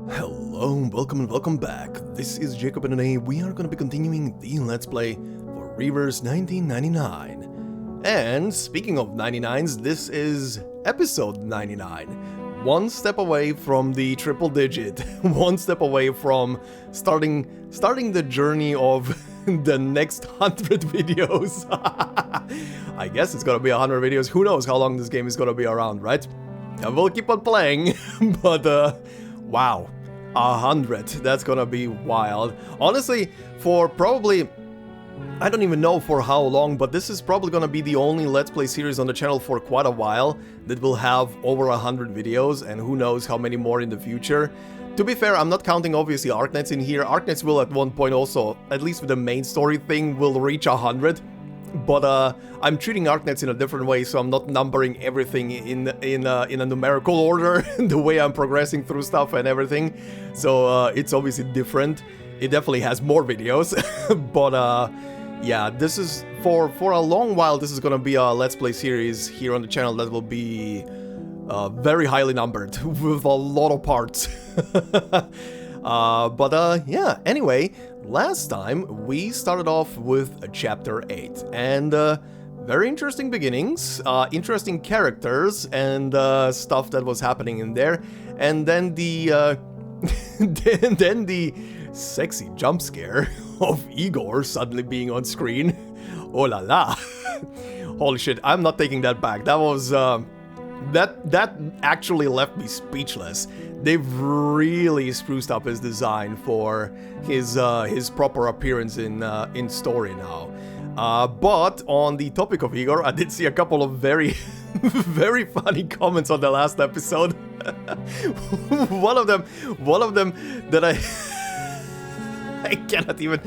Hello, welcome and welcome back. This is Jacob and today we are going to be continuing the Let's Play for Reavers 1999. And speaking of 99s, this is episode 99. One step away from the triple digit. One step away from starting the journey of the next 100 videos. I guess it's going to be 100 videos. Who knows how long this game is going to be around, right? I will keep on playing, but wow. 100, that's gonna be wild. Honestly, for probably, I don't even know for how long, but this is probably gonna be the only Let's Play series on the channel for quite a while that will have over 100 videos, and who knows how many more in the future. To be fair, I'm not counting obviously Arcanists in here. Arcanists will at one point also, at least with the main story thing, will reach 100. But I'm treating Arcanists in a different way, so I'm not numbering everything in a numerical order, the way I'm progressing through stuff and everything. So it's obviously different. It definitely has more videos, but yeah, this is for a long while. This is gonna be a Let's Play series here on the channel that will be very highly numbered with a lot of parts. Yeah, anyway, last time we started off with Chapter 8, and very interesting beginnings, interesting characters, and stuff that was happening in there, and then the then the sexy jump scare of Igor suddenly being on screen. Oh la la. Holy shit, I'm not taking that back. That was that actually left me speechless. They've really spruced up his design for his proper appearance in story now. But on the topic of Igor, I did see a couple of very very funny comments on the last episode. one of them that I cannot even.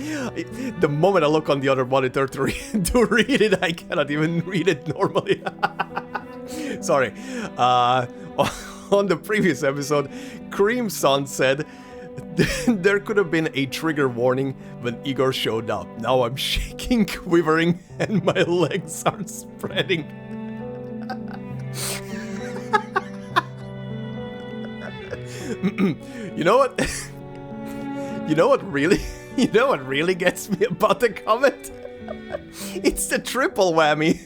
The moment I look on the other monitor to read it, I cannot even read it normally. Sorry. On the previous episode, Cream Sun said there could have been a trigger warning when Igor showed up. Now I'm shaking, quivering, and my legs are spreading. You know what? You know what really gets me about the comment? It's the triple whammy.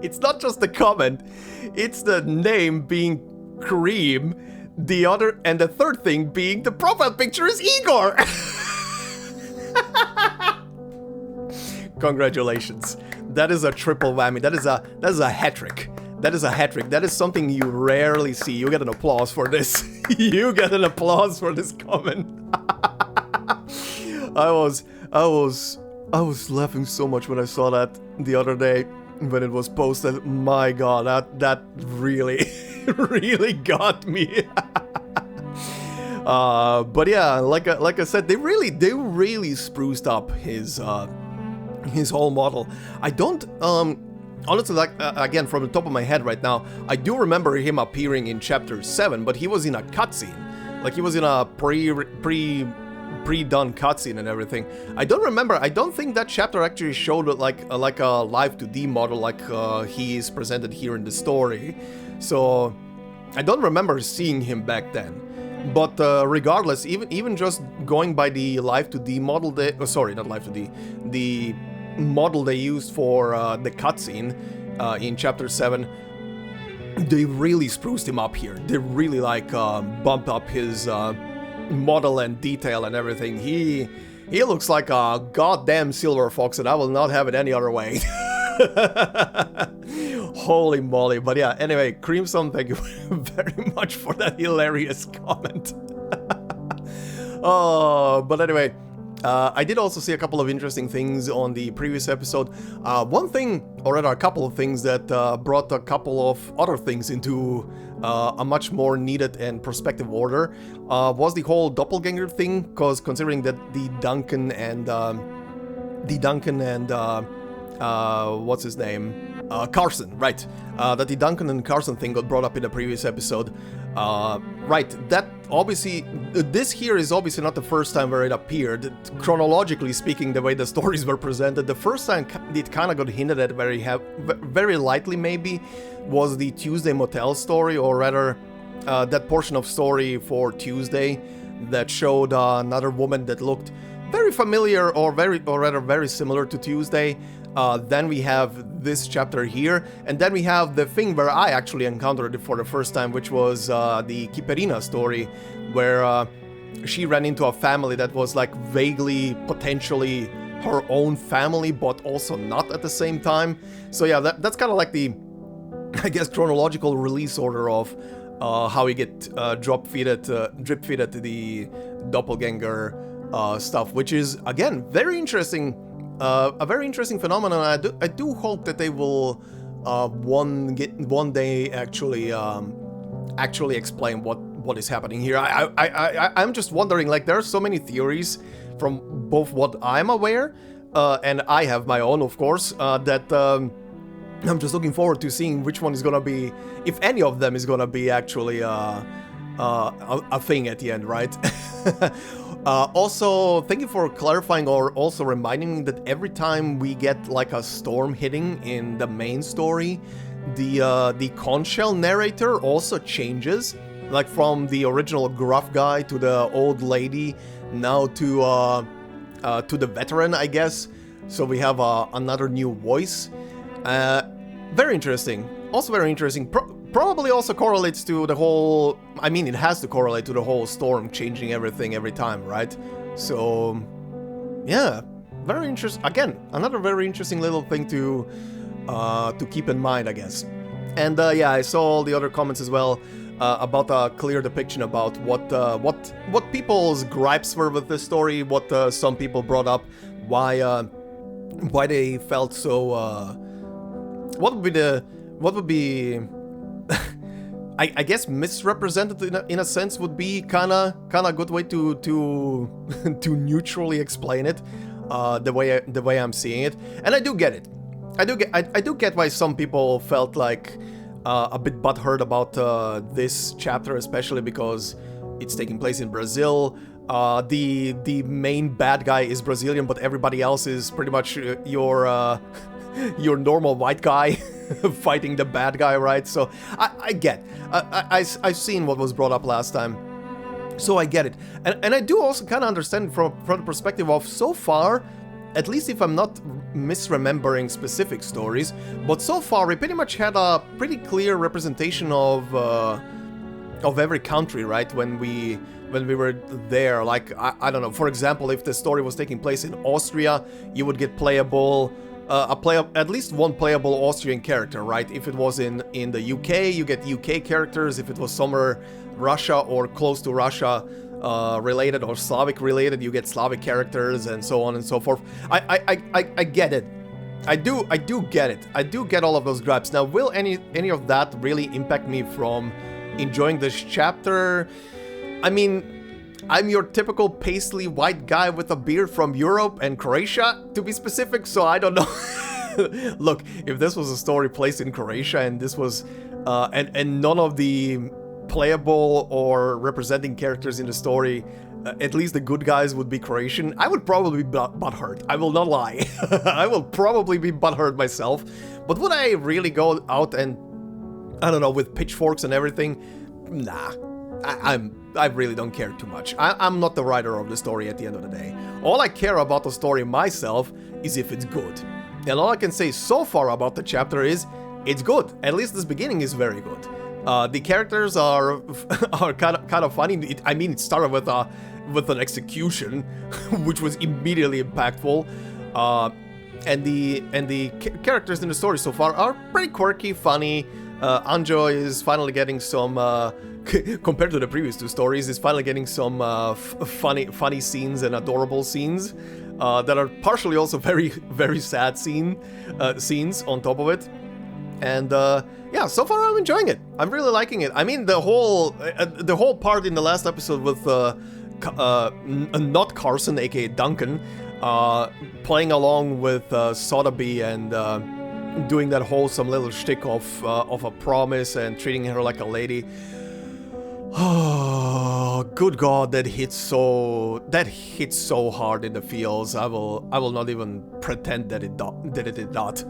It's not just the comment. It's the name being Cream, the other, and the third thing being the profile picture is Igor. Congratulations. That is a triple whammy. That is a hat trick. That is a hat trick. That is something you rarely see. You get an applause for this. You get an applause for this comment. I was laughing so much when I saw that the other day when it was posted. My god, that really really got me. But yeah, like I said, they really spruced up his whole model. I don't honestly, like again from the top of my head right now, I do remember him appearing in chapter 7, but he was in a cutscene. Like he was in a pre-done cutscene and everything. I don't think that chapter actually showed like a live 2D model like he is presented here in the story. So I don't remember seeing him back then. But regardless, even just going by the live 2D model, sorry, not live 2D, the model they used for the cutscene in chapter 7, they really spruced him up here. They really like bumped up his model and detail and everything. He looks like a goddamn silver fox, and I will not have it any other way. Holy moly. But yeah, anyway, Crimson, thank you very much for that hilarious comment. Oh, but anyway, I did also see a couple of interesting things on the previous episode. One thing, or rather a couple of things that brought a couple of other things into a much more needed and perspective order was the whole doppelganger thing, because considering that the Duncan and what's his name? Carson, right. That the Duncan and Carson thing got brought up in the previous episode. Right, that obviously, this here is obviously not the first time where it appeared. Chronologically speaking, the way the stories were presented, the first time it kind of got hinted at very lightly maybe, was the Tuesday Motel story, or rather, that portion of story for Tuesday that showed another woman that looked very familiar, or rather very similar to Tuesday. Then we have this chapter here, and then we have the thing where I actually encountered it for the first time, which was the Kiperina story, where she ran into a family that was like vaguely, potentially her own family, but also not at the same time. So yeah, that's kind of like the, I guess, chronological release order of how we get drip-feeded to the doppelganger stuff, which is, again, very interesting. A very interesting phenomenon. I do hope that they will one day actually explain what is happening here. I'm just wondering, like, there are so many theories from both what I'm aware and I have my own, of course, that I'm just looking forward to seeing which one is gonna be, if any of them is gonna be actually a thing at the end, right? Also, thank you for clarifying or also reminding me that every time we get like a storm hitting in the main story, the conch shell narrator also changes, like from the original gruff guy to the old lady, now to the veteran, I guess. So we have another new voice. Very interesting. Also very interesting. Probably also correlates to the whole... I mean, it has to correlate to the whole storm changing everything every time, right? So, yeah, very interesting. Again, another very interesting little thing to keep in mind, I guess. And yeah, I saw all the other comments as well about a clear depiction about what people's gripes were with this story, what some people brought up, why they felt so. What would be I guess misrepresented in a sense would be kinda a good way to neutrally explain it, the way I'm seeing it, and I do get it. I do get why some people felt like a bit butthurt about this chapter, especially because it's taking place in Brazil. The main bad guy is Brazilian, but everybody else is pretty much your normal white guy fighting the bad guy, right? So I get. I've seen what was brought up last time, so I get it, and I do also kind of understand from the perspective of, so far, at least if I'm not misremembering specific stories, but so far we pretty much had a pretty clear representation of every country, right? When we were there, like I don't know. For example, if the story was taking place in Austria, you would get playable. At least one playable Austrian character, right? If it was in the UK, you get UK characters. If it was somewhere Russia or close to Russia related or Slavic related, you get Slavic characters, and so on and so forth. I get it. I do get it. I do get all of those gripes. Now, will any of that really impact me from enjoying this chapter? I mean, I'm your typical paisley white guy with a beard from Europe and Croatia, to be specific, so I don't know. Look, if this was a story placed in Croatia and this was, and none of the playable or representing characters in the story, at least the good guys, would be Croatian, I would probably be butthurt. I will not lie. I will probably be butthurt myself. But would I really go out and, I don't know, with pitchforks and everything? Nah. I really don't care too much. I'm not the writer of the story at the end of the day. All I care about the story myself is if it's good. And all I can say so far about the chapter is, it's good. At least this beginning is very good. The characters are kind of funny. It started with an execution, which was immediately impactful. And the characters in the story so far are pretty quirky, funny. Anjo is finally getting some, compared to the previous two stories, is finally getting some funny scenes and adorable scenes that are partially also very, very sad scenes on top of it. And yeah, so far I'm enjoying it. I'm really liking it. I mean, the whole part in the last episode with not Carson, aka Duncan, playing along with Sotheby and doing that wholesome little shtick of a promise and treating her like a lady. Oh, good God, that hits so hard in the feels. I will not even pretend that it did not.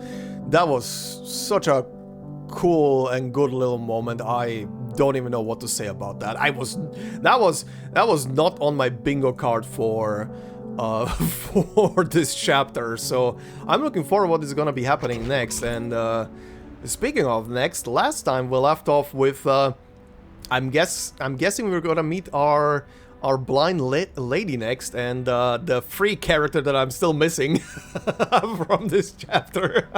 That was such a cool and good little moment. I don't even know what to say about that. That was not on my bingo card for for this chapter. So I'm looking forward to what is gonna be happening next. And speaking of next, last time we left off with I'm guessing we're gonna meet our blind lady next, and the free character that I'm still missing from this chapter.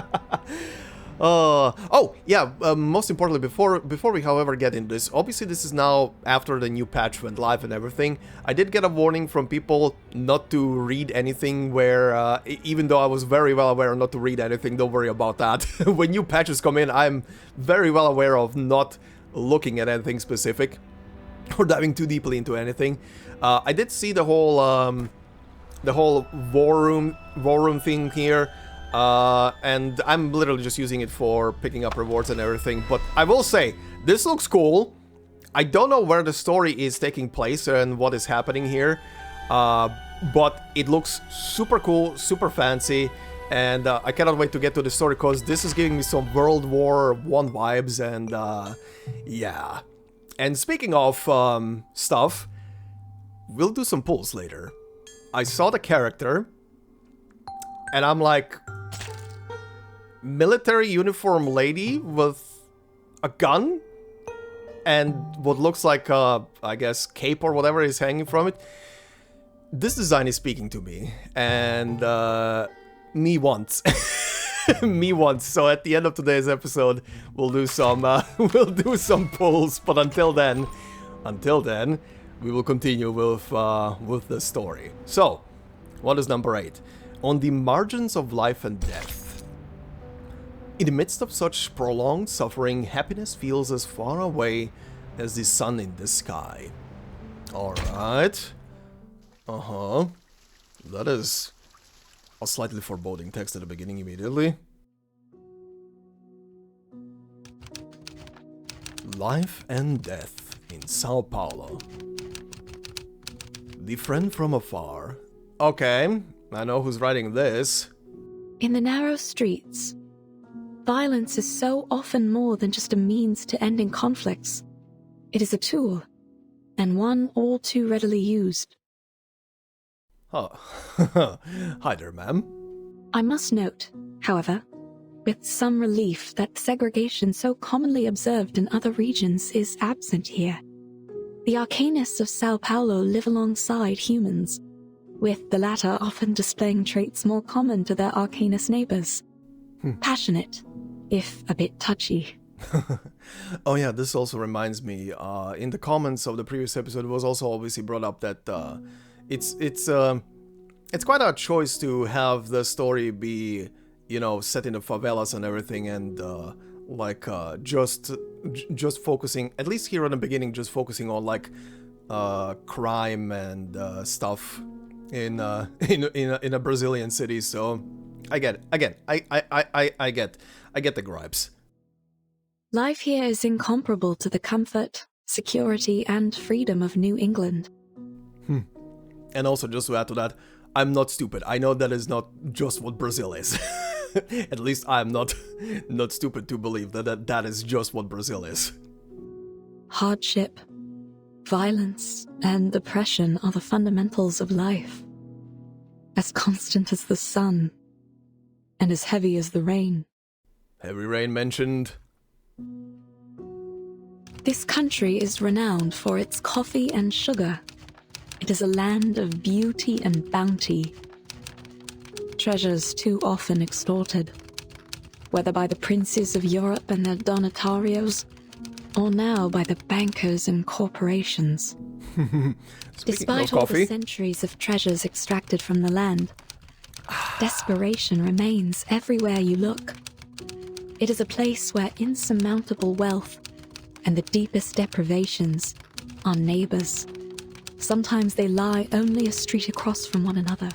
Oh yeah, most importantly, before we however get into this, obviously this is now after the new patch went live and everything. I did get a warning from people not to read anything where, even though I was very well aware not to read anything, don't worry about that. When new patches come in, I'm very well aware of not looking at anything specific or diving too deeply into anything. I did see the whole war room thing here. And I'm literally just using it for picking up rewards and everything, but I will say, this looks cool. I don't know where the story is taking place and what is happening here, but it looks super cool, super fancy, and I cannot wait to get to the story, because this is giving me some World War I vibes, and yeah. And speaking of stuff, we'll do some pulls later. I saw the character, and I'm like, military uniform lady with a gun and what looks like I guess cape or whatever is hanging from it. This design is speaking to me, and me once. Me once. So at the end of today's episode, we'll do some pulls. But until then, we will continue with the story. So, what is number 8? On the margins of life and death. In the midst of such prolonged suffering, happiness feels as far away as the sun in the sky. Alright. That is a slightly foreboding text at the beginning immediately. Life and death in Sao Paulo. The friend from afar. Okay, I know who's writing this. In the narrow streets, violence is so often more than just a means to ending conflicts. It is a tool, and one all too readily used. Oh, hi there, ma'am. I must note, however, with some relief that segregation so commonly observed in other regions is absent here. The Arcanists of Sao Paulo live alongside humans, with the latter often displaying traits more common to their Arcanist neighbors. Passionate, if a bit touchy. Oh yeah, this also reminds me, in the comments of the previous episode, it was also obviously brought up that it's quite a choice to have the story be, you know, set in the favelas and everything, and just focusing, at least here in the beginning, just focusing on like crime and stuff in a Brazilian city. So I get the gripes. Life here is incomparable to the comfort, security, and freedom of New England. And also, just to add to that, I'm not stupid. I know that is not just what Brazil is. At least I'm not stupid to believe that is just what Brazil is. Hardship, violence, and oppression are the fundamentals of life. As constant as the sun, and as heavy as the rain. Heavy rain mentioned. This country is renowned for its coffee and sugar. It is a land of beauty and bounty. Treasures too often extorted, whether by the princes of Europe and their donatarios, or now by the bankers and corporations. Despite all the centuries of treasures extracted from the land, desperation remains everywhere you look. It is a place where insurmountable wealth and the deepest deprivations are neighbors. Sometimes they lie only a street across from one another.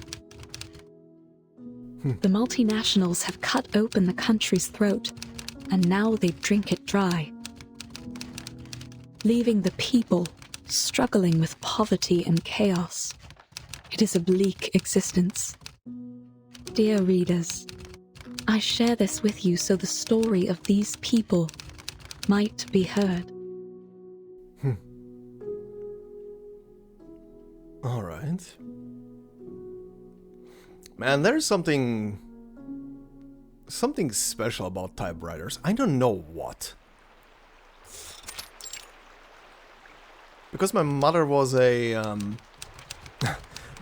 The multinationals have cut open the country's throat, and now they drink it dry, leaving the people struggling with poverty and chaos. It is a bleak existence. Dear readers, I share this with you so the story of these people might be heard. Alright. Man, there's something special about typewriters. I don't know what. Because my mother was a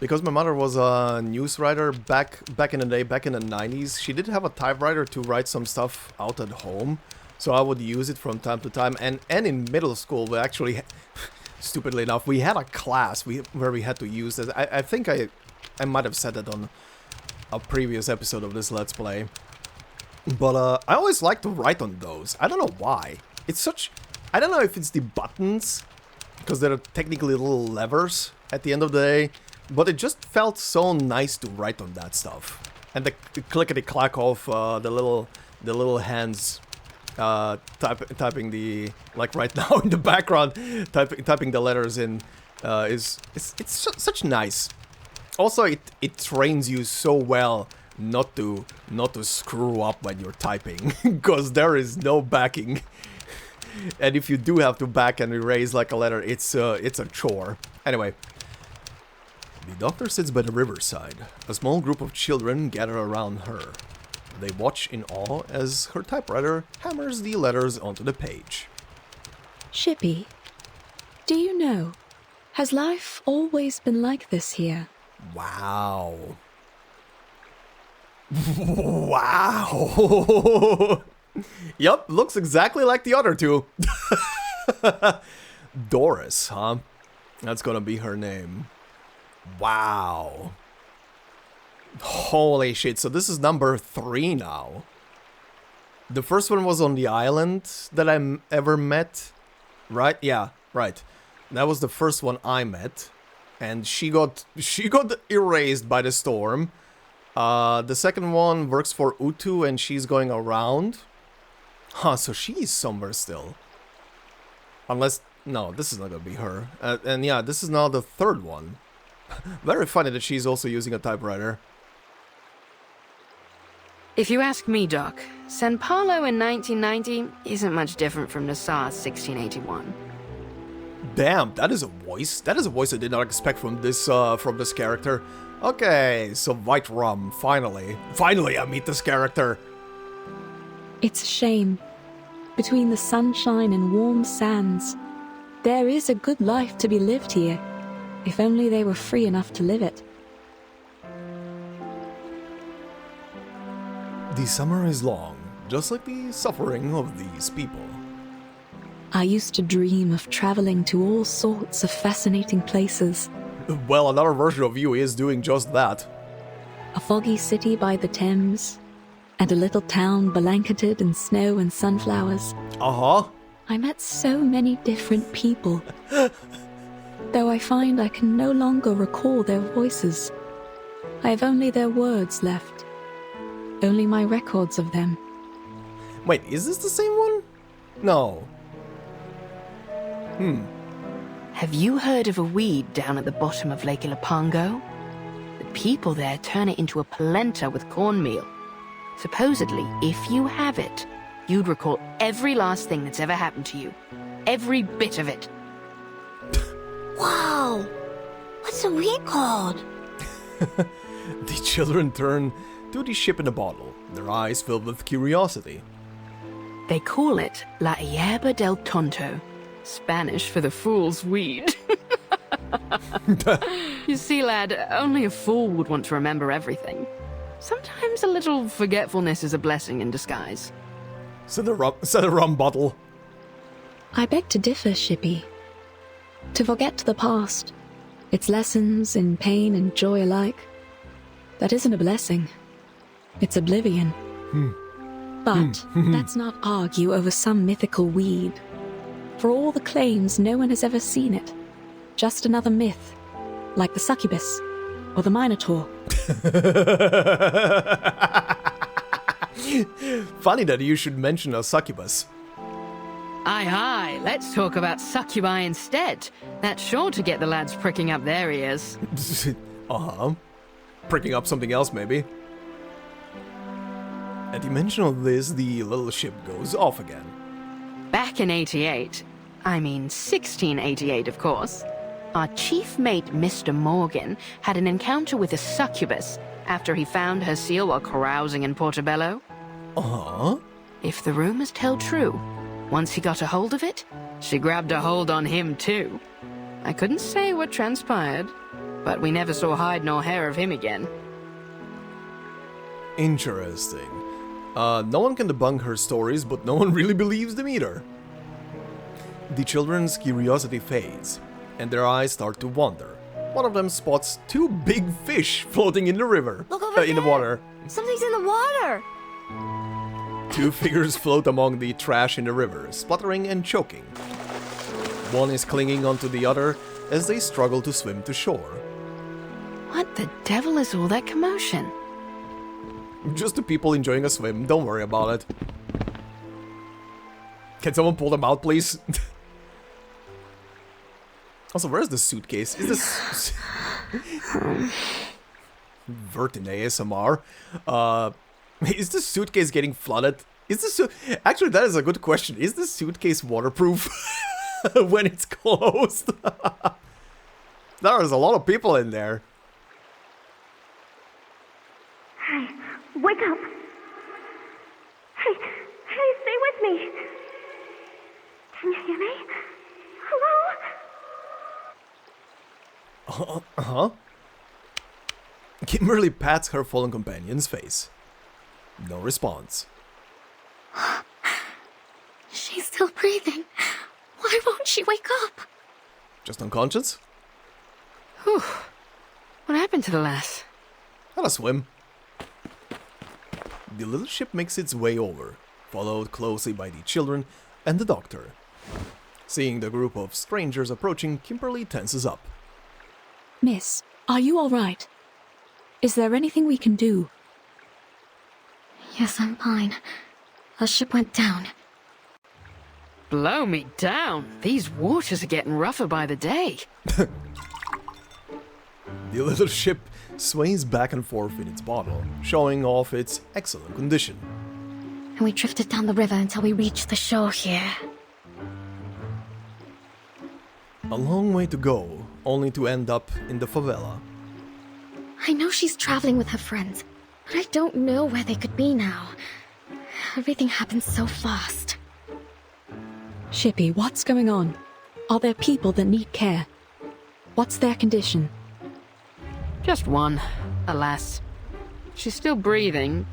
because my mother was a news writer back in the day, back in the 90s, she did have a typewriter to write some stuff out at home. So I would use it from time to time. And in middle school, we actually, stupidly enough, we had a class where we had to use this. I think I might have said that on a previous episode of this Let's Play. But I always like to write on those. I don't know why. It's such... I don't know if it's the buttons, because they're technically little levers at the end of the day, but it just felt so nice to write on that stuff. And the clickety-clack of the little hands typing the... like right now in the background, typing the letters in it's such nice. Also, it trains you so well not to screw up when you're typing, because there is no backing. And if you do have to back and erase like a letter, it's a chore. Anyway, the doctor sits by the riverside. A small group of children gather around her. They watch in awe as her typewriter hammers the letters onto the page. Shippy, do you know, has life always been like this here? Wow. Wow. Yup, looks exactly like the other two. Doris, huh? That's gonna be her name. Wow. Holy shit, so this is number 3 now. The first one was on the island that I ever met. Right? Yeah, right. That was the first one I met. And she got erased by the storm. The second one works for Utu and she's going around. Huh, so she's somewhere still. Unless... no, this is not gonna be her. And yeah, this is now the third one. Very funny that she's also using a typewriter. If you ask me, Doc, San Paulo in 1990 isn't much different from Nassau's 1681. Damn, that is a voice. That is a voice I did not expect from this character. Okay, so white rum, finally. Finally I meet this character. It's a shame. Between the sunshine and warm sands, there is a good life to be lived here, if only they were free enough to live it. The summer is long, just like the suffering of these people. I used to dream of traveling to all sorts of fascinating places. Well, another version of you is doing just that. A foggy city by the Thames, and a little town blanketed in snow and sunflowers. Uh-huh. I met so many different people, though I find I can no longer recall their voices. I have only their words left, only my records of them. Wait, is this the same one? No. Have you heard of a weed down at the bottom of Lake Ilapango? The people there turn it into a polenta with cornmeal. Supposedly, if you have it, you'd recall every last thing that's ever happened to you. Every bit of it. Wow! What's a weed called? The children turn to the ship in a bottle, their eyes filled with curiosity. They call it La Hierba del Tonto, Spanish for the fool's weed. You see, lad, only a fool would want to remember everything. Sometimes a little forgetfulness is a blessing in disguise. Said a rum bottle. I beg to differ, Shippy. To forget the past, its lessons in pain and joy alike, that isn't a blessing. It's oblivion. But let's not argue over some mythical weed. For all the claims, no one has ever seen it. Just another myth, like the succubus or the minotaur. Funny that you should mention a succubus. Aye, let's talk about succubi instead. That's sure to get the lads pricking up their ears. Uh-huh. Pricking up something else, maybe. At the mention of this, the little ship goes off again. Back in 88, I mean 1688 of course, Our chief mate, Mr. Morgan, had an encounter with a succubus after he found her seal while carousing in Portobello. Uh-huh. If the rumors tell true, once he got a hold of it, she grabbed a hold on him too. I couldn't say what transpired, but we never saw hide nor hair of him again. Interesting. No one can debunk her stories, but no one really believes them either. The children's curiosity fades, and their eyes start to wander. One of them spots two big fish floating in the river. Look over in the there. water. Something's in the water. Two figures float among the trash in the river, spluttering and choking. One is clinging onto the other as they struggle to swim to shore. What the devil is all that commotion? Just the people enjoying a swim, don't worry about it. Can someone pull them out, please? Also, where's the suitcase? Is this... Vertin ASMR. Is the suitcase getting flooded? Is the Actually, that is a good question. Is the suitcase waterproof when it's closed? There is a lot of people in there. Hey, wake up! Hey, stay with me! Can you hear me? Hello? Uh-huh. Kimberly pats her fallen companion's face. No response. She's still breathing. Why won't she wake up? Just unconscious? Whew. What happened to the lass? Had a swim. The little ship makes its way over, followed closely by the children and the doctor. Seeing the group of strangers approaching, Kimberly tenses up. Miss, are you all right? Is there anything we can do? Yes, I'm fine. The ship went down. Blow me down. These waters are getting rougher by the day. The little ship sways back and forth in its bottle, showing off its excellent condition. And we drifted down the river until we reached the shore here. A long way to go, only to end up in the favela. I know she's traveling with her friends, but I don't know where they could be now. Everything happened so fast. Shippy, what's going on? Are there people that need care? What's their condition? Just one, alas. She's still breathing,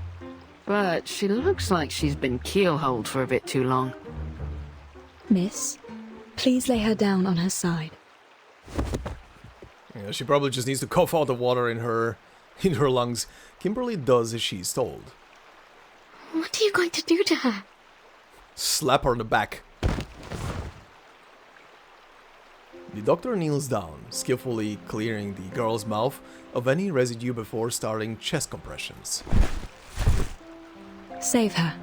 but she looks like she's been keelholed for a bit too long. Miss, please lay her down on her side. Yeah, she probably just needs to cough out the water in her lungs. Kimberly does as she's told. What are you going to do to her? Slap her on the back. The doctor kneels down, skillfully clearing the girl's mouth of any residue before starting chest compressions. Save her,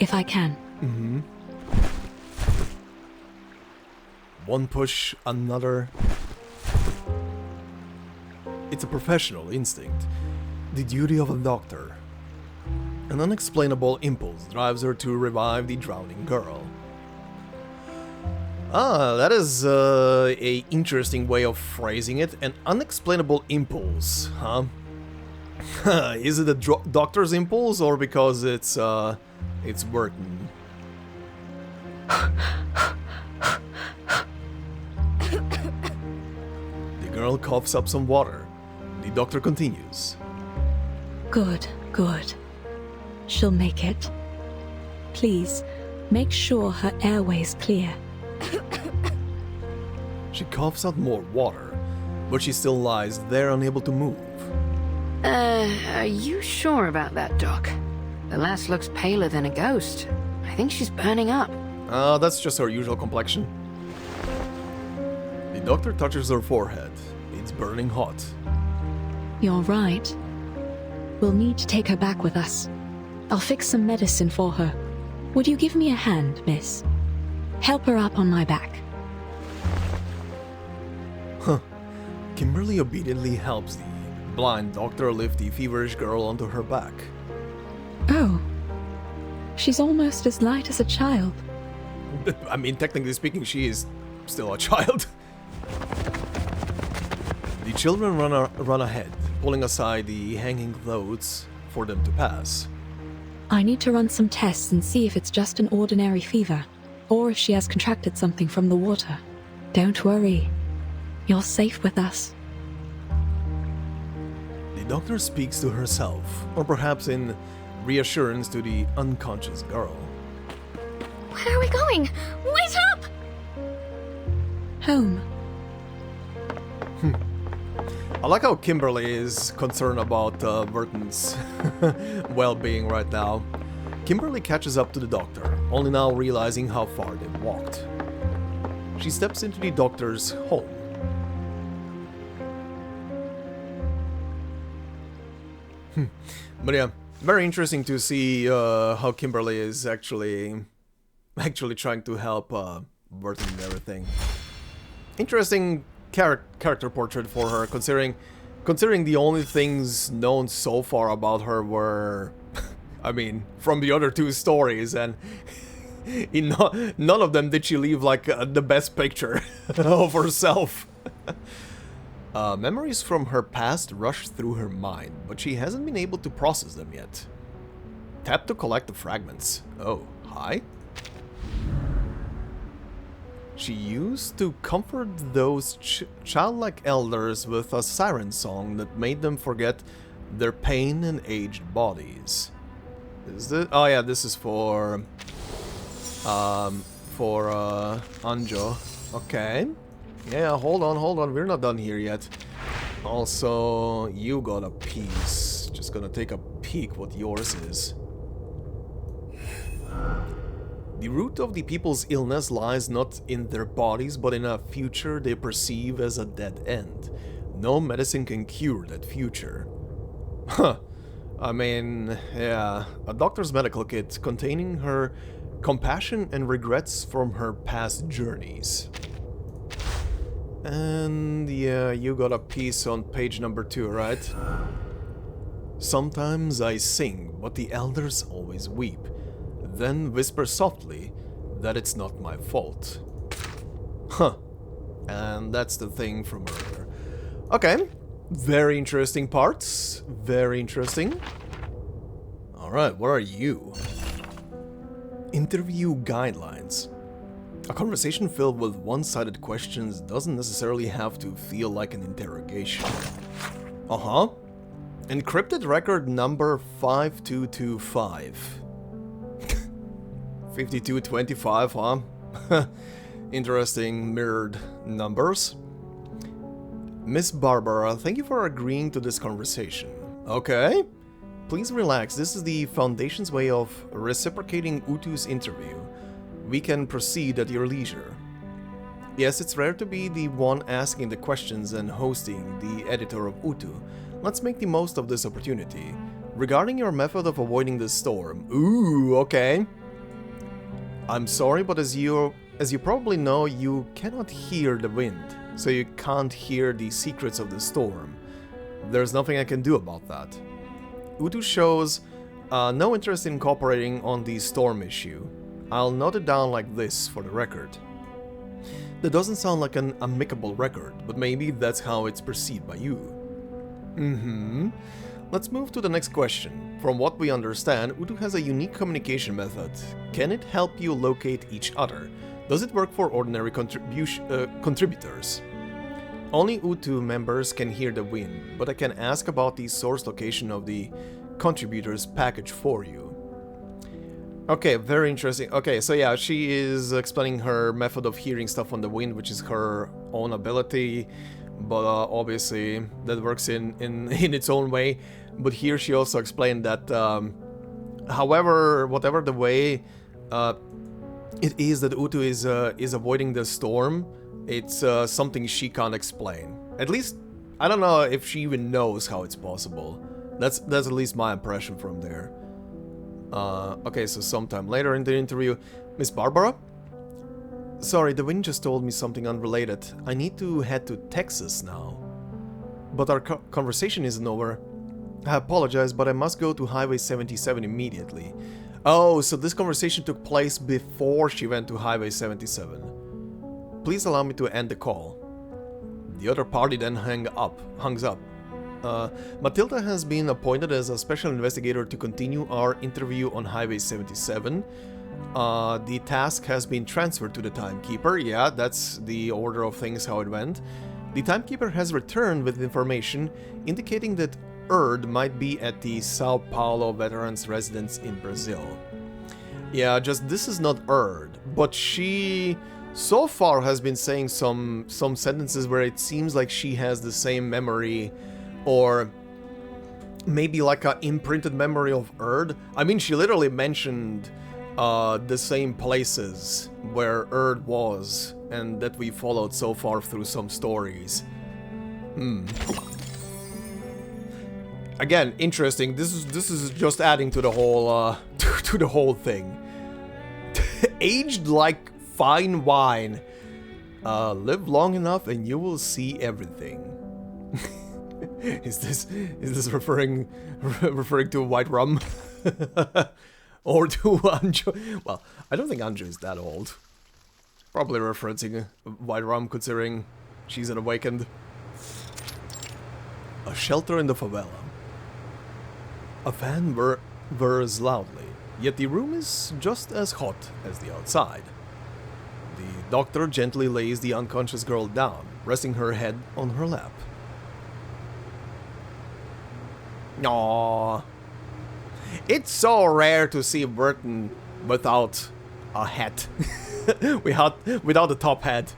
if I can. Mm-hmm. One push, another. It's a professional instinct, the duty of a doctor. An unexplainable impulse drives her to revive the drowning girl. Ah, that is a interesting way of phrasing it. An unexplainable impulse, huh? Is it a doctor's impulse or because it's Vertin? The girl coughs up some water. The doctor continues. Good, good. She'll make it. Please, make sure her airway's clear. She coughs out more water, but she still lies there unable to move. Are you sure about that, Doc? The lass looks paler than a ghost. I think she's burning up. That's just her usual complexion. The doctor touches her forehead. It's burning hot. You're right. We'll need to take her back with us. I'll fix some medicine for her. Would you give me a hand, miss? Help her up on my back. Huh. Kimberly obediently helps the blind doctor lift the feverish girl onto her back. Oh. She's almost as light as a child. I mean, technically speaking, she is still a child. The children run ahead, pulling aside the hanging clothes for them to pass. I need to run some tests and see if it's just an ordinary fever, or if she has contracted something from the water. Don't worry. You're safe with us. The doctor speaks to herself, or perhaps in reassurance to the unconscious girl. Where are we going? Wait up! Home. I like how Kimberly is concerned about Vertin's well-being right now. Kimberly catches up to the doctor, only now realizing how far they've walked. She steps into the doctor's home. But yeah, very interesting to see how Kimberly is actually trying to help Vertin and everything. Interesting character portrait for her, considering the only things known so far about her were, I mean, from the other two stories, and in none of them did she leave like the best picture of herself. Memories from her past rush through her mind, but she hasn't been able to process them yet. Tap to collect the fragments. Oh, hi. She used to comfort those childlike elders with a siren song that made them forget their pain and aged bodies. Is this? Oh yeah, this is for Anjo. Okay. Yeah, hold on, we're not done here yet. Also, you got a piece. Just gonna take a peek what yours is. The root of the people's illness lies not in their bodies, but in a future they perceive as a dead end. No medicine can cure that future. Huh. I mean, yeah, a doctor's medical kit containing her compassion and regrets from her past journeys. And yeah, you got a piece on page number 2, right? Sometimes I sing, but the elders always weep. Then whisper softly that it's not my fault. Huh. And that's the thing from earlier. Okay. Very interesting parts. Very interesting. Alright, what are you? Interview guidelines. A conversation filled with one-sided questions doesn't necessarily have to feel like an interrogation. Uh-huh. Encrypted record number 5225. 5225, huh? Interesting mirrored numbers. Miss Barbara, thank you for agreeing to this conversation. Okay. Please relax, this is the Foundation's way of reciprocating Utu's interview. We can proceed at your leisure. Yes, it's rare to be the one asking the questions and hosting the editor of Utu. Let's make the most of this opportunity. Regarding your method of avoiding the storm. Ooh, okay. I'm sorry, but as you probably know, you cannot hear the wind, so you can't hear the secrets of the storm. There's nothing I can do about that. Utu shows no interest in cooperating on the storm issue. I'll note it down like this for the record. That doesn't sound like an amicable record, but maybe that's how it's perceived by you. Mm-hmm. Let's move to the next question. From what we understand, Utu has a unique communication method. Can it help you locate each other? Does it work for ordinary contributors? Only Utu members can hear the wind, but I can ask about the source location of the contributors package for you. Okay, very interesting. Okay, so yeah, she is explaining her method of hearing stuff on the wind, which is her own ability, but obviously that works in its own way. But here she also explained that, whatever the way it is that Utu is avoiding the storm, it's something she can't explain. At least, I don't know if she even knows how it's possible. That's at least my impression from there. Okay, so sometime later in the interview, Miss Barbara? Sorry, the wind just told me something unrelated. I need to head to Texas now. But our conversation isn't over. I apologize, but I must go to Highway 77 immediately. Oh, so this conversation took place before she went to Highway 77. Please allow me to end the call. The other party then hangs up. Matilda has been appointed as a special investigator to continue our interview on Highway 77. The task has been transferred to the Timekeeper. Yeah, that's the order of things, how it went. The Timekeeper has returned with information indicating that Erd might be at the Sao Paulo veterans' residence in Brazil. Yeah, just this is not Erd, but she so far has been saying some sentences where it seems like she has the same memory, or maybe like an imprinted memory of Erd. I mean, she literally mentioned the same places where Erd was, and that we followed so far through some stories. Again, interesting. This is just adding to the whole to the whole thing. Aged like fine wine. Live long enough and you will see everything. Is this referring to white rum? Or to Anjo? Well, I don't think Anjo is that old. Probably referencing white rum, considering she's an awakened. A shelter in the favela. A fan whirs loudly, yet the room is just as hot as the outside. The doctor gently lays the unconscious girl down, resting her head on her lap. Aww. It's so rare to see Vertin without a hat. without a top hat.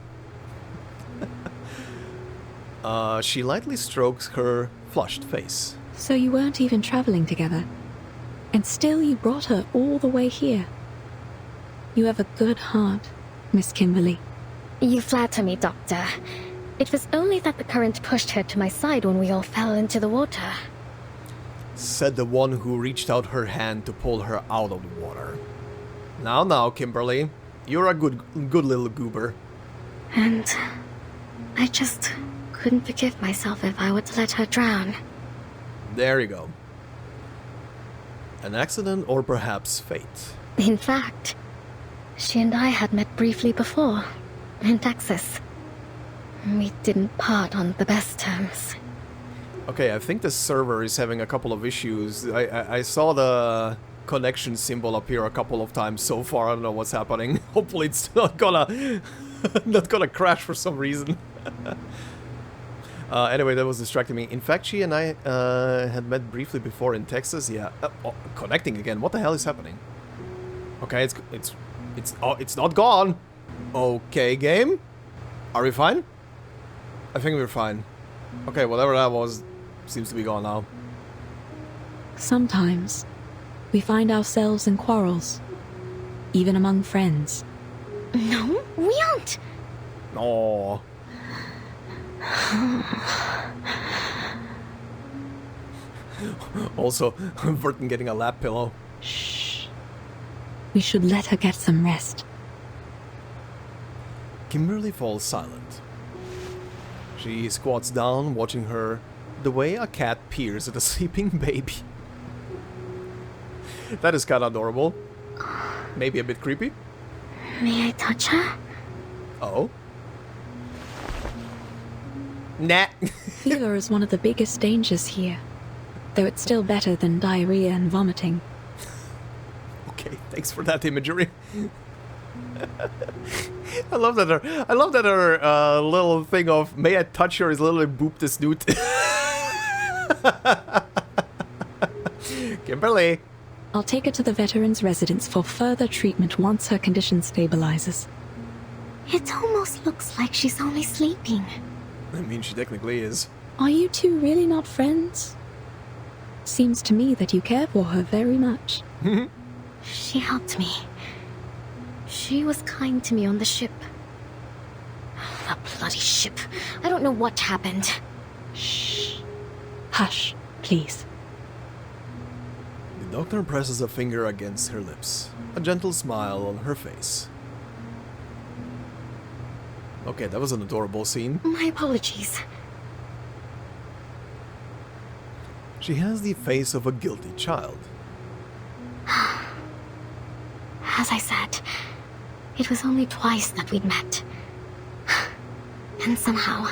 She lightly strokes her flushed face. So you weren't even traveling together, and still you brought her all the way here. You have a good heart, Miss Kimberly. You flatter me, Doctor. It was only that the current pushed her to my side when we all fell into the water. Said the one who reached out her hand to pull her out of the water. Now, Kimberly. You're a good little goober. And I just couldn't forgive myself if I were to let her drown. There you go. An accident or perhaps fate. In fact, she and I had met briefly before, in Texas. We didn't part on the best terms. Okay, I think the server is having a couple of issues. I saw the connection symbol appear a couple of times so far. I don't know what's happening. Hopefully it's not gonna crash for some reason. Anyway, that was distracting me. In fact, she and I had met briefly before in Texas. Yeah, connecting again. What the hell is happening? Okay, it's not gone. Okay, game. Are we fine? I think we're fine. Okay, whatever that was, seems to be gone now. Sometimes we find ourselves in quarrels, even among friends. No, we aren't. Aww. Also, Vertin getting a lap pillow. Shh. We should let her get some rest. Kimberly falls silent. She squats down, watching her the way a cat peers at a sleeping baby. That is kinda adorable. Maybe a bit creepy. May I touch her? Oh? Nah. Fever is one of the biggest dangers here, though it's still better than diarrhea and vomiting. Okay, thanks for that imagery. I love that her little thing of "may I touch her" is literally boop the snoot. Kimberly. I'll take her to the veteran's residence for further treatment once her condition stabilizes. It almost looks like she's only sleeping. I mean, she technically is. Are you two really not friends? Seems to me that you care for her very much. She helped me. She was kind to me on the ship. The bloody ship. I don't know what happened. Shh. Hush, please. The doctor presses a finger against her lips, a gentle smile on her face. Okay, that was an adorable scene. My apologies. She has the face of a guilty child. As I said, it was only twice that we'd met. And somehow,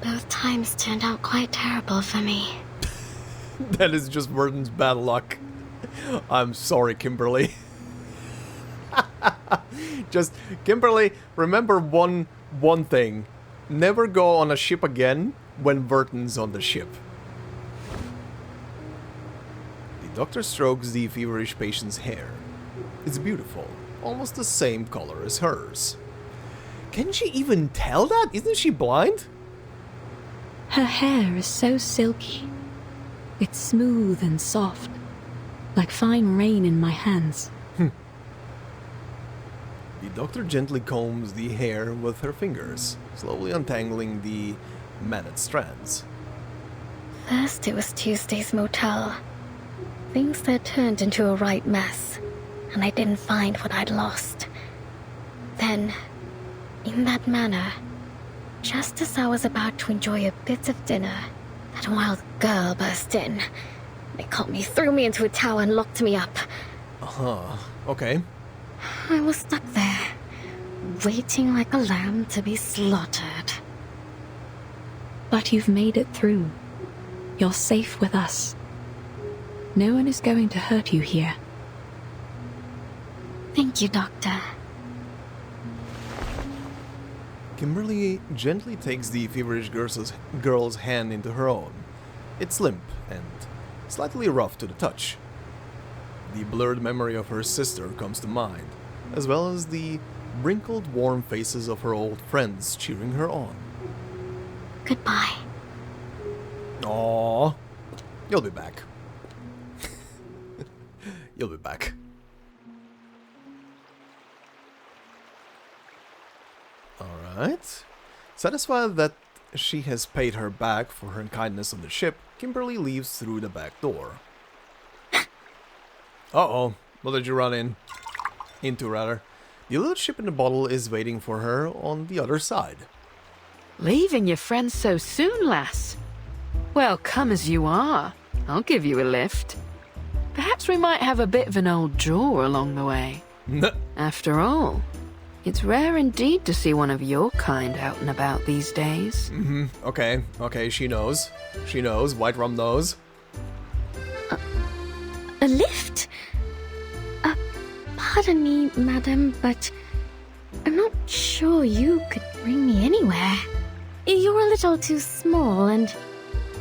Both times turned out quite terrible for me. That is just Vertin's bad luck. I'm sorry, Kimberly. Just, Kimberly, remember one thing. Never go on a ship again when Vertin's on the ship. The doctor strokes the feverish patient's hair. It's beautiful, almost the same color as hers. Can she even tell that? Isn't she blind? Her hair is so silky. It's smooth and soft, like fine rain in my hands. The doctor gently combs the hair with her fingers, slowly untangling the matted strands. First it was Tuesday's motel. Things there turned into a right mess, and I didn't find what I'd lost. Then, in that manner, just as I was about to enjoy a bit of dinner, that wild girl burst in. They caught me, threw me into a tower, and locked me up. Okay. I was stuck there, waiting like a lamb to be slaughtered. But you've made it through. You're safe with us. No one is going to hurt you here. Thank you, Doctor. Kimberly gently takes the feverish girl's hand into her own. It's limp and slightly rough to the touch. The blurred memory of her sister comes to mind, as well as the wrinkled, warm faces of her old friends cheering her on. Goodbye. Aww. You'll be back. You'll be back. Alright. Satisfied that she has paid her back for her kindness on the ship, Kimberly leaves through the back door. Uh-oh. What did you run into, rather? The little ship in the bottle is waiting for her on the other side. Leaving your friends so soon, lass? Well, come as you are. I'll give you a lift. Perhaps we might have a bit of an old jaw along the way. After all, it's rare indeed to see one of your kind out and about these days. Okay, she knows. She knows. White Rum knows. A lift? Pardon me, madam, but I'm not sure you could bring me anywhere. You're a little too small and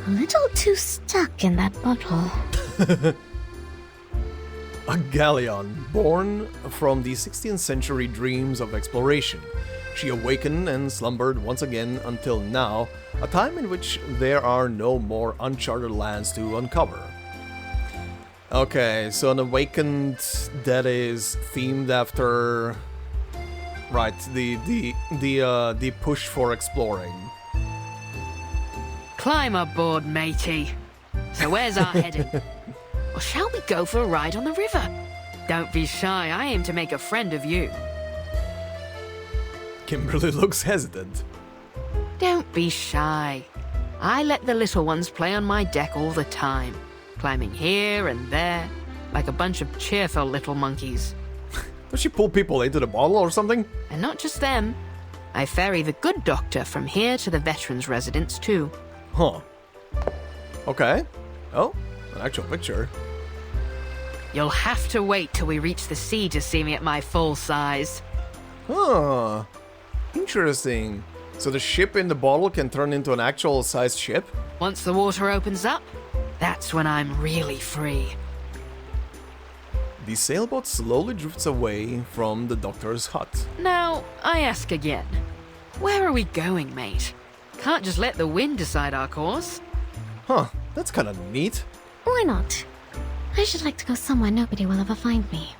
a little too stuck in that bottle. A galleon, born from the 16th century dreams of exploration. She awakened and slumbered once again until now, a time in which there are no more uncharted lands to uncover. Okay, so an awakened that is themed after, right, the push for exploring. Climb aboard, matey. So where's our heading? Or shall we go for a ride on the river? Don't be shy, I aim to make a friend of you. Kimberly looks hesitant. Don't be shy. I let the little ones play on my deck all the time, climbing here and there, like a bunch of cheerful little monkeys. Does she pull people into the bottle or something? And not just them. I ferry the good doctor from here to the veterans' residence too. Huh. Okay. Oh, an actual picture. You'll have to wait till we reach the sea to see me at my full size. Huh. Interesting. So the ship in the bottle can turn into an actual sized ship? Once the water opens up, that's when I'm really free. The sailboat slowly drifts away from the doctor's hut. Now, I ask again. Where are we going, mate? Can't just let the wind decide our course. Huh, that's kinda neat. Why not? I should like to go somewhere nobody will ever find me.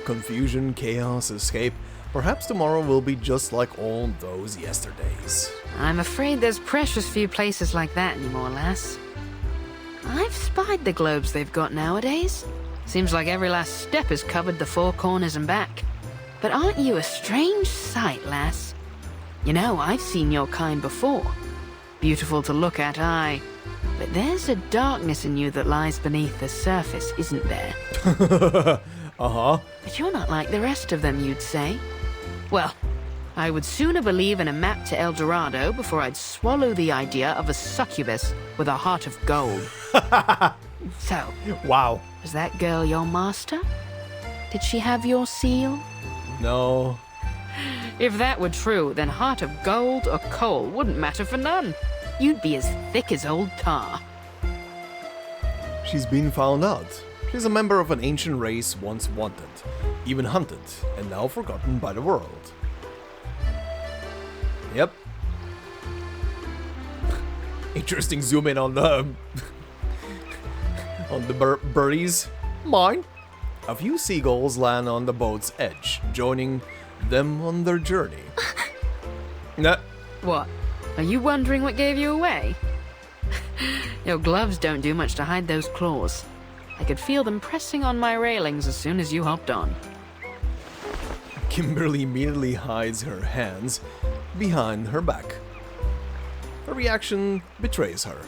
Confusion, chaos, escape. Perhaps tomorrow will be just like all those yesterdays. I'm afraid there's precious few places like that anymore, lass. I've spied the globes they've got nowadays. Seems like every last step has covered the four corners and back. But aren't you a strange sight, lass? You know, I've seen your kind before. Beautiful to look at, aye. But there's a darkness in you that lies beneath the surface, isn't there? Uh-huh. But you're not like the rest of them, you'd say. Well, I would sooner believe in a map to El Dorado before I'd swallow the idea of a succubus with a heart of gold. So, Wow. was that girl your master? Did she have your seal? No. If that were true, then heart of gold or coal wouldn't matter for none. You'd be as thick as old tar. She's been found out. She's a member of an ancient race once wanted, even hunted, and now forgotten by the world. Yep. Interesting zoom in on the on the birdies. Mine. A few seagulls land on the boat's edge, joining them on their journey. Nah. What? Are you wondering what gave you away? Your gloves don't do much to hide those claws. I could feel them pressing on my railings as soon as you hopped on. Kimberly immediately hides her hands behind her back. Her reaction betrays her.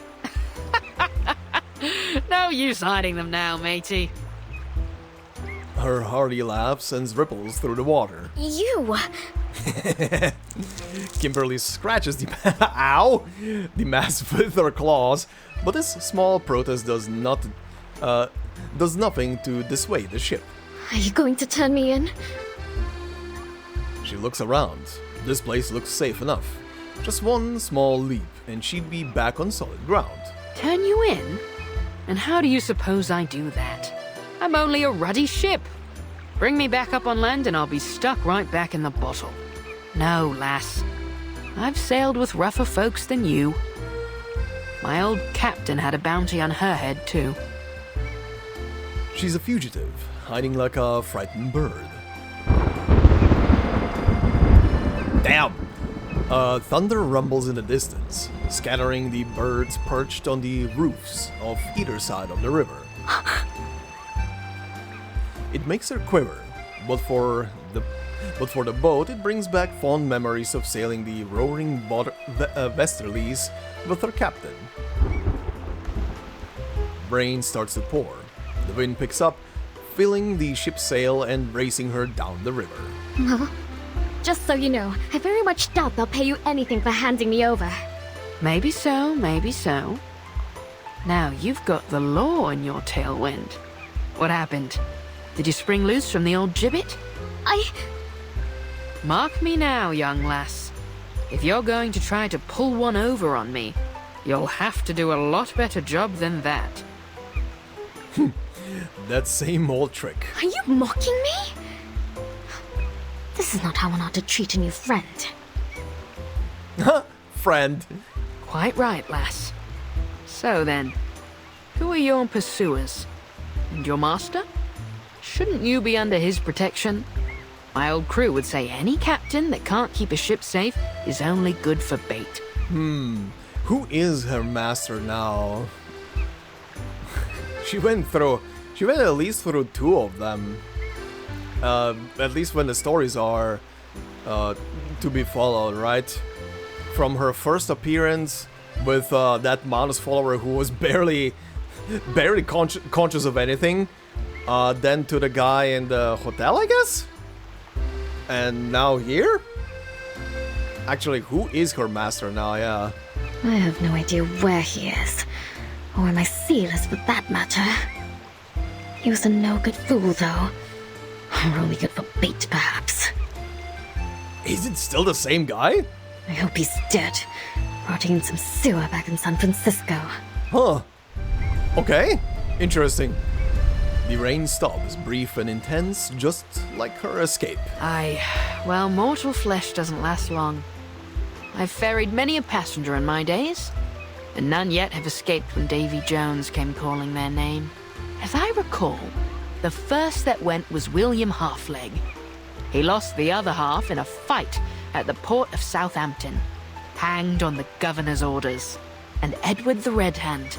No use hiding them now, matey. Her hearty laugh sends ripples through the water. You! Kimberly scratches the ow, the mass with her claws, but this small protest does nothing to dissuade the ship. Are you going to turn me in? She looks around. This place looks safe enough. Just one small leap, and she'd be back on solid ground. Turn you in? And how do you suppose I do that? I'm only a ruddy ship. Bring me back up on land and I'll be stuck right back in the bottle. No, lass. I've sailed with rougher folks than you. My old captain had a bounty on her head, too. She's a fugitive, hiding like a frightened bird. Damn! Thunder rumbles in the distance, scattering the birds perched on the roofs of either side of the river. It makes her quiver, but for the boat, it brings back fond memories of sailing the roaring westerlies with her captain. Rain starts to pour. The wind picks up, filling the ship's sail and racing her down the river. Just so you know, I very much doubt they'll pay you anything for handing me over. Maybe so, maybe so. Now you've got the law in your tailwind. What happened? Did you spring loose from the old gibbet? Mark me now, young lass. If you're going to try to pull one over on me, you'll have to do a lot better job than that. That same old trick. Are you mocking me? This is not how one ought to treat a new friend. Friend. Quite right, lass. So then, who are your pursuers? And your master? Shouldn't you be under his protection? My old crew would say any captain that can't keep a ship safe is only good for bait. Who is her master now? She went at least through two of them. At least when the stories are to be followed, right? From her first appearance with that Manus follower who was barely conscious of anything, then to the guy in the hotel, I guess? And now here? Actually, who is her master now, yeah? I have no idea where he is, or where my seal is for that matter. He was a no-good fool, though. Or only good for bait, perhaps. Is it still the same guy? I hope he's dead, rotting in some sewer back in San Francisco. Huh. Okay. Interesting. The rain stops, brief and intense, just like her escape. Well, mortal flesh doesn't last long. I've ferried many a passenger in my days, and none yet have escaped when Davy Jones came calling their name. As I recall, the first that went was William Halfleg. He lost the other half in a fight at the port of Southampton, hanged on the governor's orders. And Edward the Red Hand,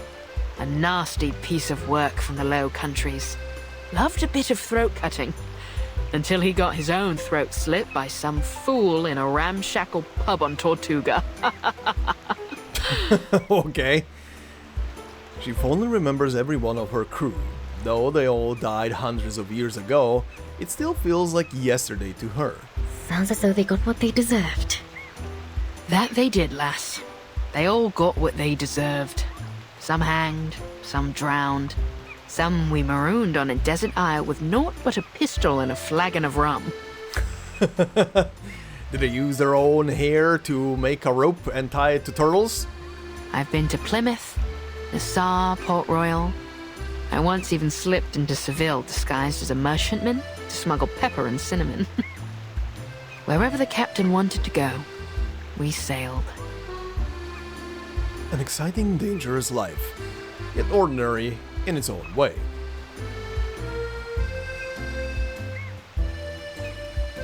a nasty piece of work from the Low Countries, loved a bit of throat cutting, until he got his own throat slit by some fool in a ramshackle pub on Tortuga. Okay. She fondly remembers every one of her crew. Though they all died hundreds of years ago, it still feels like yesterday to her. Sounds as though they got what they deserved. That they did, lass. They all got what they deserved. Some hanged, some drowned, some we marooned on a desert isle with naught but a pistol and a flagon of rum. Did they use their own hair to make a rope and tie it to turtles? I've been to Plymouth, Nassau, Port Royal. I once even slipped into Seville disguised as a merchantman to smuggle pepper and cinnamon. Wherever the captain wanted to go, we sailed. An exciting, dangerous life, yet ordinary in its own way.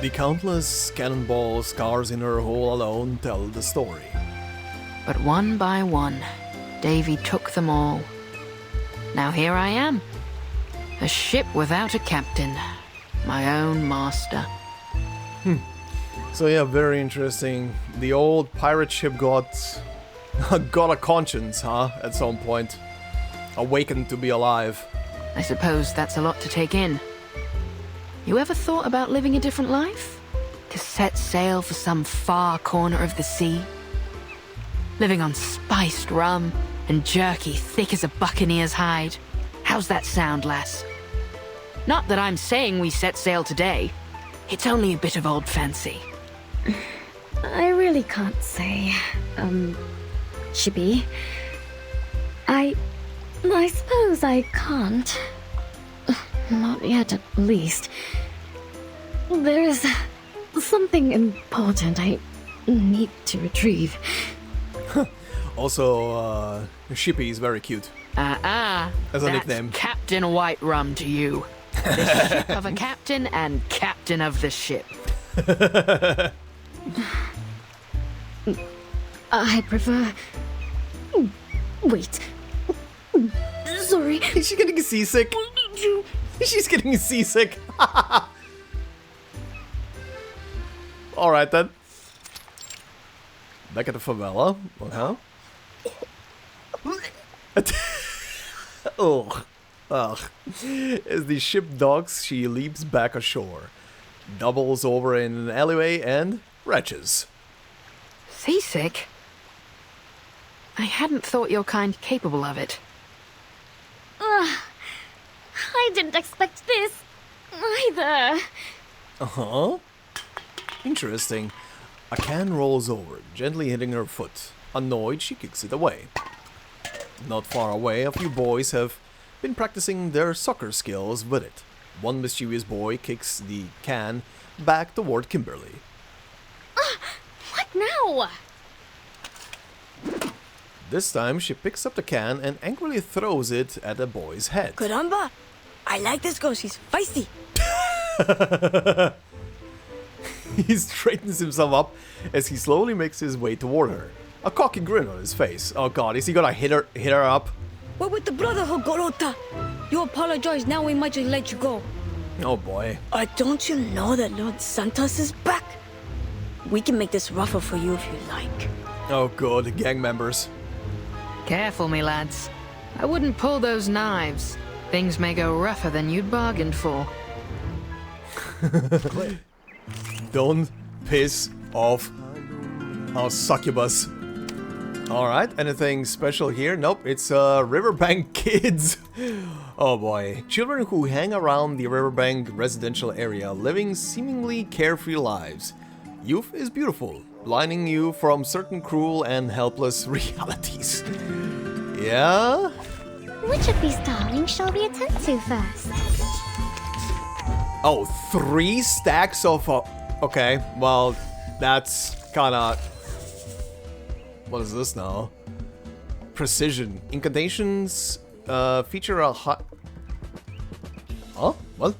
The countless cannonball scars in her hull alone tell the story. But one by one, Davy took them all. Now here I am, a ship without a captain, my own master. So yeah, very interesting. The old pirate ship got a conscience, huh? At some point. Awakened to be alive. I suppose that's a lot to take in. You ever thought about living a different life? To set sail for some far corner of the sea? Living on spiced rum and jerky thick as a buccaneer's hide. How's that sound, lass? Not that I'm saying we set sail today. It's only a bit of old fancy. I really can't say, Chippy. I suppose I can't. Not yet, at least. There's something important I need to retrieve. Also, Shippy is very cute. As a That's nickname. Captain White Rum to you. The ship of a captain and captain of the ship. I prefer... Wait. Sorry. Is she getting seasick? She's getting seasick. Alright then. Back at the favela. Uh-huh. Ugh. Ugh. As the ship docks, she leaps back ashore, doubles over in an alleyway, and retches. Seasick? I hadn't thought your kind capable of it. I didn't expect this either. Uh-huh. Interesting. A can rolls over, gently hitting her foot. Annoyed, she kicks it away. Not far away, a few boys have been practicing their soccer skills with it. One mischievous boy kicks the can back toward Kimberly. What now? This time, she picks up the can and angrily throws it at the boy's head. Caramba! I like this girl, she's feisty. He straightens himself up as he slowly makes his way toward her. A cocky grin on his face. Oh god, is he gonna hit her up? What with the Brotherhood, Gorota? You apologize, now we might just let you go. Oh boy. Don't you know that Lord Santos is back? We can make this rougher for you if you like. Oh good, gang members. Careful, me lads. I wouldn't pull those knives. Things may go rougher than you'd bargained for. Don't piss off our succubus. Alright, anything special here? Nope, it's Riverbank Kids. Oh boy. Children who hang around the Riverbank residential area, living seemingly carefree lives. Youth is beautiful, blinding you from certain cruel and helpless realities. Yeah? Which of these darlings shall we attend to first? Oh, 3 stacks of... okay, well, that's kinda... What is this now? Precision. Incantations feature a Oh, what?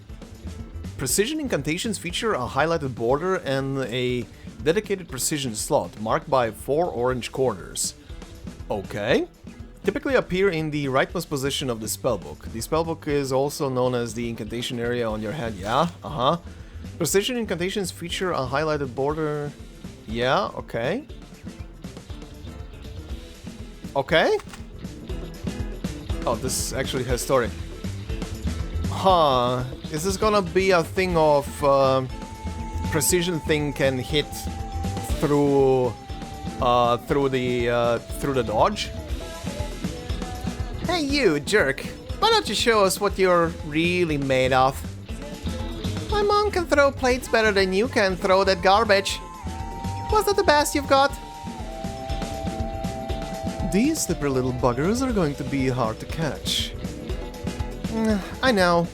Precision incantations feature a highlighted border and a dedicated precision slot marked by 4 orange corners. Okay. Typically appear in the rightmost position of the spellbook. The spellbook is also known as the incantation area on your hand. Yeah, uh-huh. Precision incantations feature a highlighted border. Yeah, okay. Okay. Oh, this actually has story. Huh. Is this gonna be a thing of precision thing can hit through the dodge. Hey you, jerk! Why don't you show us what you're really made of? My mom can throw plates better than you can throw that garbage. Was that the best you've got? These slippery little buggers are going to be hard to catch. I know.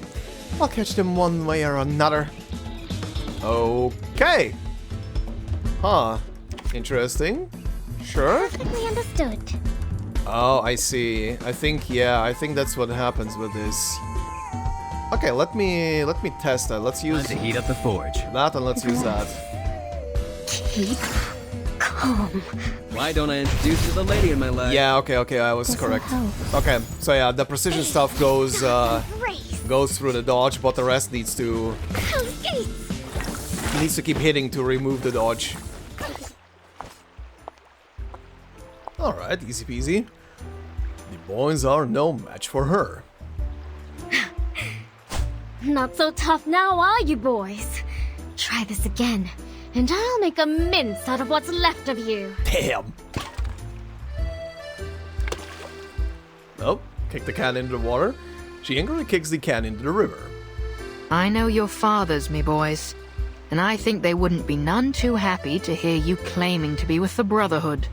I'll catch them one way or another. Okay. Huh. Interesting. Sure. Perfectly understood. Oh, I see. I think that's what happens with this. Okay, let me test that. Let's use to heat up the forge. that and let's use that. Keep calm. Why don't I introduce you to the lady in my life? Yeah, okay, I was correct. Okay, so yeah, the precision stuff goes through the dodge, but the rest needs to keep hitting to remove the dodge. Alright, easy peasy. The boys are no match for her. Not so tough now, are you, boys? Try this again, and I'll make a mince out of what's left of you. Damn! Oh, kick the can into the water. She angrily kicks the can into the river. I know your fathers, me boys, and I think they wouldn't be none too happy to hear you claiming to be with the Brotherhood.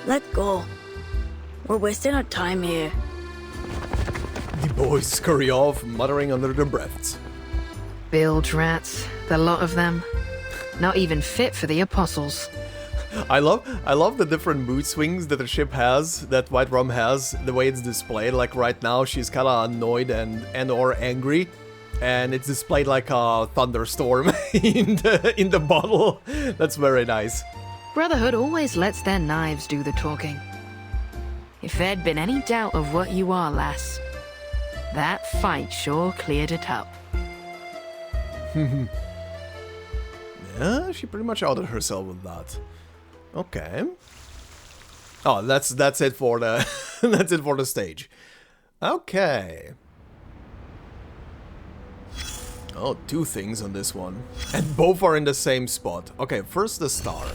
Let go. We're wasting our time here. The boys scurry off, muttering under their breaths. Bilge rats, the lot of them. Not even fit for the apostles. I love the different mood swings that the ship has, that White Rum has, the way it's displayed. Like right now, she's kind of annoyed and or angry, and it's displayed like a thunderstorm in the bottle. That's very nice. Brotherhood always lets their knives do the talking. If there'd been any doubt of what you are, lass, that fight sure cleared it up. Yeah, she pretty much outed herself with that. Okay. Oh, that's it for the that's it for the stage. Okay. Oh, two things on this one, and both are in the same spot. Okay, first the star.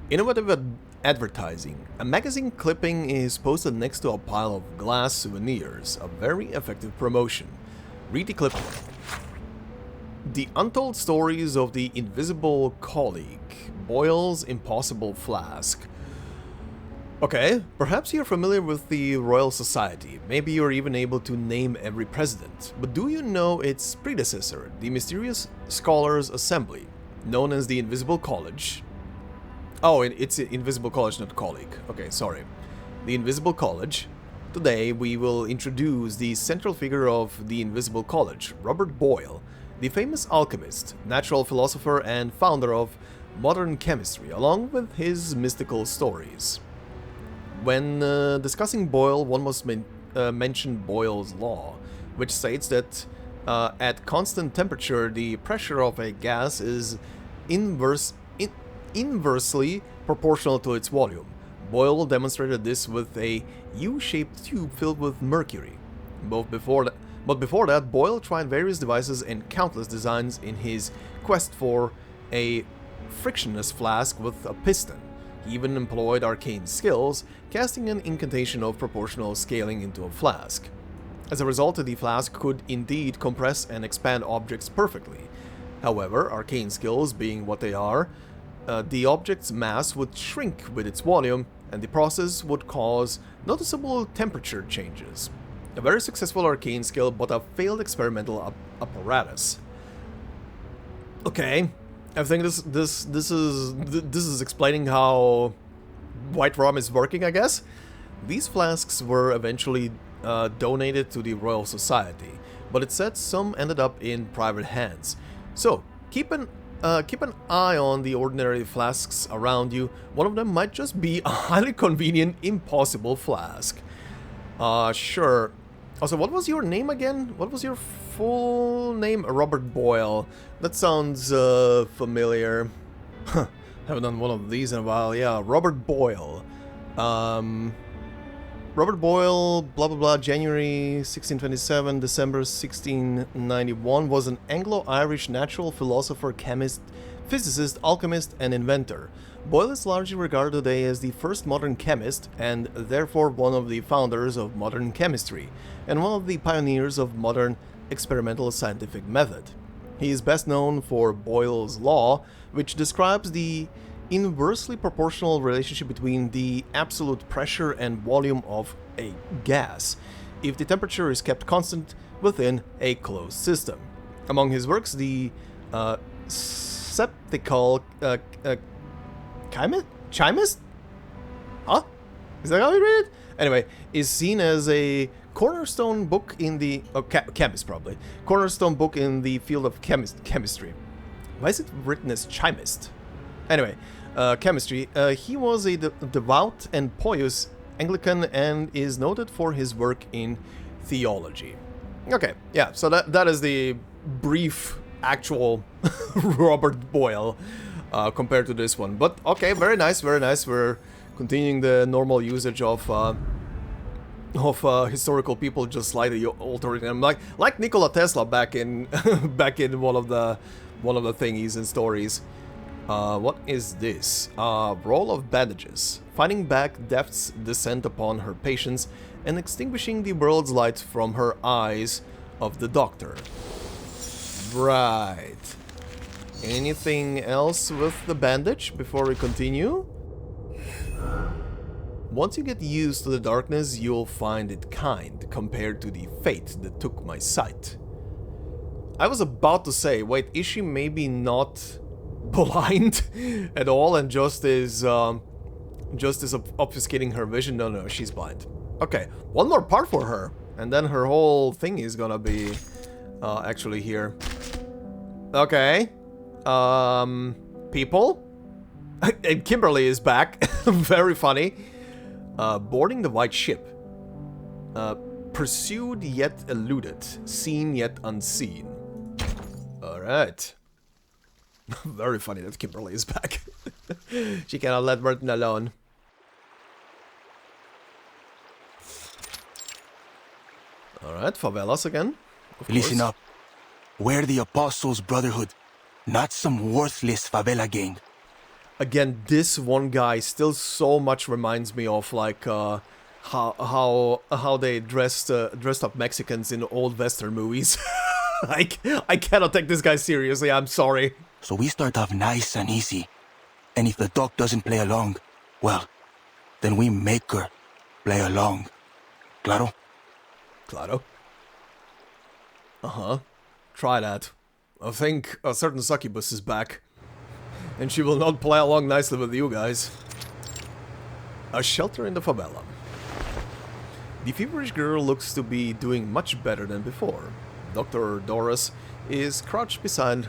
Innovative advertising. A magazine clipping is posted next to a pile of glass souvenirs. A very effective promotion. Read the clip. The untold stories of the invisible colleague. Boyle's impossible flask. Okay, perhaps you're familiar with the Royal Society. Maybe you're even able to name every president. But do you know its predecessor, the mysterious Scholars' Assembly, known as the Invisible College? Oh, it's Invisible College, not colleague. Okay, sorry. The Invisible College. Today we will introduce the central figure of the Invisible College, Robert Boyle, the famous alchemist, natural philosopher, and founder of modern chemistry, along with his mystical stories. When discussing Boyle, one must mention Boyle's law, which states that at constant temperature, the pressure of a gas is inversely proportional to its volume. Boyle demonstrated this with a U-shaped tube filled with mercury. But before that, Boyle tried various devices and countless designs in his quest for a frictionless flask with a piston. He even employed arcane skills, casting an incantation of proportional scaling into a flask. As a result, the flask could indeed compress and expand objects perfectly. However, arcane skills being what they are, the object's mass would shrink with its volume, and the process would cause noticeable temperature changes. A very successful arcane skill, but a failed experimental apparatus. Okay, I think this is explaining how White Rum is working, I guess. These flasks were eventually donated to the Royal Society, but it said some ended up in private hands. So keep an eye on the ordinary flasks around you. One of them might just be a highly convenient, impossible flask. Sure. Also, what was your name again? What was your full name? Robert Boyle. That sounds familiar. Haven't done one of these in a while. Yeah, Robert Boyle. Robert Boyle, blah blah blah, January 1627, December 1691, was an Anglo-Irish natural philosopher, chemist, physicist, alchemist, and inventor. Boyle is largely regarded today as the first modern chemist, and therefore one of the founders of modern chemistry, and one of the pioneers of modern experimental scientific method. He is best known for Boyle's law, which describes the inversely proportional relationship between the absolute pressure and volume of a gas, if the temperature is kept constant within a closed system. Among his works, the Septical Chimist? Huh? Is that how you read it? Anyway, is seen as a cornerstone book in the... chemist, probably. Cornerstone book in the field of chemistry. Why is it written as chimist? Anyway, chemistry. He was a devout and pious Anglican and is noted for his work in theology. Okay, yeah, so that is the brief actual Robert Boyle compared to this one. But okay, very nice, very nice. We're continuing the normal usage of historical people, just slightly altering them, like Nikola Tesla back in back in one of the thingies and stories. What is this? Roll of bandages. Fighting back death's descent upon her patients and extinguishing the world's light from her eyes of the doctor. Right. Anything else with the bandage before we continue? Once you get used to the darkness, you'll find it kind compared to the fate that took my sight. I was about to say, wait, is she maybe not blind at all and just is obfuscating her vision? No, she's blind. Okay, one more part for her, and then her whole thing is gonna be actually here. Okay, people, and Kimberly is back. Very funny. Boarding the white ship. Pursued yet eluded, seen yet unseen. All right. Very funny that Kimberly is back. She cannot let Vertin alone. Alright, favelas again. Listen up. We're the Apostles' Brotherhood, not some worthless favela gang. Again, this one guy still so much reminds me of like how they dressed up Mexicans in old Western movies. I cannot take this guy seriously, I'm sorry. So we start off nice and easy. And if the doc doesn't play along, well, then we make her play along. Claro? Claro. Uh-huh. Try that. I think a certain succubus is back. And she will not play along nicely with you guys. A shelter in the favela. The feverish girl looks to be doing much better than before. Dr. Doris is crouched beside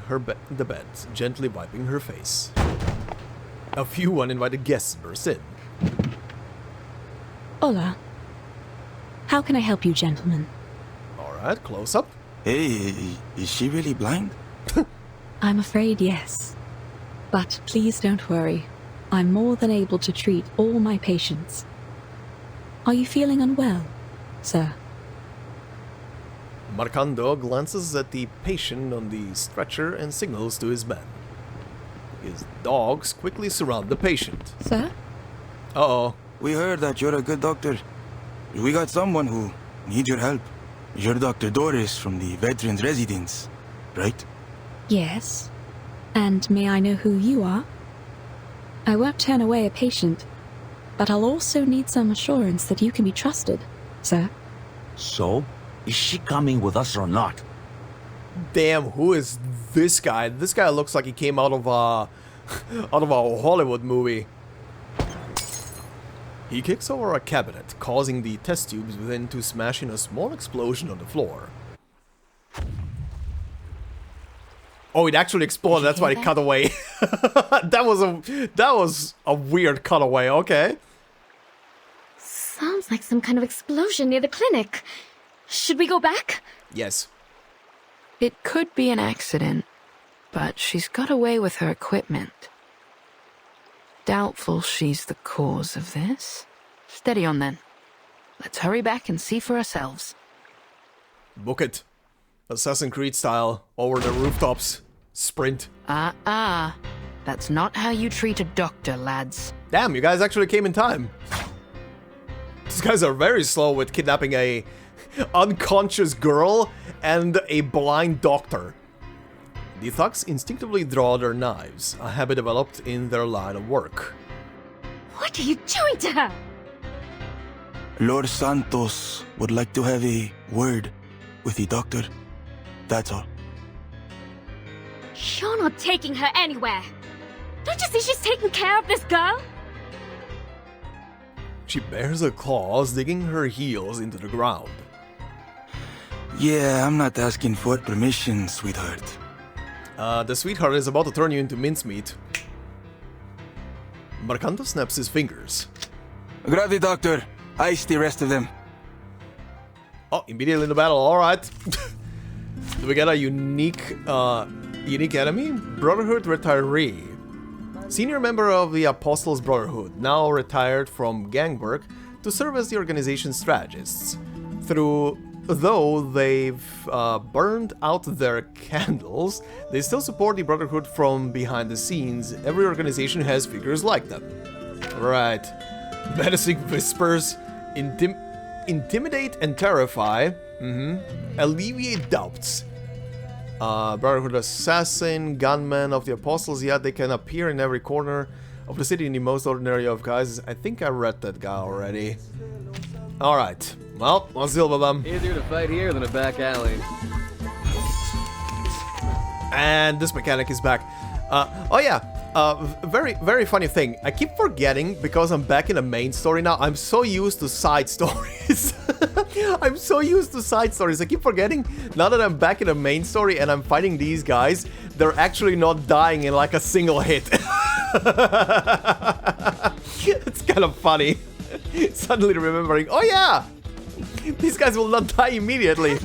the bed, gently wiping her face. A few uninvited guests burst in. Hola. How can I help you, gentlemen? Alright, close up. Hey, is she really blind? I'm afraid yes. But please don't worry. I'm more than able to treat all my patients. Are you feeling unwell, sir? Marcando glances at the patient on the stretcher and signals to his men. His dogs quickly surround the patient. Sir? Uh-oh. We heard that you're a good doctor. We got someone who needs your help. You're Dr. Doris from the Veterans Residence, right? Yes. And may I know who you are? I won't turn away a patient, but I'll also need some assurance that you can be trusted, sir. So, is she coming with us or not? Damn, who is this guy? This guy looks like he came out of a Hollywood movie. He kicks over a cabinet, causing the test tubes within to smash in a small explosion on the floor. Oh, it actually exploded. That's why it cut away. that was a weird cutaway. Okay. Sounds like some kind of explosion near the clinic. Should we go back? Yes. It could be an accident, but she's got away with her equipment. Doubtful she's the cause of this. Steady on then. Let's hurry back and see for ourselves. Book it. Assassin's Creed style, over the rooftops. Sprint. That's not how you treat a doctor, lads. Damn, you guys actually came in time. These guys are very slow with kidnapping a unconscious girl and a blind doctor. The thugs instinctively draw their knives, a habit developed in their line of work. What are you doing to her? Lord Santos would like to have a word with the doctor. That's all. You're not taking her anywhere. Don't you see she's taking care of this girl? She bares her claws, digging her heels into the ground. Yeah, I'm not asking for permission, sweetheart. The sweetheart is about to turn you into mincemeat. Marcanto snaps his fingers. Grab the doctor. Ice the rest of them. Oh, immediately in the battle, alright. Do we get a unique enemy? Brotherhood retiree. Senior member of the Apostles Brotherhood, now retired from gang work to serve as the organization's strategists. Though they've burned out their candles, they still support the Brotherhood from behind the scenes. Every organization has figures like them. Right. Menacing whispers, intimidate and terrify. Alleviate doubts. Brotherhood assassin, gunman of the Apostles, yet they can appear in every corner of the city in the most ordinary of guises. I think I read that guy already. Alright, well, let's deal with them. Easier to fight here than a back alley. And this mechanic is back. Oh yeah, very funny thing. I keep forgetting, because I'm back in the main story now, I'm so used to side stories. I'm so used to side stories. I keep forgetting, now that I'm back in the main story and I'm fighting these guys, they're actually not dying in like a single hit. It's kind of funny. Suddenly remembering, oh yeah! These guys will not die immediately.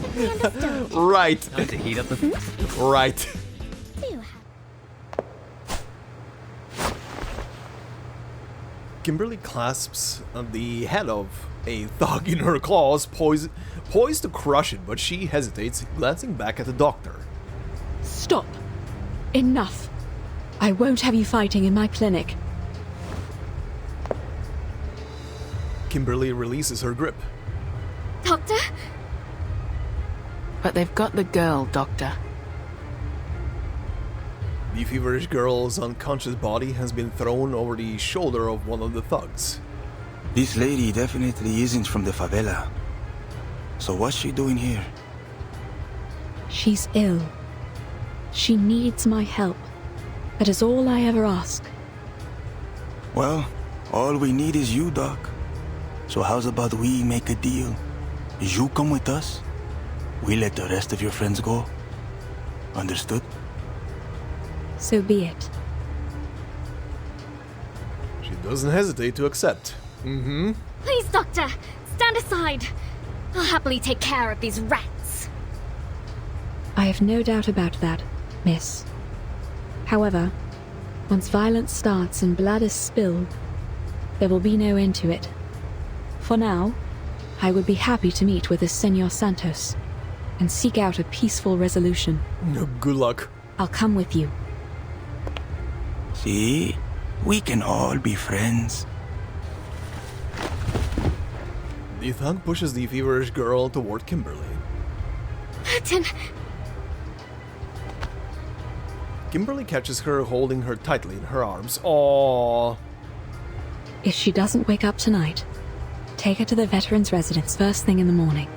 Right. Time to heat up the... Right. Kimberly clasps the head of a thug in her claws, poised to crush it, but she hesitates, glancing back at the doctor. Stop. Enough. I won't have you fighting in my clinic. Kimberly releases her grip. Doctor? But they've got the girl, Doctor. The feverish girl's unconscious body has been thrown over the shoulder of one of the thugs. This lady definitely isn't from the favela. So what's she doing here? She's ill. She needs my help. That is all I ever ask. Well, all we need is you, Doc. So how's about we make a deal? You come with us, we let the rest of your friends go. Understood? So be it. She doesn't hesitate to accept. Please, Doctor, stand aside. I'll happily take care of these rats. I have no doubt about that, miss. However, once violence starts and blood is spilled, there will be no end to it. For now, I would be happy to meet with the Senor Santos and seek out a peaceful resolution. Good luck. I'll come with you. See? We can all be friends. The thug pushes the feverish girl toward Kimberly. Vertin! Kimberly catches her, holding her tightly in her arms. Aww. If she doesn't wake up tonight, take her to the veteran's residence first thing in the morning.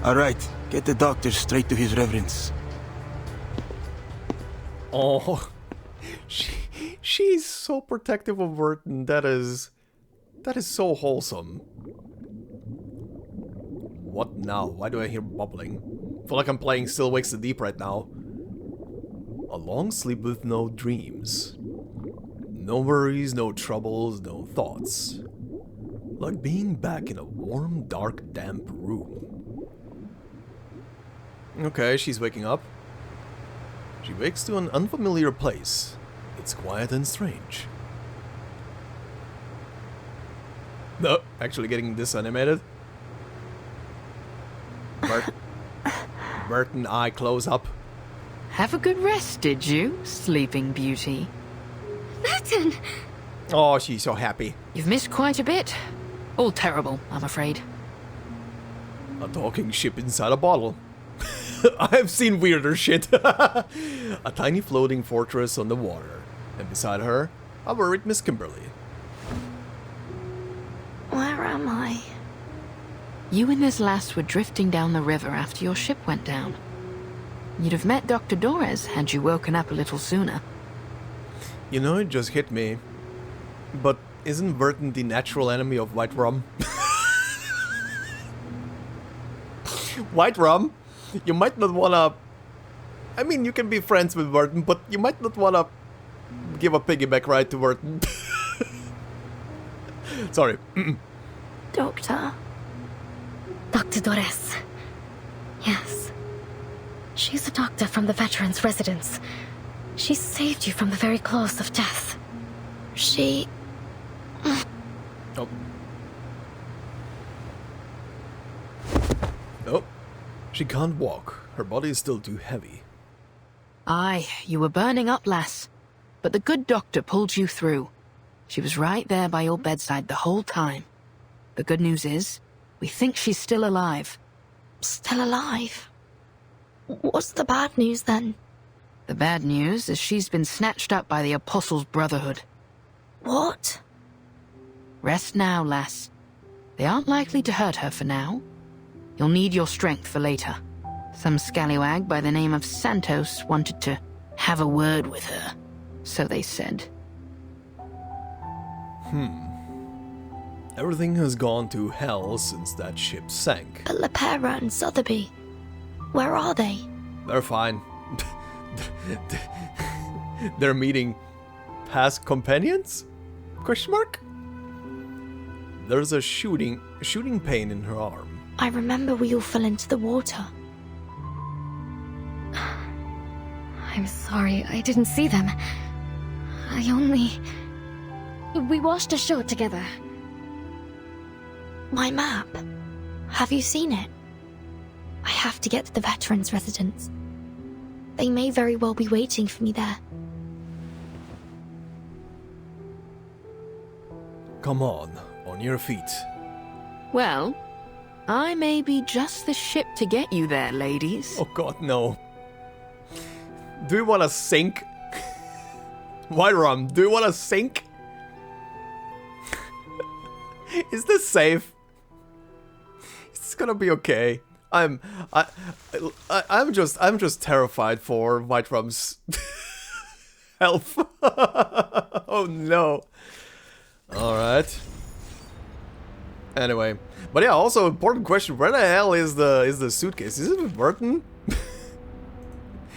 Alright, get the doctor straight to his reverence. Oh, she's so protective of Vertin. That is so wholesome. What now? Why do I hear bubbling? Feel like I'm playing Still Wakes the Deep right now. A long sleep with no dreams. No worries, no troubles, no thoughts. Like being back in a warm, dark, damp room. Okay, she's waking up. She wakes to an unfamiliar place. It's quiet and strange. No, actually getting this animated. Vertin eye close up. Have a good rest, did you, Sleeping Beauty? Vertin! Oh, she's so happy. You've missed quite a bit. All terrible, I'm afraid. A talking ship inside a bottle. I've seen weirder shit. A tiny floating fortress on the water. And beside her, a worried Miss Kimberly. Where am I? You and this lass were drifting down the river after your ship went down. You'd have met Dr. Dorres had you woken up a little sooner. You know, it just hit me. But isn't Vertin the natural enemy of white rum? White rum? You might not wanna... I mean, you can be friends with Vertin, but you might not wanna give a piggyback ride to Vertin. Sorry. Doctor? Dr. Dorres. Yes. She's a doctor from the veterans' residence. She saved you from the very claws of death. She... Oh. Oh. She can't walk. Her body is still too heavy. Aye, you were burning up, lass. But the good doctor pulled you through. She was right there by your bedside the whole time. The good news is, we think she's still alive. Still alive? What's the bad news then? The bad news is she's been snatched up by the Apostles' Brotherhood. What? Rest now, lass. They aren't likely to hurt her for now. You'll need your strength for later. Some scallywag by the name of Santos wanted to have a word with her. So they said. Everything has gone to hell since that ship sank. But Lopera and Sotheby, where are they? They're fine. They're meeting past companions? Question mark? There's a shooting pain in her arm. I remember we all fell into the water. I'm sorry, I didn't see them. We washed ashore together. My map. Have you seen it? I have to get to the veterans' residence. They may very well be waiting for me there. Come on your feet. Well, I may be just the ship to get you there, ladies. Oh god, no. Do you want to sink? White rum, do you want to sink? Is this safe? Is this gonna be okay? I'm just terrified for White Rum's health. Oh no. Alright. Anyway. But yeah, also important question, where the hell is the suitcase? Is it with Vertin?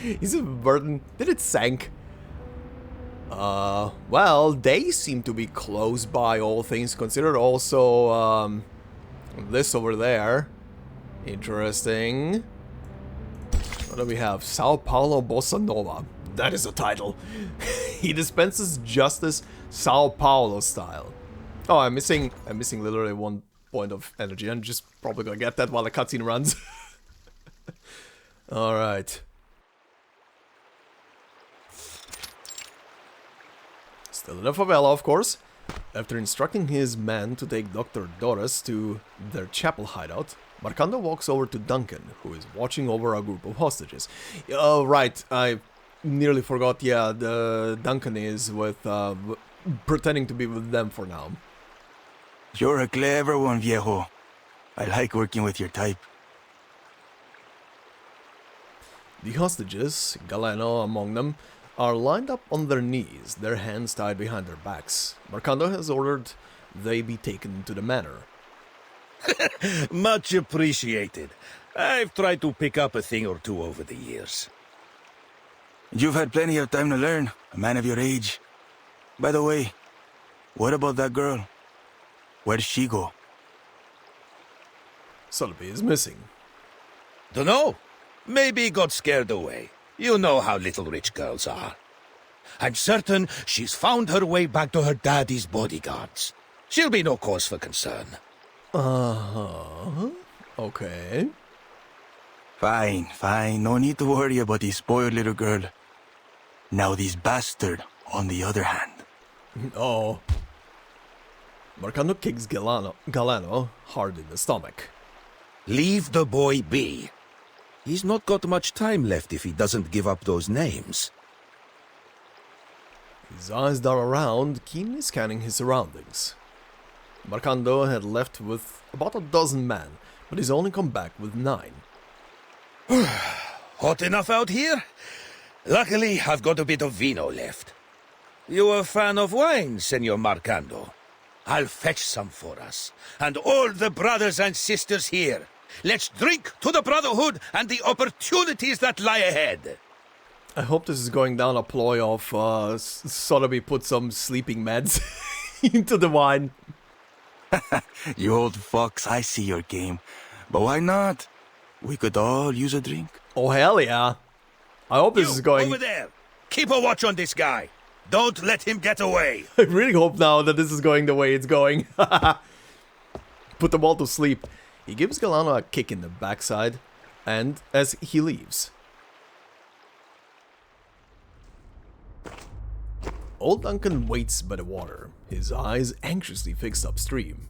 Is it with Vertin? Did it sank? Well, they seem to be close by, all things considered. Also, this over there. Interesting. What do we have? Sao Paulo Bossa Nova. That is a title. He dispenses justice Sao Paulo style. Oh, I'm missing literally 1 point of energy. I'm just probably gonna get that while the cutscene runs. Alright. Still in a favela, of course. After instructing his men to take Dr. Dorres to their chapel hideout, Marcando walks over to Duncan, who is watching over a group of hostages. Oh, right, I nearly forgot, yeah, the Duncan is with, pretending to be with them for now. You're a clever one, viejo. I like working with your type. The hostages, Galeno among them, are lined up on their knees, their hands tied behind their backs. Marcando has ordered they be taken to the manor. Much appreciated. I've tried to pick up a thing or two over the years. You've had plenty of time to learn, a man of your age. By the way, what about that girl? Where'd she go? Sotheby is missing. Dunno. Maybe got scared away. You know how little rich girls are. I'm certain she's found her way back to her daddy's bodyguards. She'll be no cause for concern. Uh-huh. Okay. Fine, fine. No need to worry about the spoiled little girl. Now this bastard, on the other hand. Oh. Marcando kicks Galano hard in the stomach. Leave the boy be. He's not got much time left if he doesn't give up those names. His eyes dart around, keenly scanning his surroundings. Marcando had left with about a dozen men, but he's only come back with 9. Hot enough out here? Luckily, I've got a bit of vino left. You a fan of wine, Senor Marcando? I'll fetch some for us, and all the brothers and sisters here. Let's drink to the Brotherhood and the opportunities that lie ahead. I hope this is going down a ploy of Sotheby put some sleeping meds into the wine. You old fox, I see your game. But why not? We could all use a drink. Oh, hell yeah. I hope this is going... over there! Keep a watch on this guy. Don't let him get away. I really hope now that this is going the way it's going. Put them all to sleep. He gives Galano a kick in the backside, and as he leaves. Old Duncan waits by the water, his eyes anxiously fixed upstream.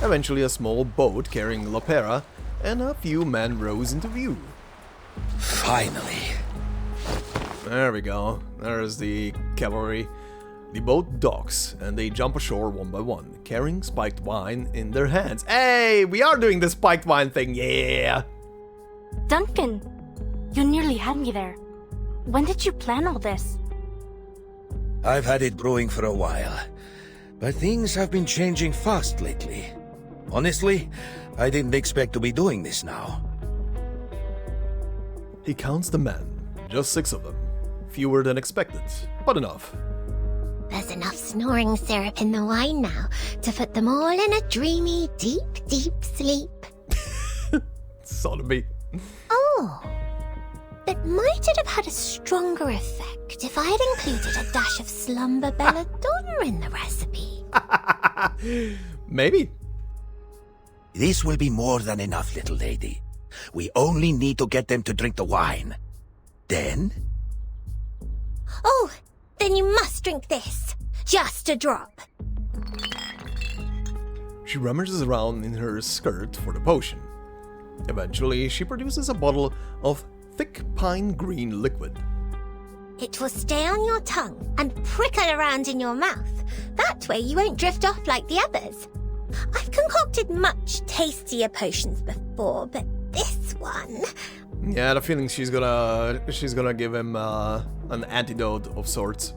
Eventually a small boat carrying Lopera and a few men rows into view. Finally. There we go. There's the cavalry. The boat docks, and they jump ashore one by one, carrying spiked wine in their hands. Hey, we are doing the spiked wine thing, yeah! Duncan, you nearly had me there. When did you plan all this? I've had it brewing for a while, but things have been changing fast lately. Honestly, I didn't expect to be doing this now. He counts the men, just 6 of them. Fewer than expected, but enough. There's enough snoring syrup in the wine now to put them all in a dreamy, deep, deep sleep. Sotheby. Oh, but might it have had a stronger effect if I had included a dash of slumber belladonna in the recipe? Maybe. This will be more than enough, little lady. We only need to get them to drink the wine. Then... Oh, then you must drink this. Just a drop. She rummages around in her skirt for the potion. Eventually, she produces a bottle of thick pine green liquid. It will stay on your tongue and prickle around in your mouth. That way you won't drift off like the others. I've concocted much tastier potions before, but this one... Yeah, I had a feeling she's gonna give him an antidote of sorts.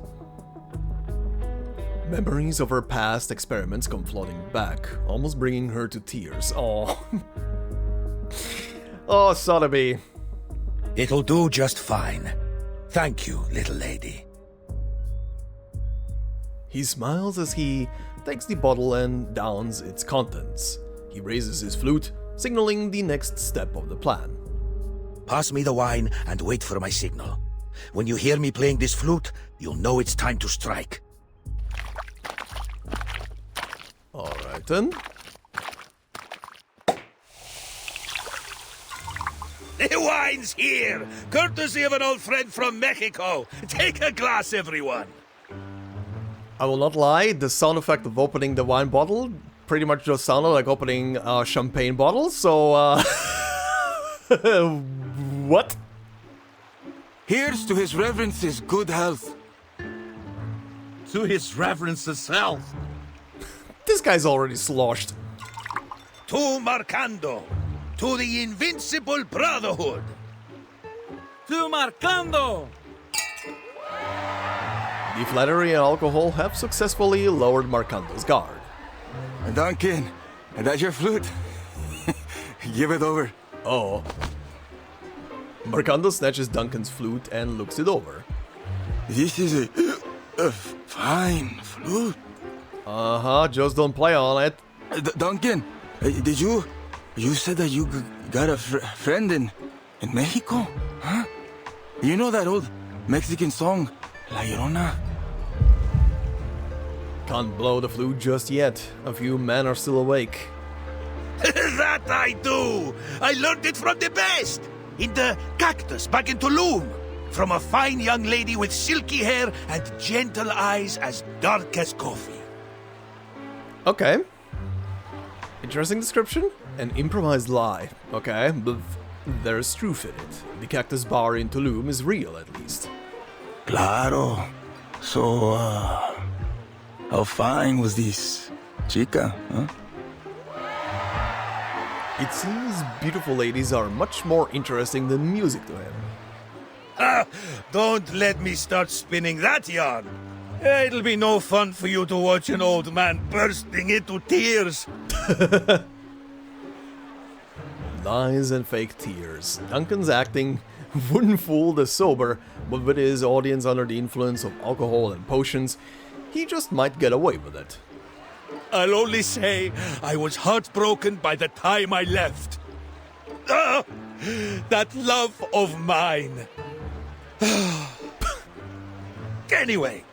Memories of her past experiments come flooding back, almost bringing her to tears. Oh, oh, Sotheby. It'll do just fine. Thank you, little lady. He smiles as he takes the bottle and downs its contents. He raises his flute, signaling the next step of the plan. Pass me the wine and wait for my signal. When you hear me playing this flute, you'll know it's time to strike. Alright then. The wine's here! Courtesy of an old friend from Mexico. Take a glass, everyone. I will not lie, the sound effect of opening the wine bottle pretty much just sounded like opening a champagne bottle, so what? Here's to his reverence's good health. To his reverence's health. This guy's already sloshed. To Marcando. To the invincible Brotherhood. To Marcando. The flattery and alcohol have successfully lowered Marcando's guard. Duncan, that's your flute. Give it over. Oh. Marcando snatches Duncan's flute and looks it over. This is a fine flute. Uh-huh, just don't play on it. Duncan, did you said that you got a friend in Mexico? Huh? You know that old Mexican song, La Llorona? Can't blow the flute just yet. A few men are still awake. That I do! I learned it from the best! In the cactus back in Tulum. From a fine young lady with silky hair and gentle eyes as dark as coffee. Okay. Interesting description. An improvised lie. Okay, but there's truth in it. The cactus bar in Tulum is real, at least. Claro. So, how fine was this chica, huh? It seems beautiful ladies are much more interesting than music to him. Ah, don't let me start spinning that yarn. It'll be no fun for you to watch an old man bursting into tears. Lies and fake tears. Duncan's acting wouldn't fool the sober, but with his audience under the influence of alcohol and potions, he just might get away with it. I'll only say I was heartbroken by the time I left. Ah, that love of mine. Anyway,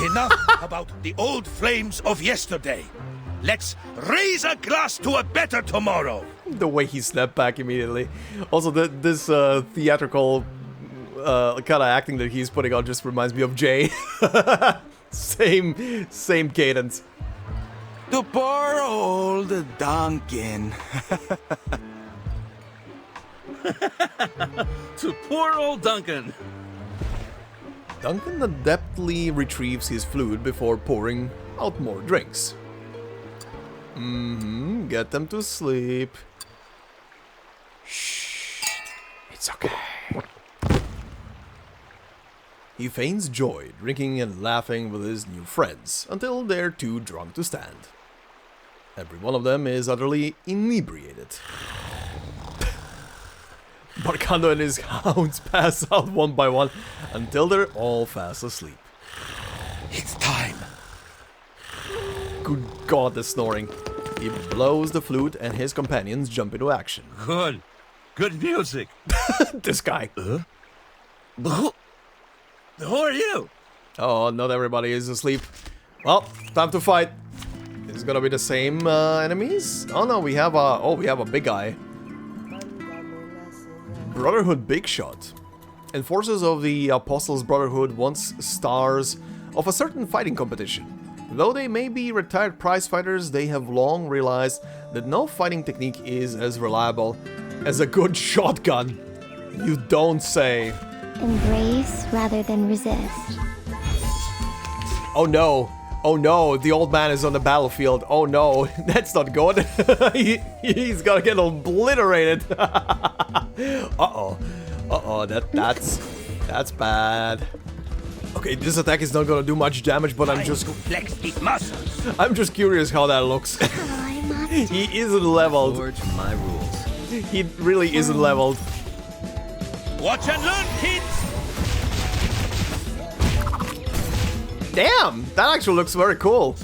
enough about the old flames of yesterday. Let's raise a glass to a better tomorrow. The way he snapped back immediately. Also, this theatrical kind of acting that he's putting on just reminds me of Jay. Same cadence. The poor old Duncan. To poor old Duncan. Duncan adeptly retrieves his flute before pouring out more drinks. Get them to sleep. Shh. It's okay. He feigns joy, drinking and laughing with his new friends, until they're too drunk to stand. Every one of them is utterly inebriated. Marcando and his hounds pass out one by one, until they're all fast asleep. It's time. Good God, the snoring. He blows the flute and his companions jump into action. Good. Good music. This guy. Who are you? Oh, not everybody is asleep. Well, time to fight. Is it gonna be the same enemies? Oh no, we have a big guy. Brotherhood Big Shot. Enforcers of the Apostles' Brotherhood once stars of a certain fighting competition. Though they may be retired prize fighters, they have long realized that no fighting technique is as reliable as a good shotgun. You don't say. Embrace rather than resist. Oh no. Oh no, the old man is on the battlefield. Oh no, that's not good. He's gonna get obliterated. Uh-oh. Uh-oh, that's bad. Okay, this attack is not gonna do much damage, but I'm just curious how that looks. He isn't leveled. Forge my rules. He really isn't leveled. Watch and learn, kids! Damn, that actually looks very cool.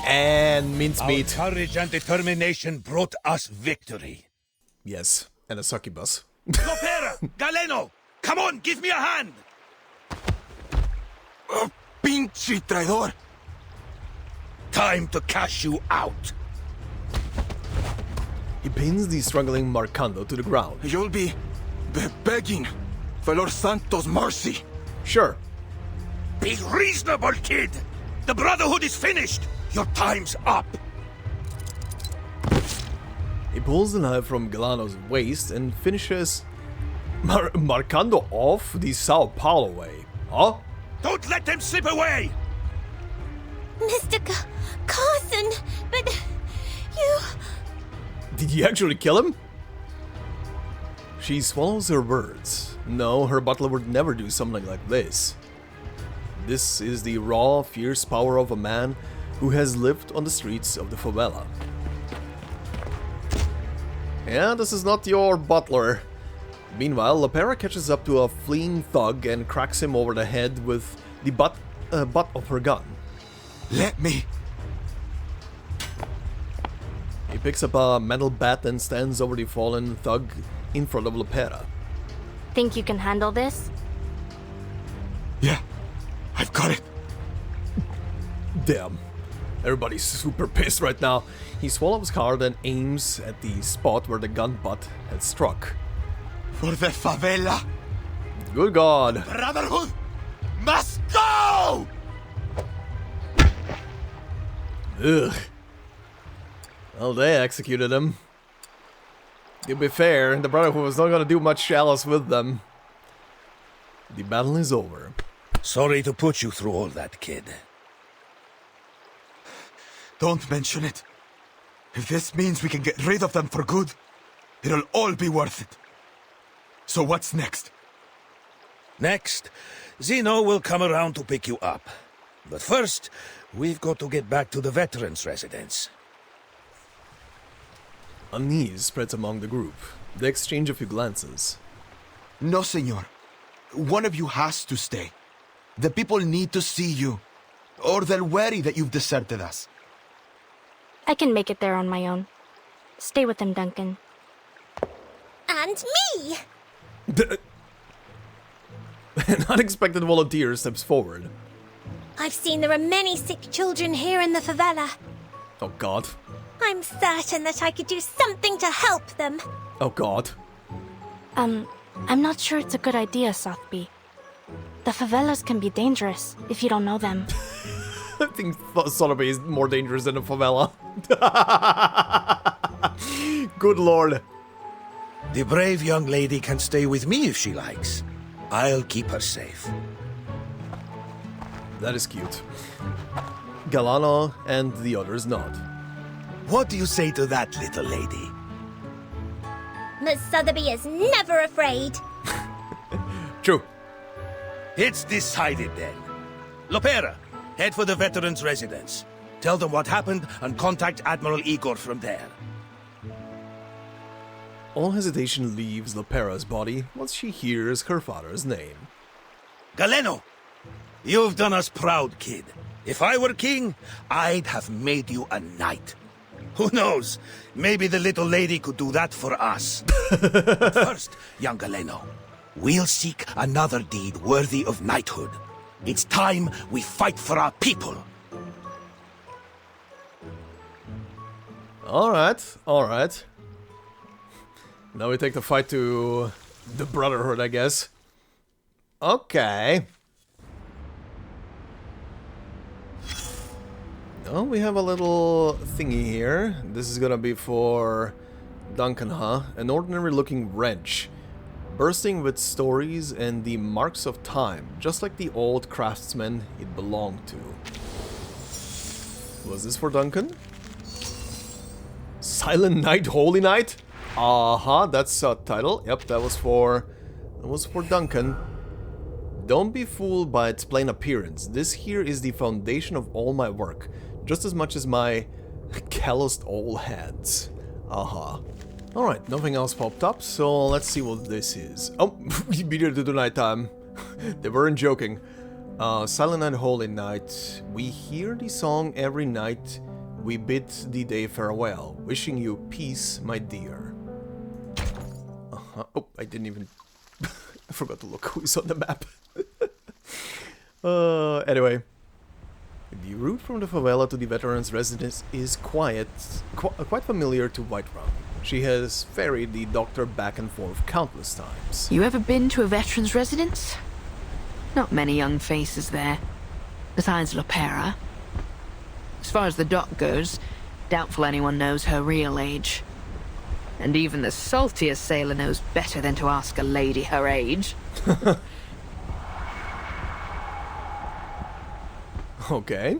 And mincemeat. Our courage and determination brought us victory. Yes, and a succubus. Lopera! Galeno! Come on, give me a hand! Pinche traidor! Time to cash you out. He pins the struggling Marcando to the ground. You'll be begging for Lord Santos' mercy. Sure. Be reasonable, kid! The Brotherhood is finished! Your time's up! He pulls the knife from Galano's waist and finishes Marcando off the Sao Paulo way. Huh? Don't let them slip away! Mr. Carson, but you... Did you actually kill him? She swallows her words. No, her butler would never do something like this. This is the raw, fierce power of a man who has lived on the streets of the favela. Yeah, this is not your butler. Meanwhile, Lopera catches up to a fleeing thug and cracks him over the head with the butt of her gun. Let me. He picks up a metal bat and stands over the fallen thug in front of Lopera. Think you can handle this? Yeah, I've got it. Damn. Everybody's super pissed right now. He swallows his card and aims at the spot where the gun butt had struck. For the favela, Good God. Brotherhood must go! Ugh. Well, they executed him. To be fair, the Brotherhood was not gonna do much else with them. The battle is over. Sorry to put you through all that, kid. Don't mention it. If this means we can get rid of them for good, it'll all be worth it. So what's next? Next, Zeno will come around to pick you up. But first, we've got to get back to the veterans' residence. Unease spreads among the group. They exchange a few glances. No, senor. One of you has to stay. The people need to see you, or they'll worry that you've deserted us. I can make it there on my own. Stay with them, Duncan. And me! An unexpected volunteer steps forward. I've seen there are many sick children here in the favela. Oh God. I'm certain that I could do something to help them. Oh God. I'm not sure it's a good idea, Sotheby. The favelas can be dangerous if you don't know them. I think Sotheby is more dangerous than a favela. Good Lord. The brave young lady can stay with me if she likes. I'll keep her safe. That is cute. Galano and the others nod. What do you say to that, little lady? Miss Sotheby is never afraid. True. It's decided then. Lopera, head for the veterans' residence. Tell them what happened and contact Admiral Igor from there. All hesitation leaves Lopera's body once she hears her father's name. Galeno, you've done us proud, kid. If I were king, I'd have made you a knight. Who knows? Maybe the little lady could do that for us. But first, young Galeno, we'll seek another deed worthy of knighthood. It's time we fight for our people. Alright. Now we take the fight to the Brotherhood, I guess. Okay. Oh, we have a little thingy here. This is gonna be for Duncan, huh? An ordinary looking wrench. Bursting with stories and the marks of time, just like the old craftsman it belonged to. Was this for Duncan? Silent Night, Holy Night? That's a title. Yep, that was for Duncan. Don't be fooled by its plain appearance. This here is the foundation of all my work, just as much as my calloused old hands. Alright, nothing else popped up, so let's see what this is. Oh, we beat it to the nighttime. They weren't joking. Silent Night, Holy Night. We hear the song every night. We bid the day farewell, wishing you peace, my dear. Oh, I didn't even... I forgot to look who's on the map. Anyway. The route from the favela to the veterans' residence is quite familiar to Whiterun. She has ferried the doctor back and forth countless times. You ever been to a veteran's residence? Not many young faces there. Besides Lopera. As far as the doc goes, doubtful anyone knows her real age. And even the saltiest sailor knows better than to ask a lady her age. Okay.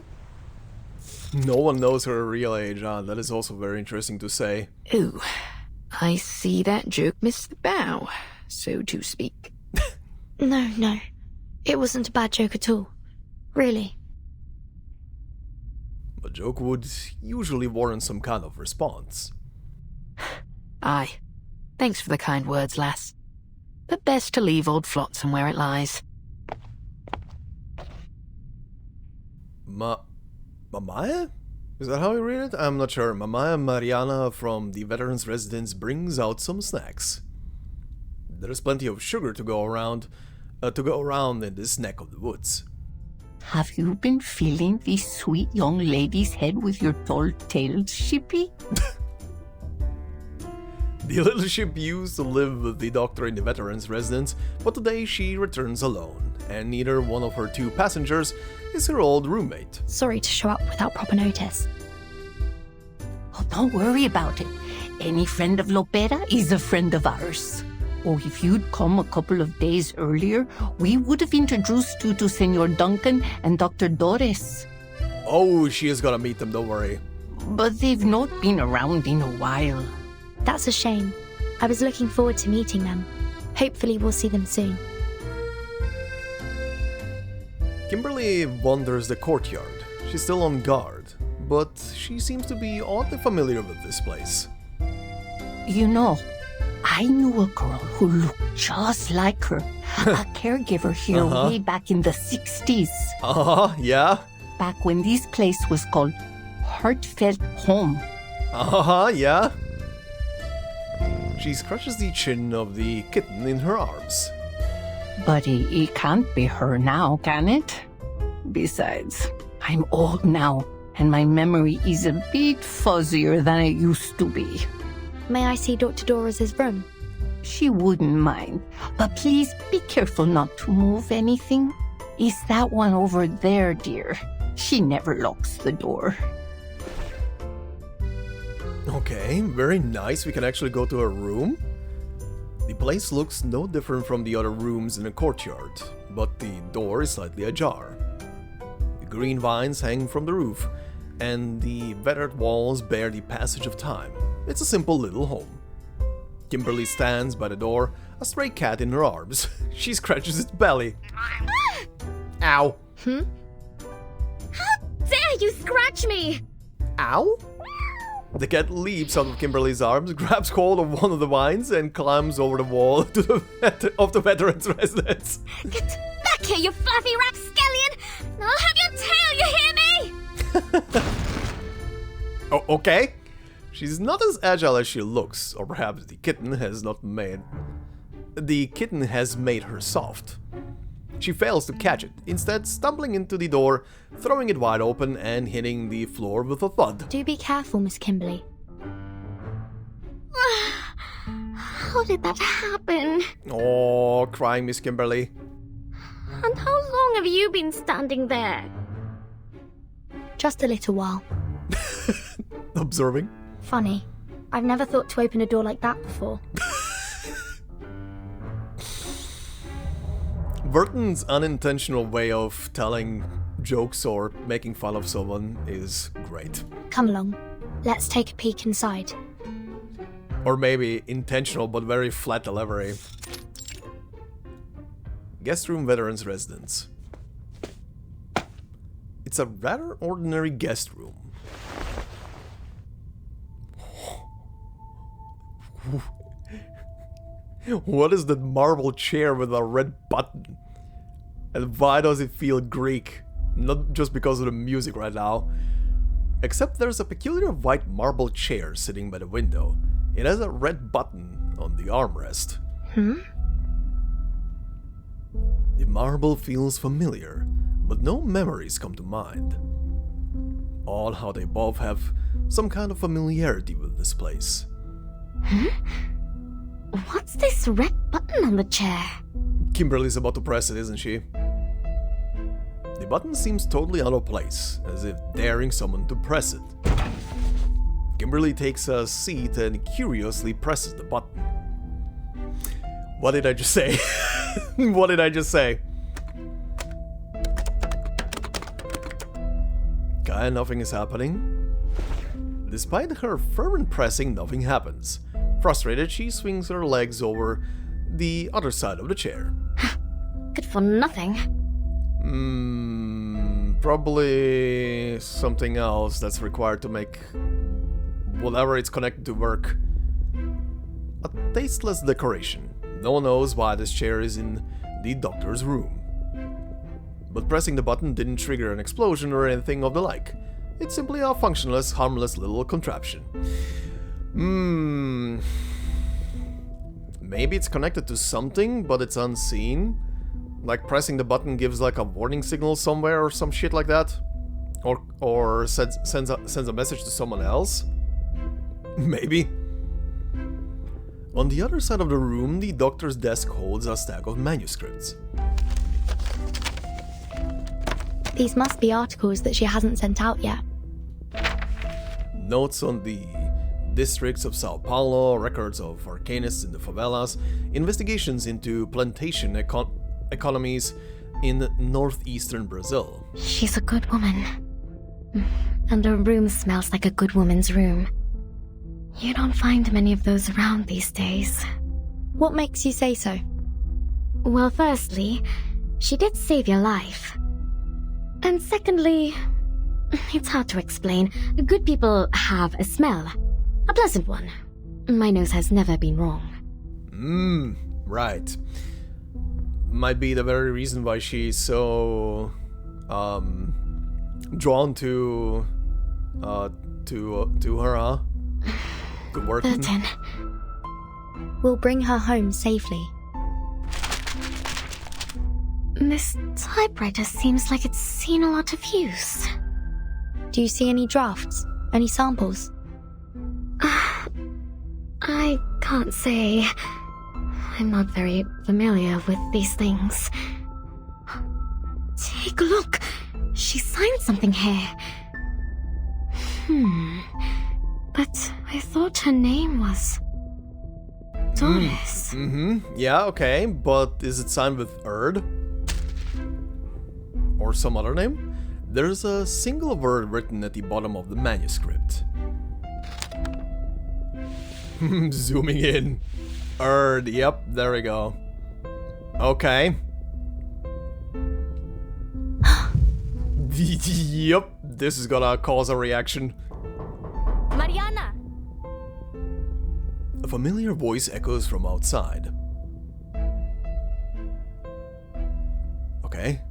No one knows her real age, that is also very interesting to say. Ooh, I see that joke missed the bow, so to speak. No. It wasn't a bad joke at all. Really. A joke would usually warrant some kind of response. Aye. Thanks for the kind words, lass. But best to leave old Flotsam where it lies. Mamaya? Is that how you read it? I'm not sure. Mamaya Mariana from the veterans' residence brings out some snacks. There's plenty of sugar to go around in this neck of the woods. Have you been filling this sweet young lady's head with your tall-tailed shippy? The little ship used to live with the doctor in the veteran's residence, but today she returns alone, and neither one of her 2 passengers is her old roommate. Sorry to show up without proper notice. Oh, don't worry about it. Any friend of Lopera is a friend of ours. Oh, if you'd come a couple of days earlier, we would have introduced you to Senor Duncan and Dr. Doris. Oh, she is gonna meet them, don't worry. But they've not been around in a while. That's a shame. I was looking forward to meeting them. Hopefully we'll see them soon. Kimberly wanders the courtyard. She's still on guard, but she seems to be oddly familiar with this place. You know, I knew a girl who looked just like her. A caregiver here way back in the 60s. Yeah? Back when this place was called Heartfelt Home. Yeah? She scratches the chin of the kitten in her arms. But it can't be her now, can it? Besides, I'm old now, and my memory is a bit fuzzier than it used to be. May I see Dr. Doris's room? She wouldn't mind, but please be careful not to move anything. It's that one over there, dear. She never locks the door. Okay, very nice. We can actually go to her room. The place looks no different from the other rooms in the courtyard, but the door is slightly ajar. The green vines hang from the roof, and the weathered walls bear the passage of time. It's a simple little home. Kimberly stands by the door, a stray cat in her arms. She scratches its belly. Ow. How dare you scratch me! Ow? The cat leaps out of Kimberly's arms, grabs hold of one of the vines, and climbs over the wall of the veteran's residence. Get back here, you fluffy rapscallion! I'll have your tail, you hear me? Oh, okay. She's not as agile as she looks, or perhaps the kitten has made her soft. She fails to catch it, instead stumbling into the door, throwing it wide open and hitting the floor with a thud. Do be careful, Miss Kimberly. How did that happen? Oh, crying Miss Kimberly. And how long have you been standing there? Just a little while. Observing. Funny. I've never thought to open a door like that before. Vertin's unintentional way of telling jokes or making fun of someone is great. Come along. Let's take a peek inside. Or maybe intentional but very flat delivery. Guest room veteran's residence. It's a rather ordinary guest room. What is that marble chair with a red button? And why does it feel Greek? Not just because of the music right now. Except there's a peculiar white marble chair sitting by the window. It has a red button on the armrest. The marble feels familiar, but no memories come to mind. All how they both have some kind of familiarity with this place. What's this red button on the chair? Kimberly's about to press it, isn't she? The button seems totally out of place, as if daring someone to press it. Kimberly takes a seat and curiously presses the button. What did I just say? What did I just say? Okay, nothing is happening. Despite her fervent pressing, nothing happens. Frustrated, she swings her legs over the other side of the chair. Good for nothing. Probably something else that's required to make whatever it's connected to work. A tasteless decoration. No one knows why this chair is in the doctor's room. But pressing the button didn't trigger an explosion or anything of the like. It's simply a functionless, harmless little contraption. Maybe it's connected to something, but it's unseen. Like pressing the button gives like a warning signal somewhere or some shit like that. Or sends a message to someone else. Maybe. On the other side of the room, the doctor's desk holds a stack of manuscripts. These must be articles that she hasn't sent out yet. Notes on the districts of Sao Paulo, records of Arcanists in the favelas, investigations into plantation economies in northeastern Brazil. She's a good woman. And her room smells like a good woman's room. You don't find many of those around these days. What makes you say so? Well, firstly, she did save your life. And secondly, it's hard to explain. Good people have a smell. A pleasant one. My nose has never been wrong. Right. Might be the very reason why she's so drawn to her, huh? To work. Vertin. We'll bring her home safely. This typewriter seems like it's seen a lot of use. Do you see any drafts? Any samples? I can't say. I'm not very familiar with these things. Take a look. She signed something here. But I thought her name was Doris. Yeah, okay, but is it signed with Erd? Or some other name? There's a single word written at the bottom of the manuscript. Zooming in. Erd, yep, there we go. Okay. Yep, this is gonna cause a reaction. Mariana! A familiar voice echoes from outside. Okay.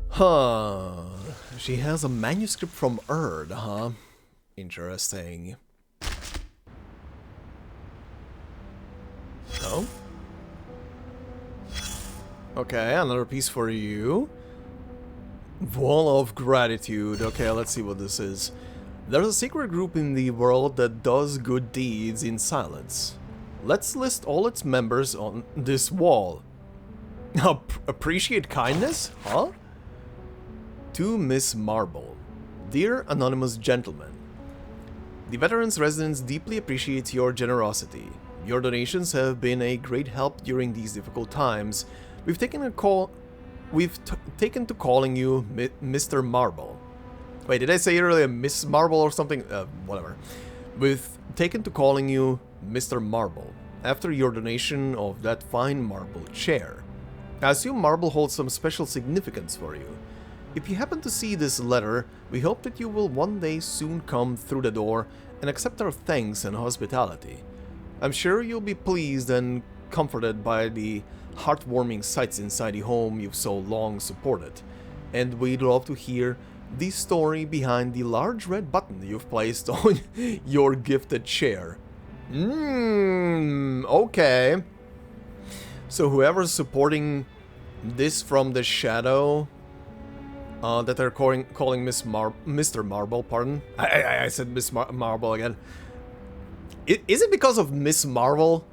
Huh. She has a manuscript from Erd, huh? Interesting. Oh? Okay, another piece for you. Wall of Gratitude. Okay, let's see what this is. There's a secret group in the world that does good deeds in silence. Let's list all its members on this wall. Appreciate kindness? Huh? To Miss Marble. Dear anonymous gentleman, the Veterans Residence deeply appreciates your generosity. Your donations have been a great help during these difficult times. We've taken to calling you Mr. Marble. Wait, did I say earlier Miss Marble or something? Whatever. We've taken to calling you Mr. Marble after your donation of that fine marble chair. I assume marble holds some special significance for you. If you happen to see this letter, we hope that you will one day soon come through the door and accept our thanks and hospitality. I'm sure you'll be pleased and comforted by the heartwarming sights inside the home you've so long supported, and we'd love to hear the story behind the large red button you've placed on your gifted chair. Okay. So whoever's supporting this from the shadow, that they're calling Mr. Marble, pardon? I said Miss Marble again. Is it because of Miss Marvel?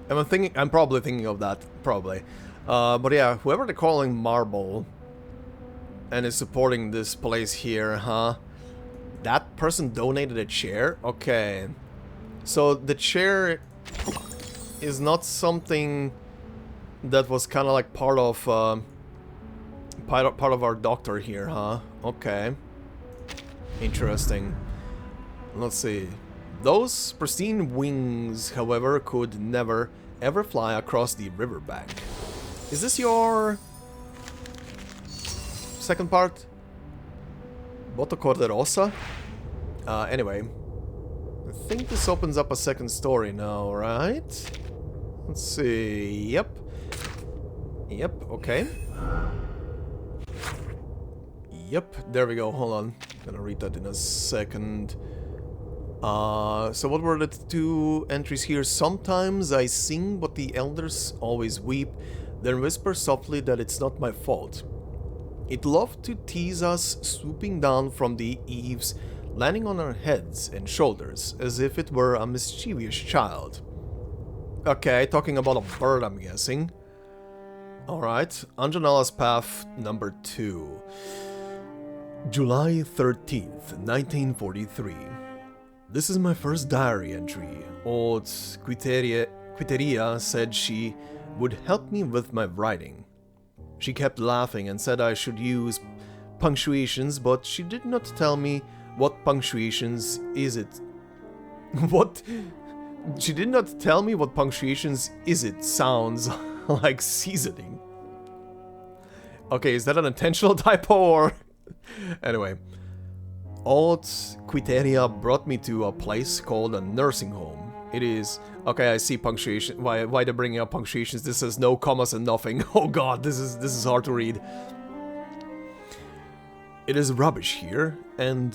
I'm probably thinking of that, probably. But yeah, whoever they're calling Marble and is supporting this place here, huh? That person donated a chair? Okay. So the chair is not something that was kind of like part of our doctor here, huh? Okay. Interesting. Let's see. Those pristine wings, however, could never ever fly across the riverbank. Is this your second part? Boto Corderosa? Anyway. I think this opens up a second story now, right? Let's see. Yep. Yep, okay. Yep, there we go. Hold on. Gonna read that in a second. So what were the two entries here? Sometimes I sing, but the elders always weep, then whisper softly that it's not my fault. It loved to tease us, swooping down from the eaves, landing on our heads and shoulders, as if it were a mischievous child. Okay, talking about a bird, I'm guessing. Alright, Anjanala's Path number 2. July 13th, 1943. This is my first diary entry. Old Quiteria said she would help me with my writing. She kept laughing and said I should use punctuations, but she did not tell me what punctuations is it. What? She did not tell me what punctuations is it. Sounds like seasoning. Okay, is that an intentional typo or... Anyway. Old Quiteria brought me to a place called a nursing home. It is... Okay, I see punctuation. Why they're bringing up punctuations. This has no commas and nothing. Oh god, this is hard to read. It is rubbish here, and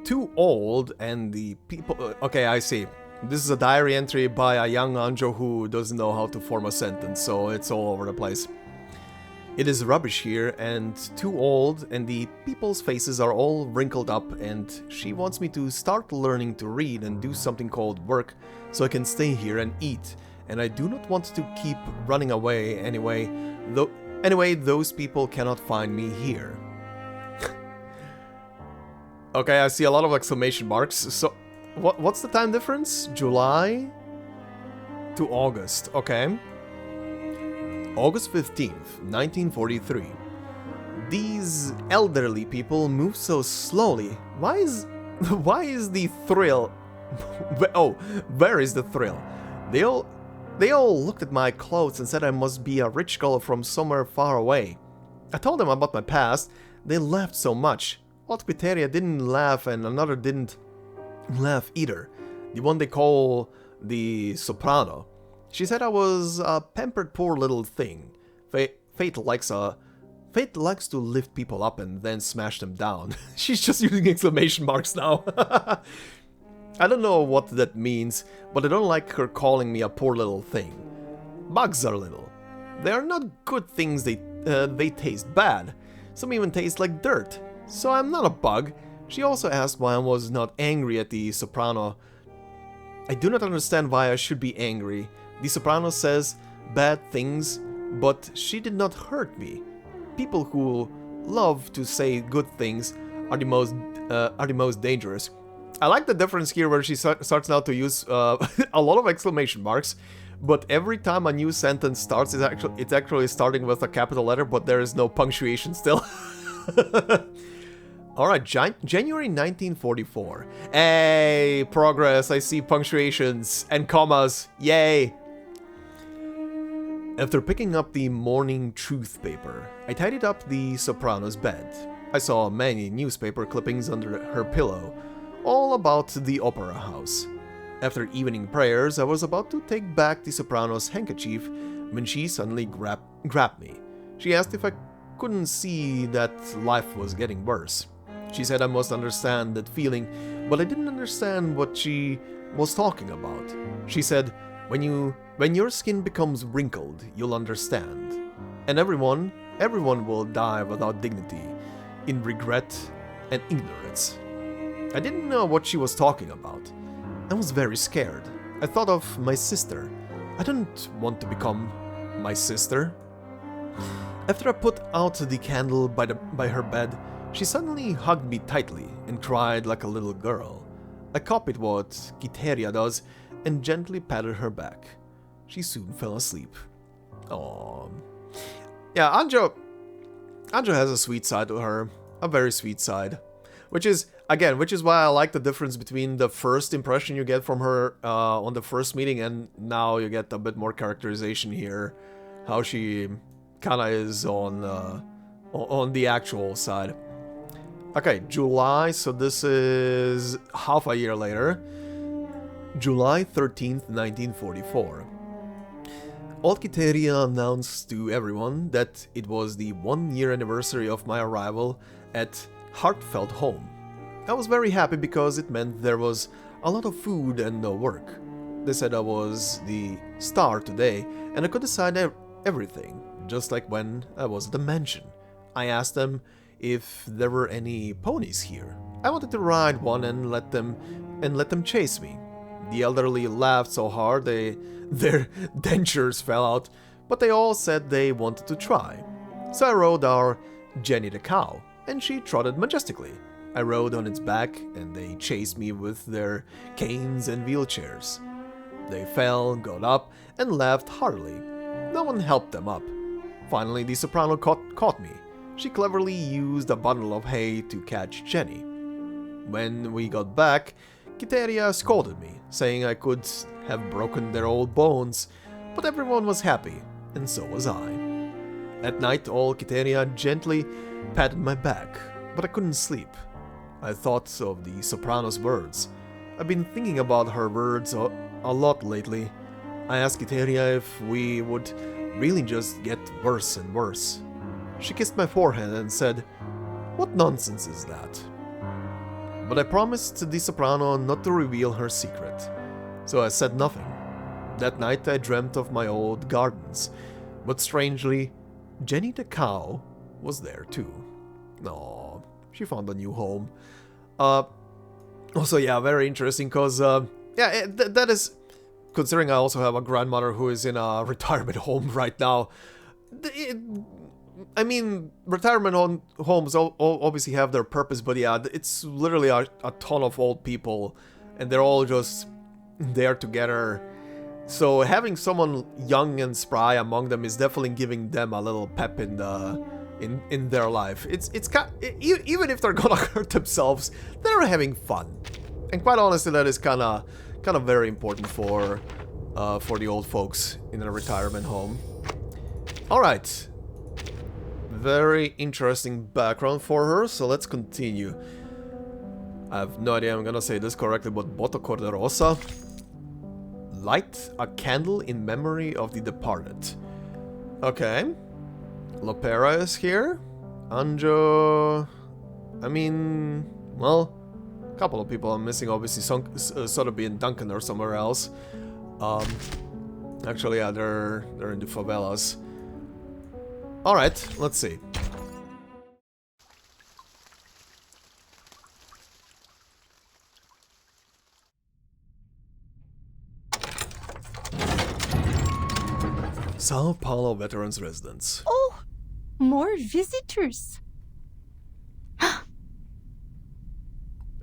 too old, and the people... Okay, I see. This is a diary entry by a young Anjo who doesn't know how to form a sentence, so it's all over the place. It is rubbish here, and too old, and the people's faces are all wrinkled up, and she wants me to start learning to read and do something called work, so I can stay here and eat, and I do not want to keep running away anyway, those people cannot find me here. Okay, I see a lot of exclamation marks, so... What's the time difference? July to August, okay. August 15th, 1943. These elderly people move so slowly. Why is the thrill? Oh, where is the thrill? They all looked at my clothes and said I must be a rich girl from somewhere far away. I told them about my past. They laughed so much. Old Quiteria didn't laugh and another didn't laugh either. The one they call the soprano. She said I was a pampered poor little thing. Fate likes to lift people up and then smash them down. She's just using exclamation marks now. I don't know what that means, but I don't like her calling me a poor little thing. Bugs are little. They are not good things, they taste bad. Some even taste like dirt. So I'm not a bug. She also asked why I was not angry at the soprano. I do not understand why I should be angry. The soprano says bad things, but she did not hurt me. People who love to say good things are the most dangerous. I like the difference here where she starts now to use a lot of exclamation marks, but every time a new sentence starts, it's actually starting with a capital letter, but there is no punctuation still. Alright, January 1944. Hey, progress, I see punctuations and commas. Yay! After picking up the morning truth paper, I tidied up the soprano's bed. I saw many newspaper clippings under her pillow, all about the opera house. After evening prayers, I was about to take back the soprano's handkerchief when she suddenly grabbed me. She asked if I couldn't see that life was getting worse. She said I must understand that feeling, but I didn't understand what she was talking about. She said, when your skin becomes wrinkled, you'll understand. And everyone will die without dignity, in regret and ignorance. I didn't know what she was talking about. I was very scared. I thought of my sister. I didn't want to become my sister. After I put out the candle by her bed, she suddenly hugged me tightly and cried like a little girl. I copied what Quiteria does and gently patted her back. She soon fell asleep. Aww. Yeah, Anjo has a sweet side to her. A very sweet side. Which is why I like the difference between the first impression you get from her on the first meeting and now you get a bit more characterization here. How she kinda is on the actual side. Okay, July, so this is half a year later. July 13th, 1944. Old Quiteria announced to everyone that it was the 1-year anniversary of my arrival at Heartfelt Home. I was very happy because it meant there was a lot of food and no work. They said I was the star today and I could decide everything, just like when I was at the mansion. I asked them if there were any ponies here. I wanted to ride one and let them chase me. The elderly laughed so hard their dentures fell out, but they all said they wanted to try. So I rode our Jenny the cow, and she trotted majestically. I rode on its back, and they chased me with their canes and wheelchairs. They fell, got up, and laughed heartily. No one helped them up. Finally, the soprano caught me. She cleverly used a bundle of hay to catch Jenny. When we got back, Quiteria scolded me, saying I could have broken their old bones, but everyone was happy, and so was I. At night, old Quiteria gently patted my back, but I couldn't sleep. I thought of the soprano's words. I've been thinking about her words a lot lately. I asked Quiteria if we would really just get worse and worse. She kissed my forehead and said, "What nonsense is that?" But I promised the soprano not to reveal her secret, so I said nothing. That night I dreamt of my old gardens, but strangely, Jenny the cow was there too. Aww, she found a new home. Also, yeah, very interesting, because, that is, considering I also have a grandmother who is in a retirement home right now. I mean, retirement homes obviously have their purpose, but yeah, it's literally a ton of old people, and they're all just there together. So having someone young and spry among them is definitely giving them a little pep in their life. Even if they're gonna hurt themselves, they're having fun, and quite honestly, that is kind of very important for the old folks in a retirement home. All right. Very interesting background for her, so let's continue. I have no idea I'm gonna say this correctly, but Voto Corderosa. Light a candle in memory of the departed. Okay. Lopera is here. Anjo... I mean... well, a couple of people are missing, obviously. Sotheby and Duncan are somewhere else. Actually, yeah, they're in the favelas. Alright, let's see. Sao Paulo Veterans Residence. Oh, more visitors.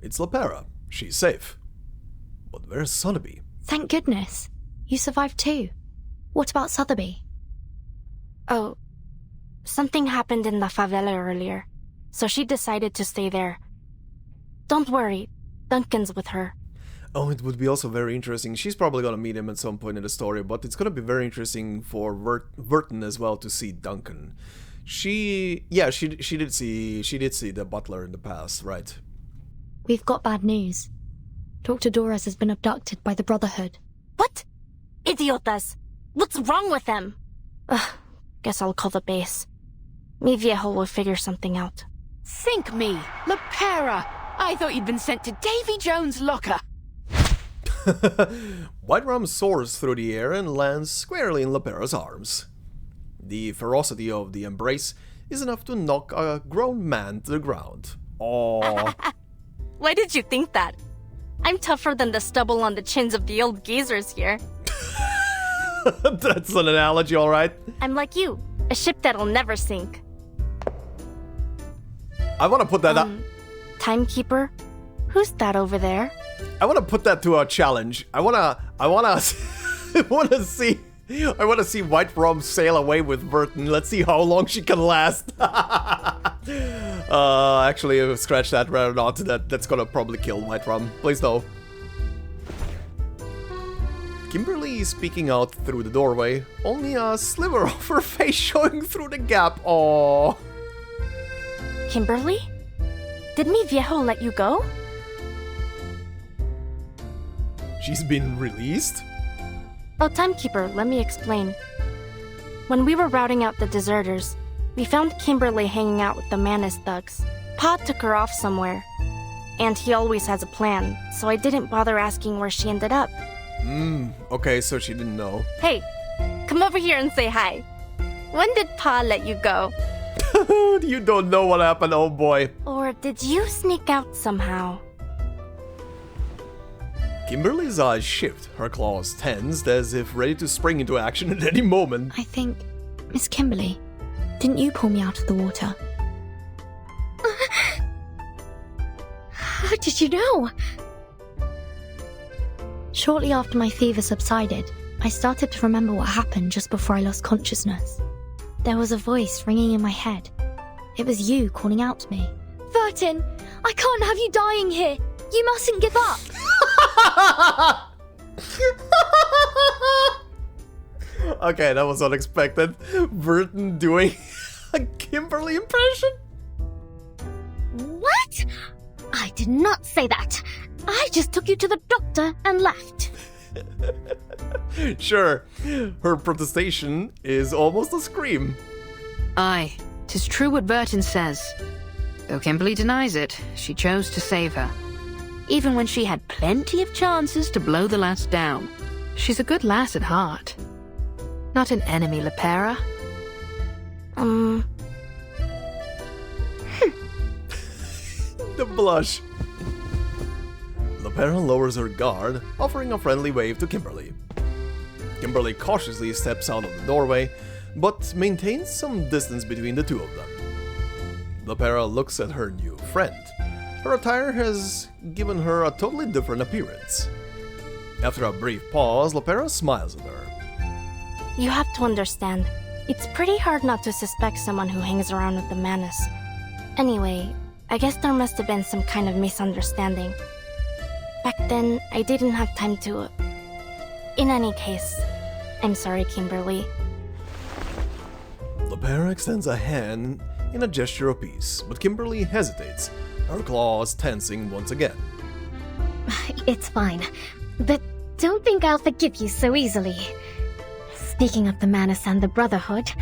It's Lopera. She's safe. But where's Sotheby? Thank goodness. You survived too. What about Sotheby? Oh, something happened in the favela earlier, so she decided to stay there. Don't worry, Duncan's with her. Oh, it would be also very interesting. She's probably gonna meet him at some point in the story, but it's gonna be very interesting for Vertin as well to see Duncan. She did see the butler in the past, right? We've got bad news. Dr. Doras has been abducted by the Brotherhood. What? Idiotas! What's wrong with them? Ugh, guess I'll call the base. Mi Viejo will figure something out. Think me, Lopera! I thought you'd been sent to Davy Jones' locker. White Rum soars through the air and lands squarely in Lopera's arms. The ferocity of the embrace is enough to knock a grown man to the ground. Aww. Why did you think that? I'm tougher than the stubble on the chins of the old geezers here. That's an analogy, alright. I'm like you, a ship that'll never sink. I want to put that up. Timekeeper? Who's that over there? I want to put that to a challenge. I wanna see White Rum sail away with Vertin. Let's see how long she can last. Actually, scratch that, rather not. That's gonna probably kill White Rum. Please no. Kimberly is peeking out through the doorway, only a sliver of her face showing through the gap. Aww. Kimberly? Did Mi Viejo let you go? She's been released? Oh, Timekeeper, let me explain. When we were routing out the deserters, we found Kimberly hanging out with the Manus thugs. Pa took her off somewhere. and he always has a plan, so I didn't bother asking where she ended up. Okay, so she didn't know. Hey, come over here and say hi. When did Pa let you go? You don't know what happened, oh boy. Or did you sneak out somehow? Kimberly's eyes shift, her claws tensed as if ready to spring into action at any moment. I think... Miss Kimberly, didn't you pull me out of the water? How did you know? Shortly after my fever subsided, I started to remember what happened just before I lost consciousness. There was a voice ringing in my head. It was you calling out to me. Vertin, I can't have you dying here. You mustn't give up. Okay, that was unexpected. Vertin doing a Kimberly impression? What? I did not say that. I just took you to the doctor and left. Sure, her protestation is almost a scream. Aye, 'tis true what Vertin says. Though Kimberly denies it, she chose to save her. Even when she had plenty of chances to blow the lass down. She's a good lass at heart. Not an enemy, Lopera. The blush. Lopera lowers her guard, offering a friendly wave to Kimberly. Kimberly cautiously steps out of the doorway, but maintains some distance between the two of them. Lopera looks at her new friend. Her attire has given her a totally different appearance. After a brief pause, Lopera smiles at her. You have to understand, it's pretty hard not to suspect someone who hangs around with the Manus. Anyway, I guess there must have been some kind of misunderstanding. Back then, I didn't have time to... In any case, I'm sorry, Kimberly. Lopera extends a hand in a gesture of peace, but Kimberly hesitates, her claws tensing once again. It's fine, but don't think I'll forgive you so easily. Speaking of the Manus and the Brotherhood,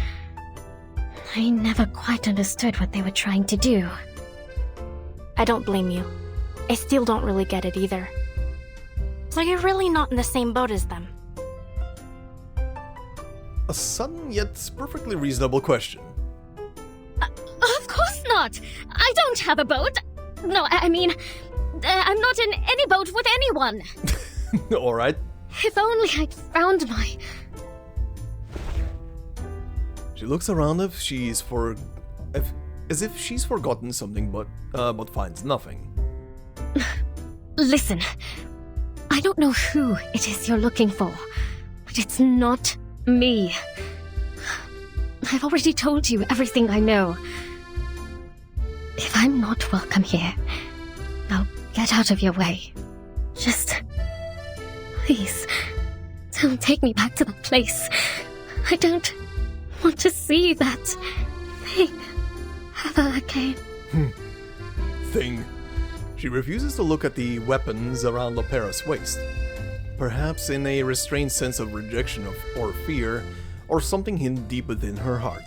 I never quite understood what they were trying to do. I don't blame you. I still don't really get it either. So you're really not in the same boat as them? A sudden yet perfectly reasonable question. Of course not! I don't have a boat! No, I mean, I'm not in any boat with anyone! Alright. If only I'd found my... She looks around as if she's forgotten something, but finds nothing. Listen, I don't know who it is you're looking for, but it's not me. I've already told you everything I know. If I'm not welcome here, now get out of your way. Just... please, don't take me back to that place. I don't want to see that thing ever again. Thing. She refuses to look at the weapons around Lopera's waist. Perhaps in a restrained sense of rejection or fear, or something hidden deep within her heart.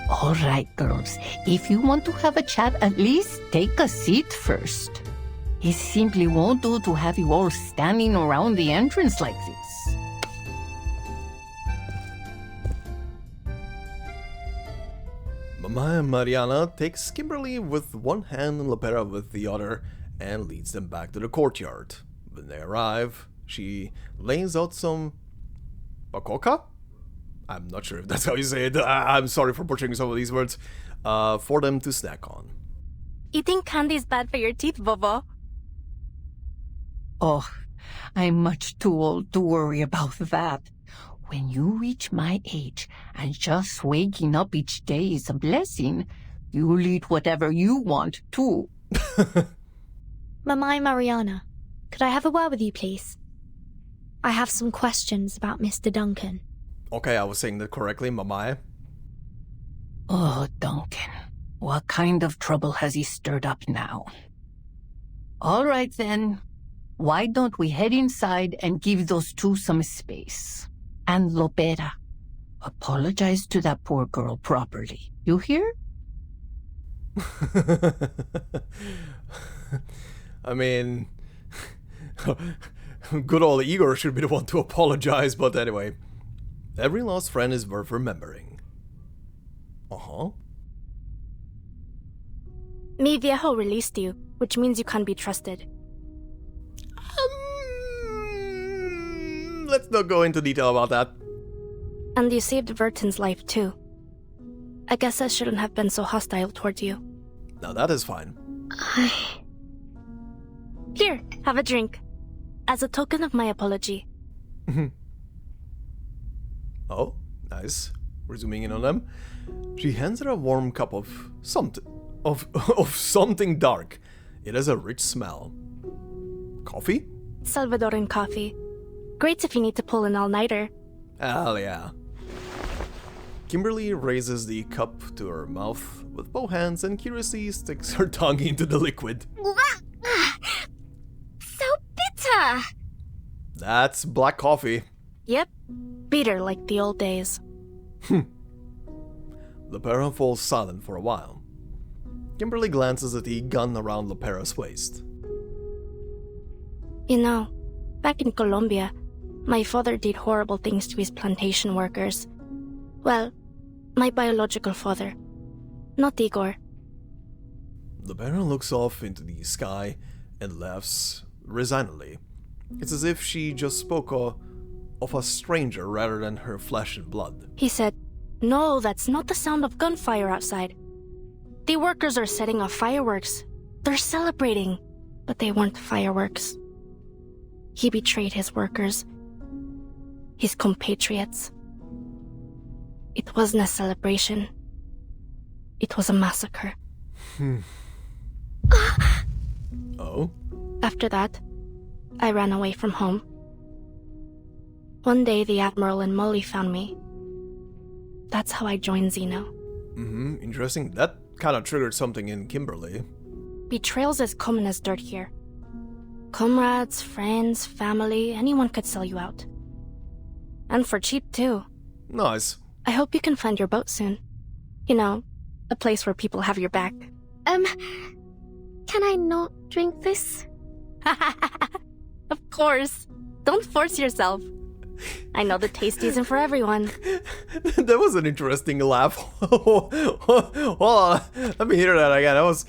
All right, girls. If you want to have a chat, at least take a seat first. It simply won't do to have you all standing around the entrance like this. Mama Mariana takes Kimberly with one hand and Lopera with the other and leads them back to the courtyard. When they arrive, she lays out some... bacoca? I'm not sure if that's how you say it. I'm sorry for butchering some of these words. For them to snack on. Eating candy is bad for your teeth, Bobo. Oh, I'm much too old to worry about that. When you reach my age, and just waking up each day is a blessing, you'll eat whatever you want, too. Mamai Mariana, could I have a word with you, please? I have some questions about Mr. Duncan. Okay, I was saying that correctly, Mamai. Oh, Duncan. What kind of trouble has he stirred up now? All right, then. Why don't we head inside and give those two some space? And Lopera, apologize to that poor girl properly. You hear? I mean, good old Igor should be the one to apologize, but anyway. Every lost friend is worth remembering. Uh-huh. Mi viejo released you, which means you can't be trusted. Let's not go into detail about that. And you saved Vertin's life too. I guess I shouldn't have been so hostile towards you. Now that is fine. Here, have a drink. As a token of my apology. Oh, nice. We're zooming in on them. She hands her a warm cup of something. Of something dark. It has a rich smell. Coffee? Salvadoran coffee. Great if you need to pull an all-nighter. Hell yeah. Kimberly raises the cup to her mouth with both hands and curiously sticks her tongue into the liquid. So bitter! That's black coffee. Yep. Bitter like the old days. Lopera falls silent for a while. Kimberly glances at the gun around Lopera's waist. You know, back in Colombia, my father did horrible things to his plantation workers. Well, my biological father. Not Igor. Lopera looks off into the sky and laughs resignedly. It's as if she just spoke of a stranger rather than her flesh and blood. He said, "No, that's not the sound of gunfire outside. The workers are setting off fireworks. They're celebrating, but they weren't fireworks." He betrayed his workers, his compatriots. It wasn't a celebration. It was a massacre. Oh? After that, I ran away from home. One day, the Admiral and Molly found me. That's how I joined Xeno. Interesting. That kind of triggered something in Kimberly. Betrayal's as common as dirt here. Comrades, friends, family, anyone could sell you out. And for cheap, too. Nice. I hope you can find your boat soon. You know, a place where people have your back. Can I not drink this? Of course. Don't force yourself. I know the taste isn't for everyone. That was an interesting laugh. Hold on. Let me hear that again. That was...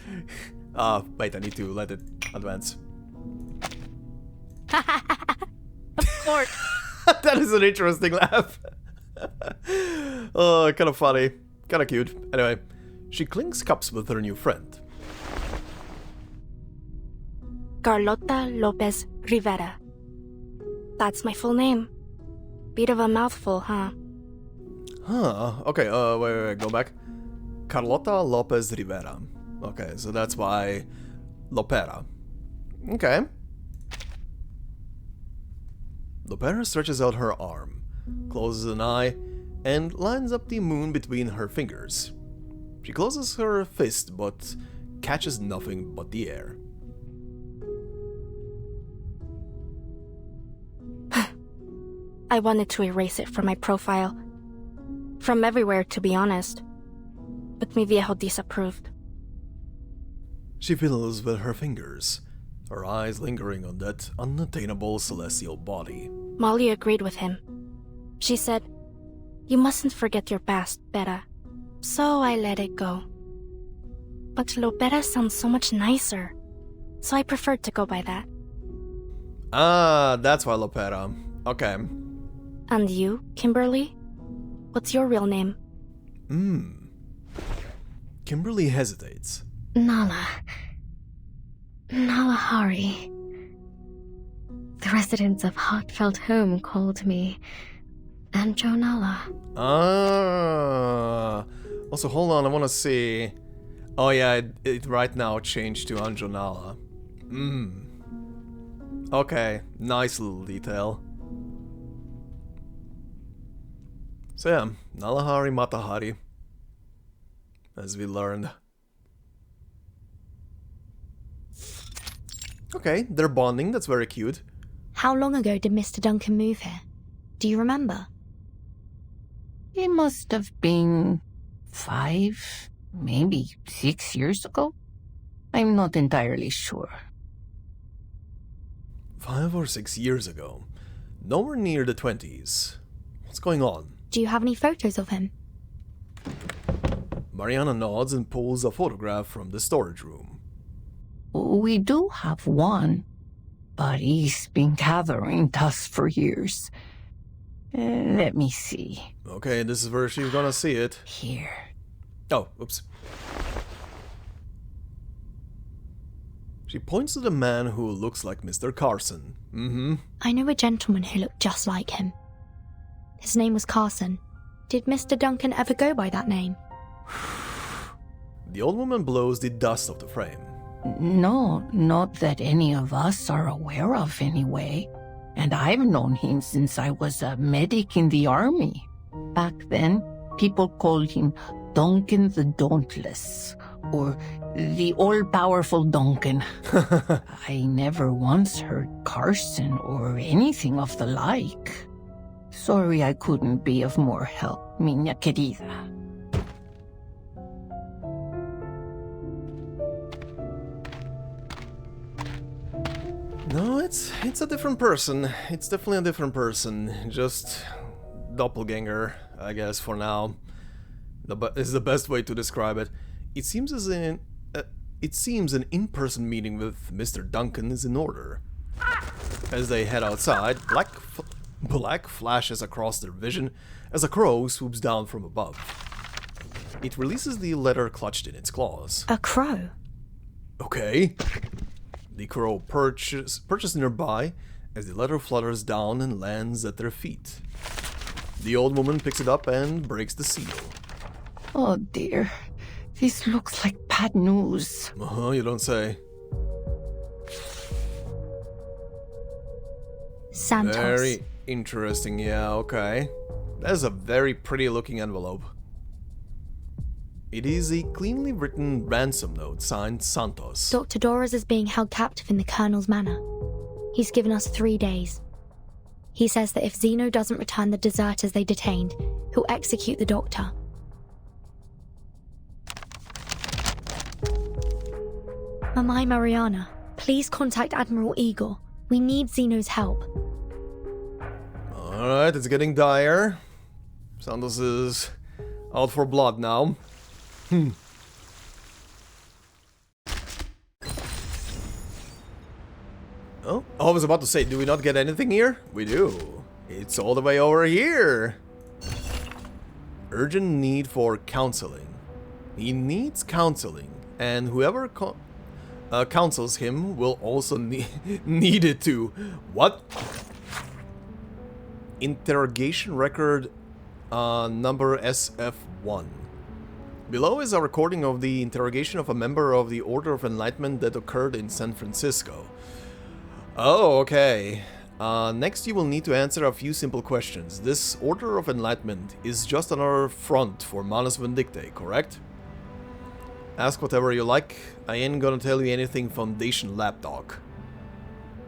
wait, I need to let it advance. Of course. That is an interesting laugh. Oh, kind of funny. Kind of cute. Anyway, she clinks cups with her new friend. Carlota Lopez Rivera. That's my full name. Bit of a mouthful, huh? Okay, wait, go back. Carlota Lopez Rivera. Okay, so that's why Lopera. Okay. Lopera stretches out her arm, closes an eye, and lines up the moon between her fingers. She closes her fist, but catches nothing but the air. I wanted to erase it from my profile. From everywhere, to be honest. But mi viejo disapproved. She fiddles with her fingers, her eyes lingering on that unattainable celestial body. Molly agreed with him. She said, "You mustn't forget your past, Beta." So I let it go. But Lopera sounds so much nicer, so I preferred to go by that. Ah, that's why Lopera. Okay. And you, Kimberly? What's your real name? Kimberly hesitates. Nala. Nalahari. The residents of Heartfelt Home called me Anjonala. Ah. Also, hold on, I want to see. Oh yeah, it right now changed to Anjonala. Okay, nice little detail. So yeah, Nalahari Matahari, as we learned. Okay, they're bonding, that's very cute. How long ago did Mr. Duncan move here? Do you remember? It must have been 5, maybe 6 years ago? I'm not entirely sure. 5 or 6 years ago. Nowhere near the 20s. What's going on? Do you have any photos of him? Mariana nods and pulls a photograph from the storage room. We do have one, but he's been gathering dust for years. Let me see. Okay, this is where she's gonna see it. Here. Oh, oops. She points to the man who looks like Mr. Carson. I know a gentleman who looked just like him. His name was Carson. Did Mr. Duncan ever go by that name? The old woman blows the dust off the frame. No, not that any of us are aware of anyway. And I've known him since I was a medic in the army. Back then, people called him Duncan the Dauntless, or the all-powerful Duncan. I never once heard Carson or anything of the like. Sorry I couldn't be of more help, miña querida. No, it's a different person. It's definitely a different person. Just doppelganger, I guess, for now. Is the best way to describe it. It seems an in-person meeting with Mr. Duncan is in order. As they head outside, black flashes across their vision as a crow swoops down from above. It releases the letter clutched in its claws. A crow? Okay. The crow perches nearby as the letter flutters down and lands at their feet. The old woman picks it up and breaks the seal. Oh dear, this looks like bad news. You don't say. Santos. Very interesting, yeah, okay. That is a very pretty looking envelope. It is a cleanly written ransom note signed Santos. Dr. Doras is being held captive in the Colonel's manor. He's given us 3 days. He says that if Zeno doesn't return the deserters they detained, he'll execute the doctor. Mamai Mariana, please contact Admiral Igor. We need Zeno's help. Alright, it's getting dire. Santos is out for blood now. Oh, I was about to say, do we not get anything here? We do. It's all the way over here. Urgent need for counseling. He needs counseling, and whoever counsels him will also need it to... What? Interrogation record number SF1. Below is a recording of the interrogation of a member of the Order of Enlightenment that occurred in San Francisco. Oh, okay. Next you will need to answer a few simple questions. This Order of Enlightenment is just another front for Manus Vindictae, correct? Ask whatever you like. I ain't gonna tell you anything Foundation lapdog.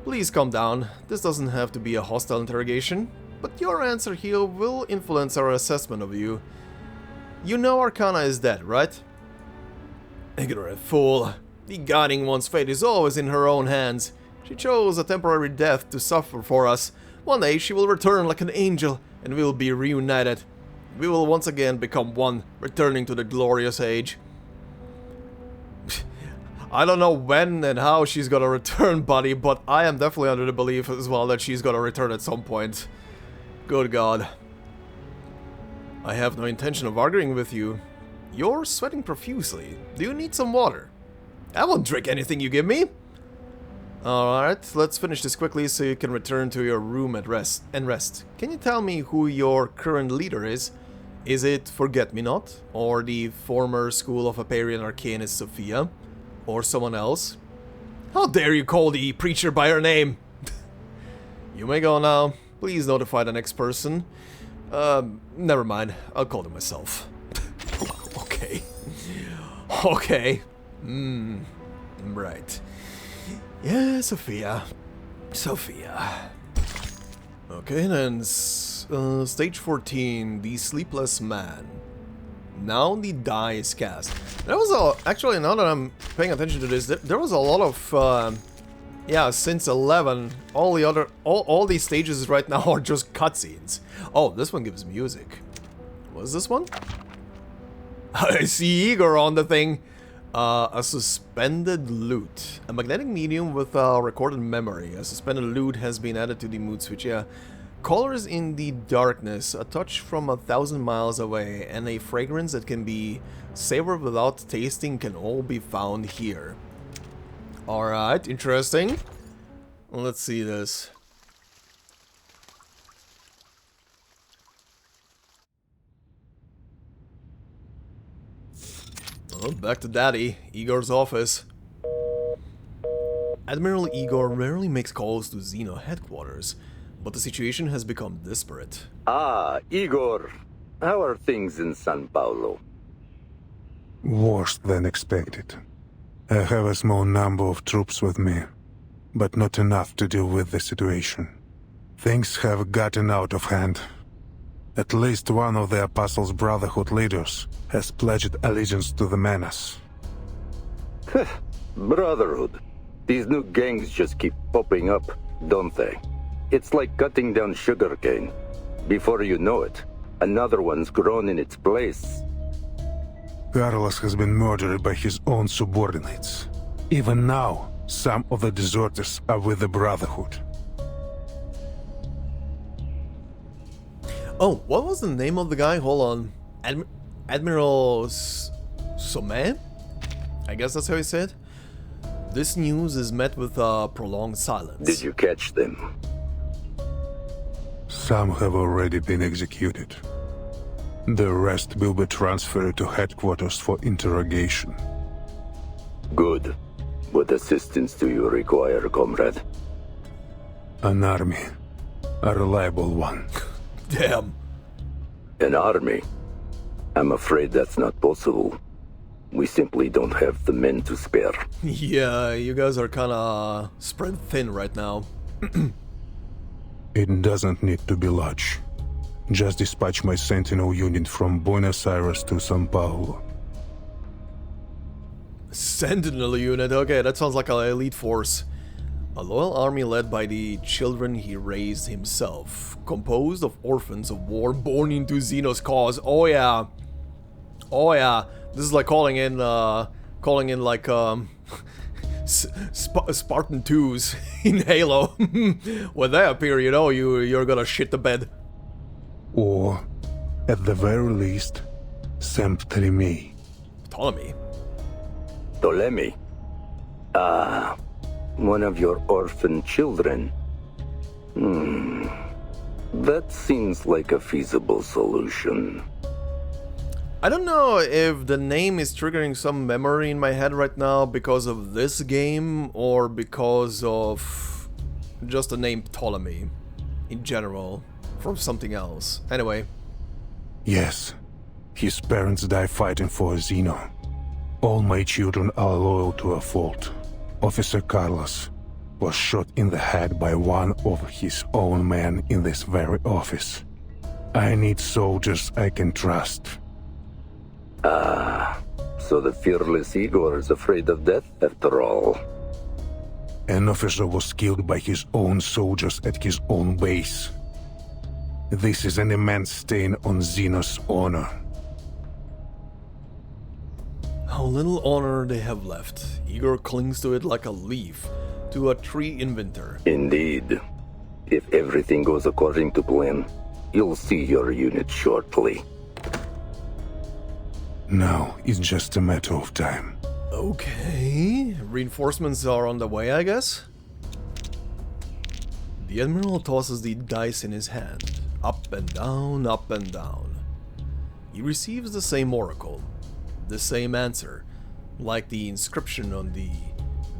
Please calm down. This doesn't have to be a hostile interrogation, but your answer here will influence our assessment of you. You know Arcana is dead, right? Ignorant fool. The guiding one's fate is always in her own hands. She chose a temporary death to suffer for us. One day she will return like an angel, and we will be reunited. We will once again become one, returning to the glorious age. I don't know when and how she's gonna return, buddy, but I am definitely under the belief as well that she's gonna return at some point. Good God. I have no intention of arguing with you. You're sweating profusely. Do you need some water? I won't drink anything you give me. Alright, let's finish this quickly so you can return to your room and rest. Can you tell me who your current leader is? Is it Forget-Me-Not? Or the former School of Aparian Arcanist Sophia? Or someone else? How dare you call the preacher by her name? You may go now. Please notify the next person. Never mind. I'll call them myself. Okay. Okay. Right. Yeah, Sophia. Okay, then, stage 14, The Sleepless Man. Now the die is cast. There was actually, now that I'm paying attention to this, there was a lot of yeah, since 11, all these stages right now are just cutscenes. Oh, this one gives music. What's this one? I see Igor on the thing. A suspended lute. A magnetic medium with a recorded memory. A suspended lute has been added to the mood switch. Yeah. Colors in the darkness, a touch from 1,000 miles away, and a fragrance that can be savored without tasting can all be found here. Alright, interesting. Let's see this. Oh, back to Daddy, Igor's office. Admiral Igor rarely makes calls to Xeno headquarters, but the situation has become desperate. Ah, Igor. How are things in San Paulo? Worse than expected. I have a small number of troops with me, but not enough to deal with the situation. Things have gotten out of hand. At least one of the Apostles' Brotherhood leaders has pledged allegiance to the Menace. Brotherhood. These new gangs just keep popping up, don't they? It's like cutting down sugarcane. Before you know it, another one's grown in its place. Carlos has been murdered by his own subordinates. Even now, some of the deserters are with the Brotherhood. Oh, what was the name of the guy? Hold on. Admiral Somme? I guess that's how he said. This news is met with a prolonged silence. Did you catch them? Some have already been executed. The rest will be transferred to headquarters for interrogation. Good. What assistance do you require, comrade? An army. A reliable one. Damn. An army? I'm afraid that's not possible. We simply don't have the men to spare. Yeah, you guys are kinda spread thin right now. It doesn't need to be large. Just dispatch my Sentinel unit from Buenos Aires to São Paulo. Sentinel unit, okay, that sounds like an elite force. A loyal army led by the children he raised himself, composed of orphans of war born into Xeno's cause. Oh yeah. Oh yeah. This is like calling in like Spartan 2s in Halo. When they appear, you know you're gonna shit the bed. Or, at the very least, Ptolemy. Ptolemy? Ptolemy? Ah, one of your orphan children. That seems like a feasible solution. I don't know if the name is triggering some memory in my head right now because of this game or because of just the name Ptolemy in general from something else. Anyway. Yes, his parents died fighting for Xeno. All my children are loyal to a fault. Officer Carlos was shot in the head by one of his own men in this very office. I need soldiers I can trust. Ah, so the fearless Igor is afraid of death after all. An officer was killed by his own soldiers at his own base. This is an immense stain on Xeno's honor. How little honor they have left. Igor clings to it like a leaf to a tree inventor. Indeed. If everything goes according to plan, you'll see your unit shortly. Now it's just a matter of time. Okay, reinforcements are on the way, I guess? The Admiral tosses the dice in his hand, up and down, up and down. He receives the same oracle, the same answer, like the inscription on the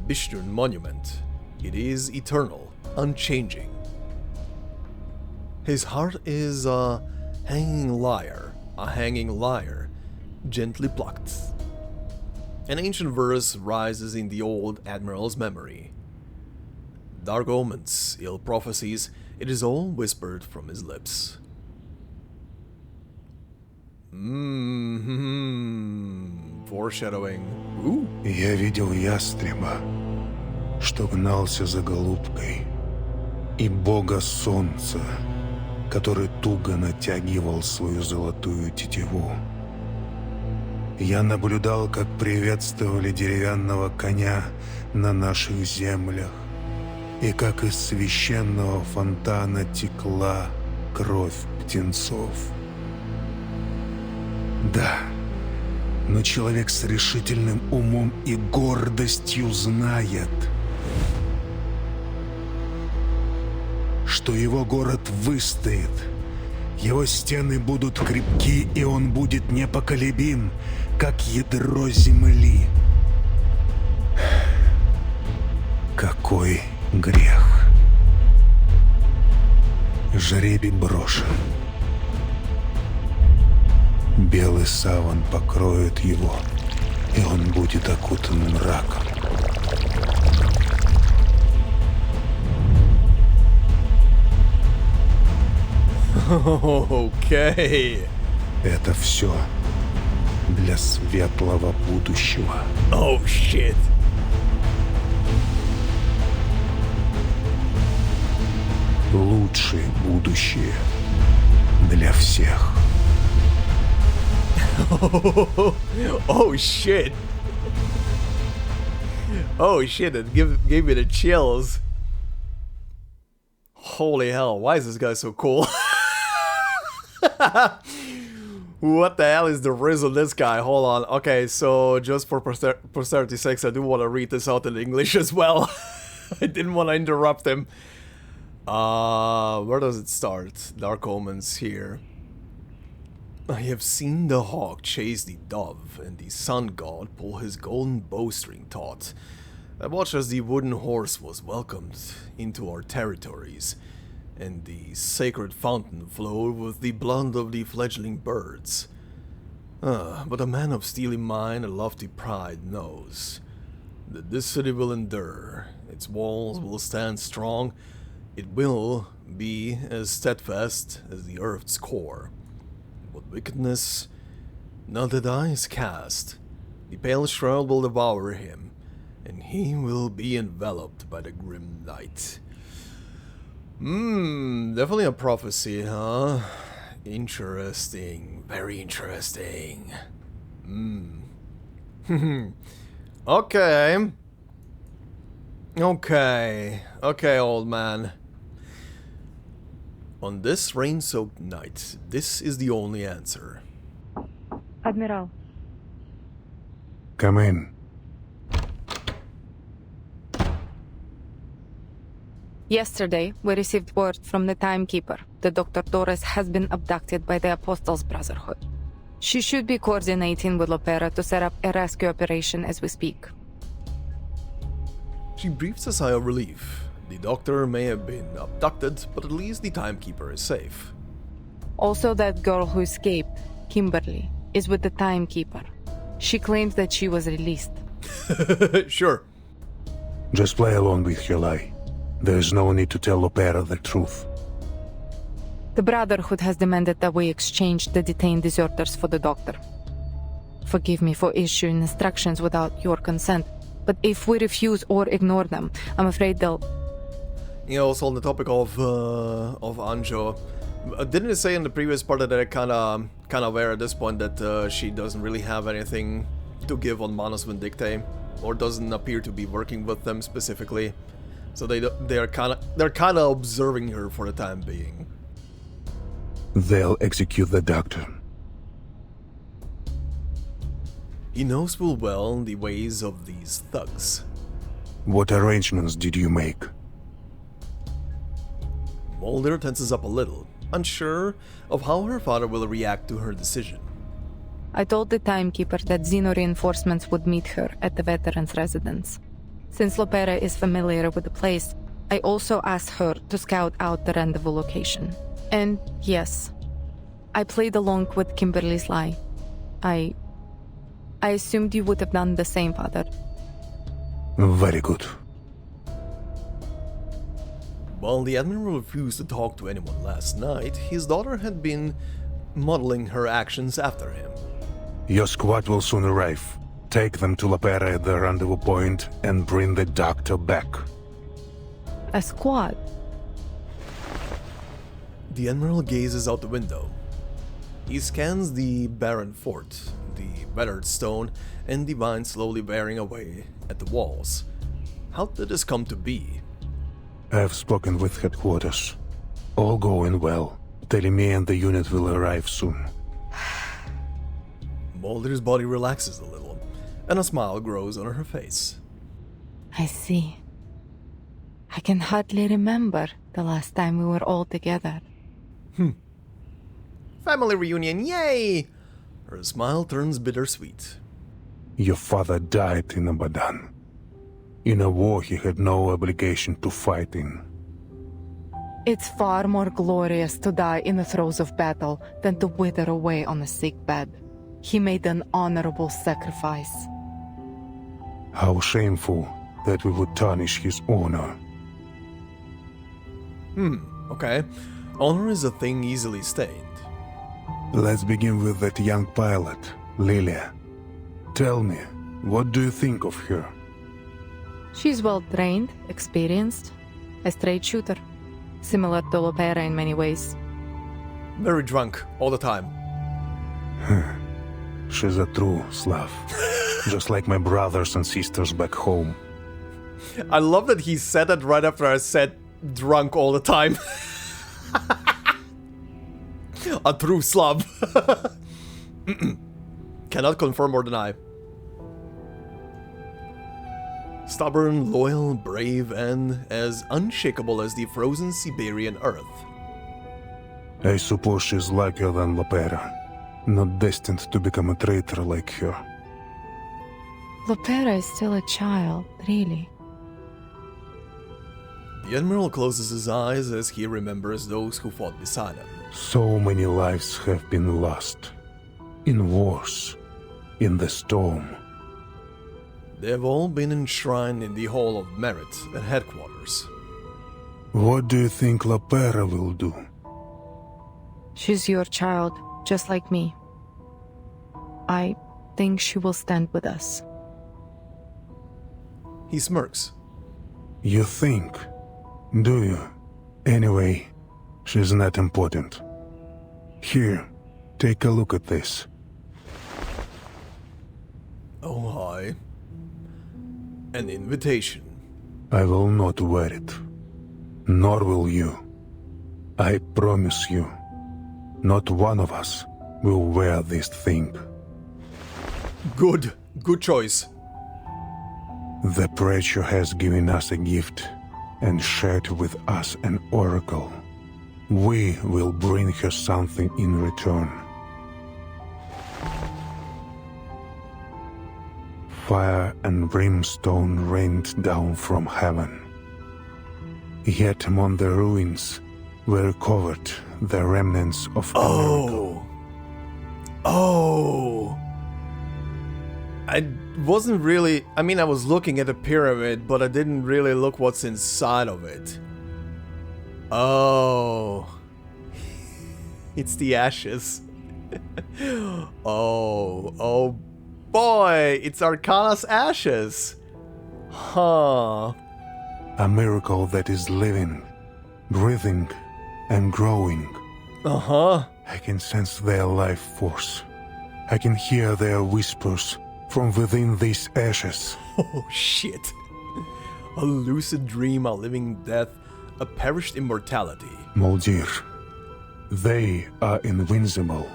Bishtun monument. It is eternal, unchanging. His heart is a hanging lyre, gently plucked. An ancient verse rises in the old Admiral's memory. Dark omens, ill prophecies, it is all whispered from his lips. Foreshadowing. Ooh. Я видел ястреба, что гнался за голубкой, и бога солнца, который туго натягивал свою золотую тетиву. Я наблюдал, как приветствовали деревянного коня на наших землях, и как из священного фонтана текла кровь птенцов. Да, но человек с решительным умом и гордостью знает, что его город выстоит, его стены будут крепки, и он будет непоколебим, как ядро земли. Какой грех! Жребий брошен. Белый саван покроет его, и он будет окутан мраком. Окей. Это все для светлого будущего. Oh, shit. Лучшее будущее для всех. Oh shit. Oh shit, that gave me the chills. Holy hell, why is this guy so cool? What the hell is the riz on this guy? Hold on. Okay, so just for posterity's sake, I do want to read this out in English as well. I didn't want to interrupt him. Where does it start? Dark Omens here. I have seen the hawk chase the dove, and the sun god pull his golden bowstring taut. I watched as the wooden horse was welcomed into our territories, and the sacred fountain flowed with the blood of the fledgling birds. But a man of steely mind and lofty pride knows that this city will endure, its walls will stand strong, it will be as steadfast as the earth's core. What wickedness, now that eye is cast, the pale shroud will devour him, and he will be enveloped by the grim night. Definitely a prophecy, huh? Interesting, very interesting. Okay. Okay, old man. On this rain-soaked night, this is the only answer. Admiral. Come in. Yesterday, we received word from the Timekeeper that Dr. Torres has been abducted by the Apostles' Brotherhood. She should be coordinating with Lopera to set up a rescue operation as we speak. She breathes a sigh of relief. The doctor may have been abducted, but at least the Timekeeper is safe. Also, that girl who escaped, Kimberly, is with the Timekeeper. She claims that she was released. Sure. Just play along with your lie. There's no need to tell Lopera the truth. The Brotherhood has demanded that we exchange the detained deserters for the doctor. Forgive me for issuing instructions without your consent, but if we refuse or ignore them, I'm afraid they'll... You know, also on the topic of Anjo, didn't it say in the previous part that they're kind of aware at this point that she doesn't really have anything to give on Manus Vindictae, or doesn't appear to be working with them specifically, so they're kind of observing her for the time being. They'll execute the doctor. He knows full well the ways of these thugs. What arrangements did you make? Moldir tenses up a little, unsure of how her father will react to her decision. I told the Timekeeper that Xeno reinforcements would meet her at the veteran's residence. Since Lopera is familiar with the place, I also asked her to scout out the rendezvous location. And yes, I played along with Kimberly's lie. I assumed you would have done the same, Father. Very good. While the Admiral refused to talk to anyone last night, his daughter had been modeling her actions after him. Your squad will soon arrive. Take them to Lopera at the rendezvous point and bring the doctor back. A squad? The Admiral gazes out the window. He scans the barren fort, the weathered stone, and the vines slowly wearing away at the walls. How did this come to be? I have spoken with headquarters. All going well. Teleme and the unit will arrive soon. Moldir's body relaxes a little, and a smile grows on her face. I see. I can hardly remember the last time we were all together. Family reunion, yay! Her smile turns bittersweet. Your father died in Abadan. In a war he had no obligation to fight in. It's far more glorious to die in the throes of battle than to wither away on a sick bed. He made an honorable sacrifice. How shameful that we would tarnish his honor. Okay. Honor is a thing easily stained. Let's begin with that young pilot, Lilia. Tell me, what do you think of her? She's well trained, experienced, a straight shooter, similar to Lopera in many ways. Very drunk, all the time. She's a true Slav. Just like my brothers and sisters back home. I love that he said that right after I said drunk all the time. A true Slav. Cannot confirm or deny. Stubborn, loyal, brave, and as unshakable as the frozen Siberian earth. I suppose she's luckier than Lopera. Not destined to become a traitor like her. Lopera is still a child, really. The Admiral closes his eyes as he remembers those who fought beside him. So many lives have been lost. In wars. In the storm. They have all been enshrined in the Hall of Merit at headquarters. What do you think Lopera will do? She's your child, just like me. I think she will stand with us. He smirks. You think? Do you? Anyway, she's not important. Here, take a look at this. Oh, hi. An invitation. I will not wear it. Nor will you. I promise you. Not one of us will wear this thing. Good choice. The preacher has given us a gift and shared with us an oracle. We will bring her something in return. Fire and brimstone rained down from heaven. Yet among the ruins were covered the remnants of a miracle. Oh! I wasn't really... I mean, I was looking at the pyramid, but I didn't really look what's inside of it. Oh. It's the ashes. Oh boy! It's Arcana's ashes! Huh. A miracle that is living, breathing, and growing. Uh-huh. I can sense their life force. I can hear their whispers from within these ashes. Oh shit. A lucid dream, a living death, a perished immortality. Moldir. They are invincible.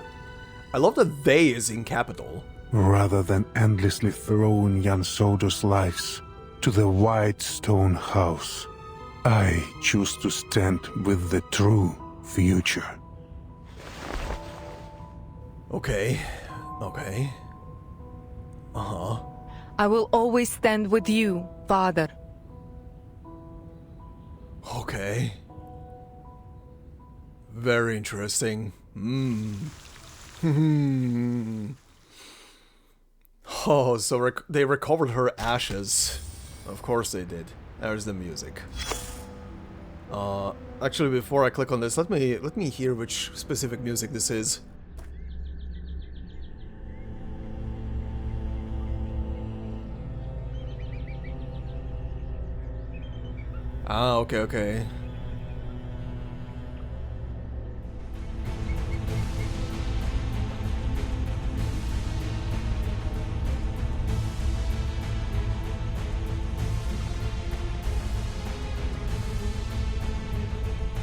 I love that they is in capital. Rather than endlessly throwing young soldiers' lives to the white stone house, I choose to stand with the true future. Okay. Uh-huh. I will always stand with you, Father. Okay. Very interesting. Oh, so they recovered her ashes. Of course they did. There's the music. Actually, before I click on this, let me hear which specific music this is. Ah, okay, okay.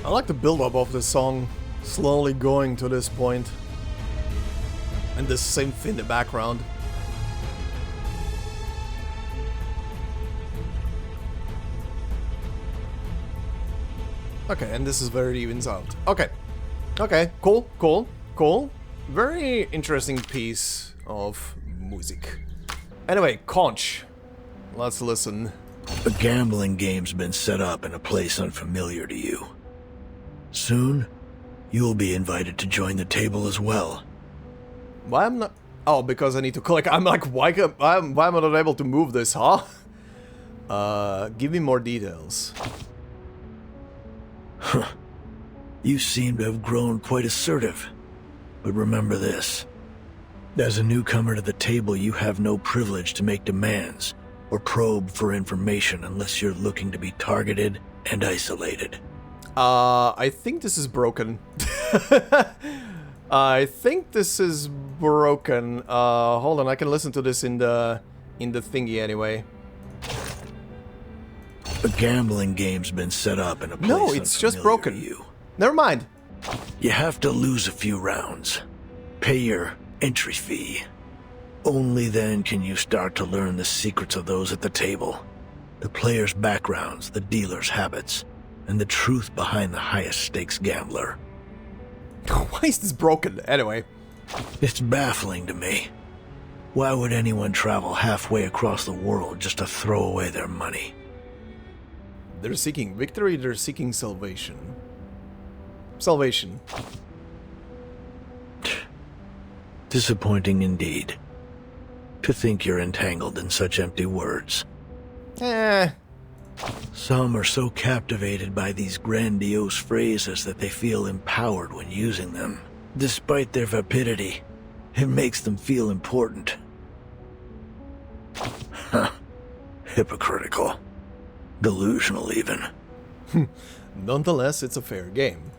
I like the build-up of this song, slowly going to this point. And this synth in the background. Okay, and this is where it evens out. Okay. Okay, cool, cool, cool. Very interesting piece of music. Anyway, conch. Let's listen. A gambling game's been set up in a place unfamiliar to you. Soon, you'll be invited to join the table as well. Why am not? Oh, because I need to click. I'm like, why am I not able to move this, huh? Give me more details. Huh. You seem to have grown quite assertive. But remember this. As a newcomer to the table, you have no privilege to make demands or probe for information unless you're looking to be targeted and isolated. I think this is broken. I think this is broken. Hold on, I can listen to this in the thingy anyway. A gambling game's been set up in a place No, it's just broken. You. Never mind. You have to lose a few rounds. Pay your entry fee. Only then can you start to learn the secrets of those at the table. The players' backgrounds, the dealers' habits, and the truth behind the highest stakes gambler. Why is this broken, anyway? It's baffling to me. Why would anyone travel halfway across the world just to throw away their money? They're seeking victory, they're seeking salvation. Salvation. Disappointing indeed. To think you're entangled in such empty words. Some are so captivated by these grandiose phrases that they feel empowered when using them. Despite their vapidity, it makes them feel important. Huh. Hypocritical. Delusional, even. Nonetheless, it's a fair game.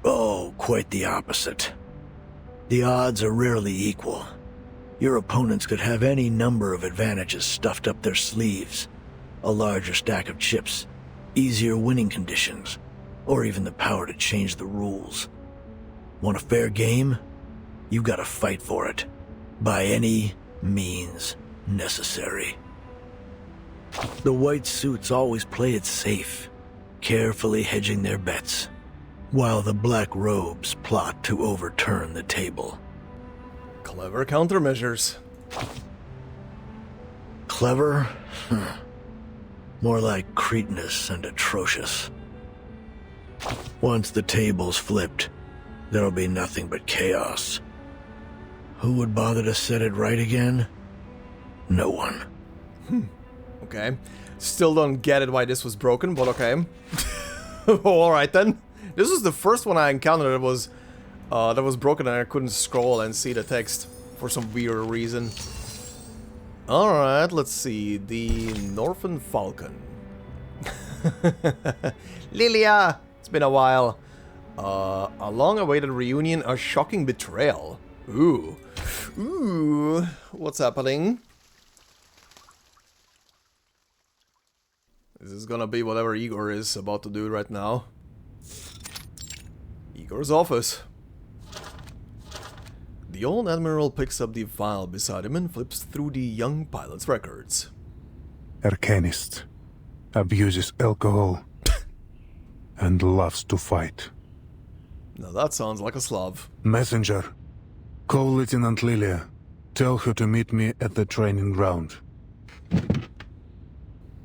Oh, quite the opposite. The odds are rarely equal. Your opponents could have any number of advantages stuffed up their sleeves. A larger stack of chips, easier winning conditions, or even the power to change the rules. Want a fair game? You gotta fight for it. By any means necessary. The white suits always play it safe, carefully hedging their bets, while the black robes plot to overturn the table. Clever countermeasures. Clever? More like cretinous and atrocious. Once the table's flipped, there'll be nothing but chaos. Who would bother to set it right again? No one. Okay. Still don't get it why this was broken, but okay. Alright then. This was the first one I encountered that was broken and I couldn't scroll and see the text for some weird reason. Alright, let's see. The Northern Falcon. Lilia! It's been a while. A long-awaited reunion, a shocking betrayal. Ooh. Ooh. What's happening? This is gonna be whatever Igor is about to do right now. Igor's office. The old admiral picks up the file beside him and flips through the young pilot's records. Arcanist. Abuses alcohol. And loves to fight. Now that sounds like a Slav. Messenger. Call Lieutenant Lilia. Tell her to meet me at the training ground.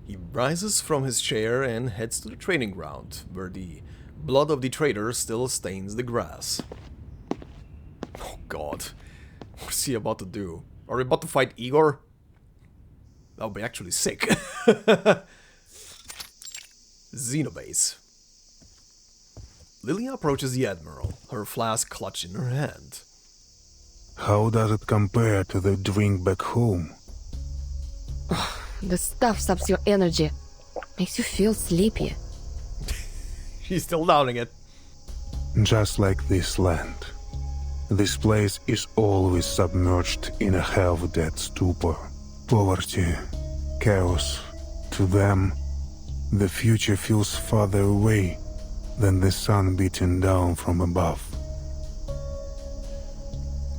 He rises from his chair and heads to the training ground, where the blood of the traitor still stains the grass. Oh god. What's he about to do? Are we about to fight Igor? That would be actually sick. Xenobase. Lilia approaches the Admiral, her flask clutched in her hand. How does it compare to the drink back home? The stuff saps your energy. Makes you feel sleepy. She's still doubting it. Just like this land, this place is always submerged in a half-dead stupor. Poverty, chaos. To them, the future feels farther away than the sun beating down from above.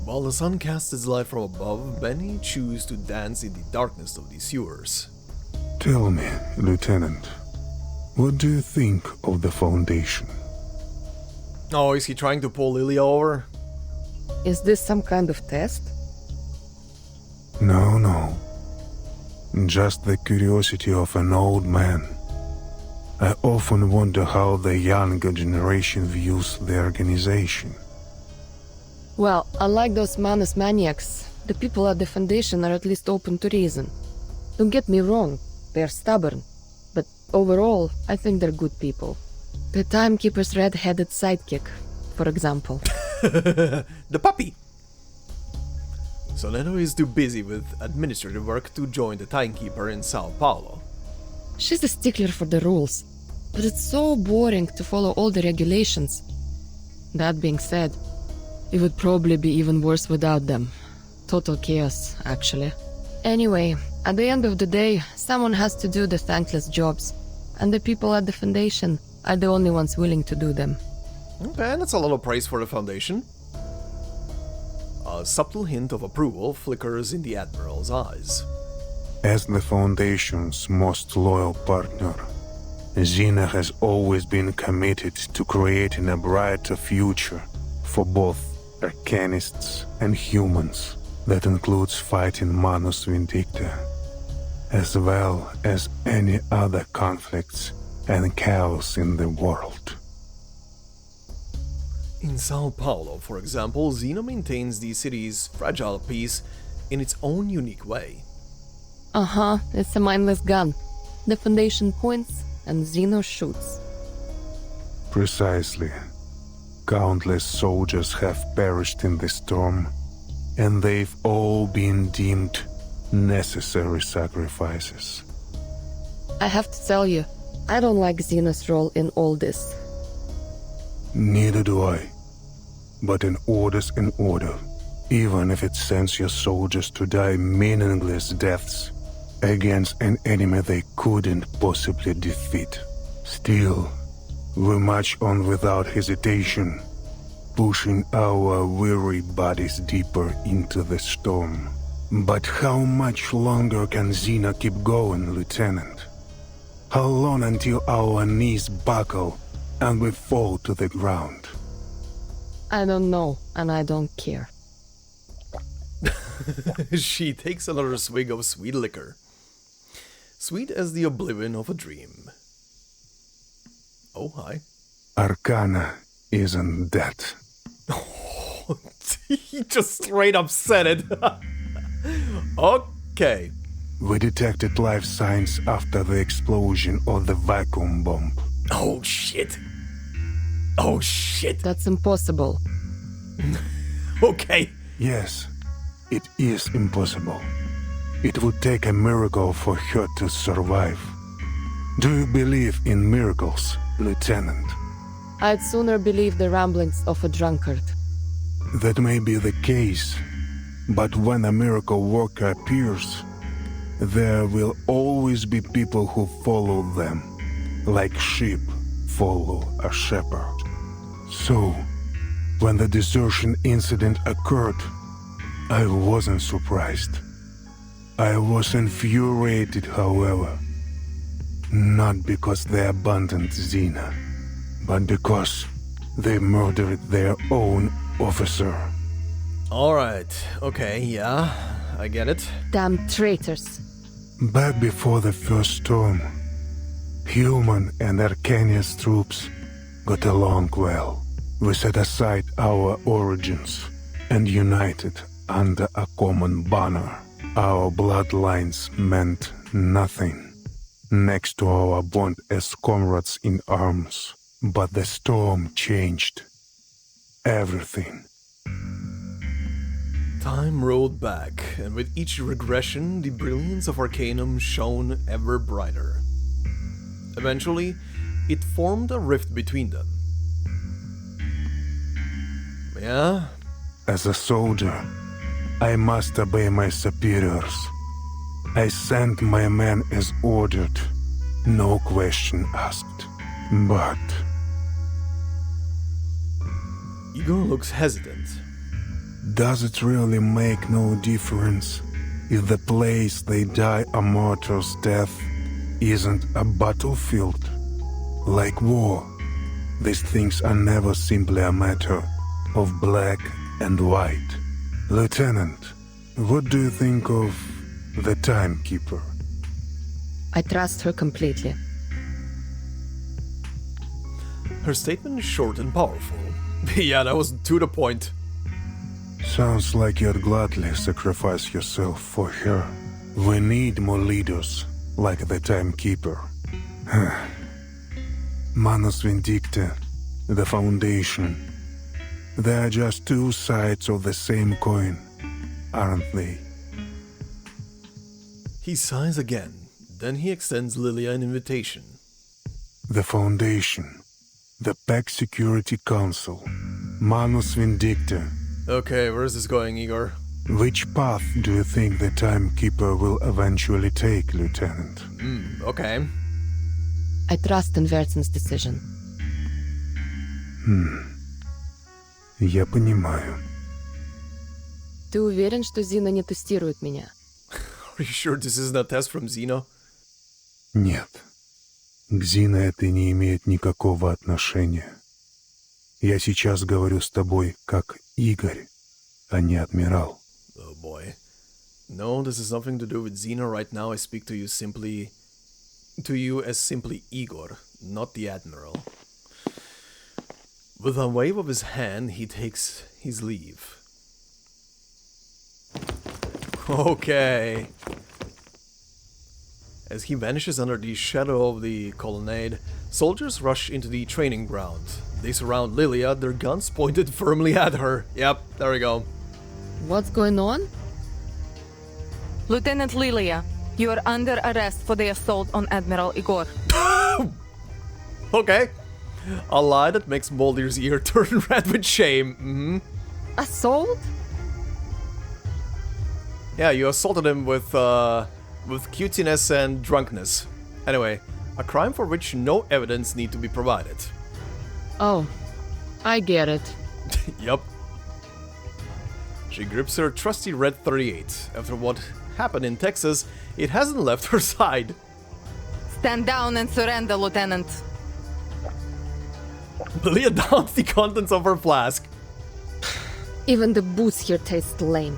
While the sun casts its light from above, many choose to dance in the darkness of these sewers. Tell me, Lieutenant, what do you think of the Foundation? Oh, is he trying to pull Lilia over? Is this some kind of test? No. Just the curiosity of an old man. I often wonder how the younger generation views the organization. Well, unlike those Manus maniacs, the people at the Foundation are at least open to reason. Don't get me wrong, they're stubborn. But overall, I think they're good people. The Timekeeper's red-headed sidekick, for example. The puppy! Sonetto is too busy with administrative work to join the Timekeeper in Sao Paulo. She's a stickler for the rules, but it's so boring to follow all the regulations. That being said, it would probably be even worse without them. Total chaos, actually. Anyway, at the end of the day, someone has to do the thankless jobs, and the people at the Foundation are the only ones willing to do them. Okay, that's a lot of praise for the Foundation. A subtle hint of approval flickers in the Admiral's eyes. As the Foundation's most loyal partner, Xena has always been committed to creating a brighter future for both Arcanists and humans. That includes fighting Manus Vindicta, as well as any other conflicts and chaos in the world. In Sao Paulo, for example, Xena maintains the city's fragile peace in its own unique way. It's a mindless gun. The Foundation points and Xeno shoots. Precisely. Countless soldiers have perished in the storm, and they've all been deemed necessary sacrifices. I have to tell you, I don't like Xena's role in all this. Neither do I. But an order's an order, even if it sends your soldiers to die meaningless deaths against an enemy they couldn't possibly defeat. Still, we march on without hesitation, pushing our weary bodies deeper into the storm. But how much longer can Xena keep going, Lieutenant? How long until our knees buckle and we fall to the ground? I don't know, and I don't care. She takes another swig of sweet liquor. Sweet as the oblivion of a dream. Oh, hi. Arcana isn't dead. He just straight up said it. Okay. We detected life signs after the explosion of the vacuum bomb. Oh shit. Oh shit. That's impossible. Okay. Yes, it is impossible. It would take a miracle for her to survive. Do you believe in miracles, Lieutenant? I'd sooner believe the ramblings of a drunkard. That may be the case, but when a miracle worker appears, there will always be people who follow them, like sheep follow a shepherd. So, when the desertion incident occurred, I wasn't surprised. I was infuriated, however. Not because they abandoned Xena, but because they murdered their own officer. Alright, okay, yeah, I get it. Damn traitors. Back before the first storm, human and Arcanist troops got along well. We set aside our origins and united under a common banner. Our bloodlines meant nothing next to our bond as comrades in arms. But the storm changed everything. Time rolled back, and with each regression, the brilliance of Arcanum shone ever brighter. Eventually, it formed a rift between them. Yeah? As a soldier, I must obey my superiors. I sent my men as ordered, no question asked. But... Igor looks hesitant. Does it really make no difference if the place they die a martyr's death isn't a battlefield? Like war, these things are never simply a matter of black and white. Lieutenant, what do you think of the Timekeeper? I trust her completely. Her statement is short and powerful. Yeah, that was to the point. Sounds like you'd gladly sacrifice yourself for her. We need more leaders like the Timekeeper. Manus Vindicta, the Foundation. They are just two sides of the same coin, aren't they? He sighs again. Then he extends Lilia an invitation. The Foundation, the Pack Security Council, Manus Vindicta. Okay, where's this going, Igor? Which path do you think the Timekeeper will eventually take, Lieutenant? Okay. I trust in Vertin's decision. Я понимаю. Ты уверен, что Зина не тестирует меня? Are you sure this isn't a test from Zeno? Нет. К Зине это не имеет никакого отношения. Я сейчас говорю с тобой как Игорь, а не адмирал. Oh boy. No, this has nothing to do with Zeno. Right now I speak to you as simply Igor, not the Admiral. With a wave of his hand, he takes his leave. Okay. As he vanishes under the shadow of the colonnade, soldiers rush into the training ground. They surround Lilia, their guns pointed firmly at her. Yep, there we go. What's going on? Lieutenant Lilia, you are under arrest for the assault on Admiral Igor. Okay. A lie that makes Moldir's ear turn red with shame. Assault? Yeah, you assaulted him with cuteness and drunkenness. Anyway, a crime for which no evidence need to be provided. Oh, I get it. Yup. She grips her trusty red 38. After what happened in Texas, it hasn't left her side. Stand down and surrender, Lieutenant. Lilia downs the contents of her flask. Even the booze here taste lame.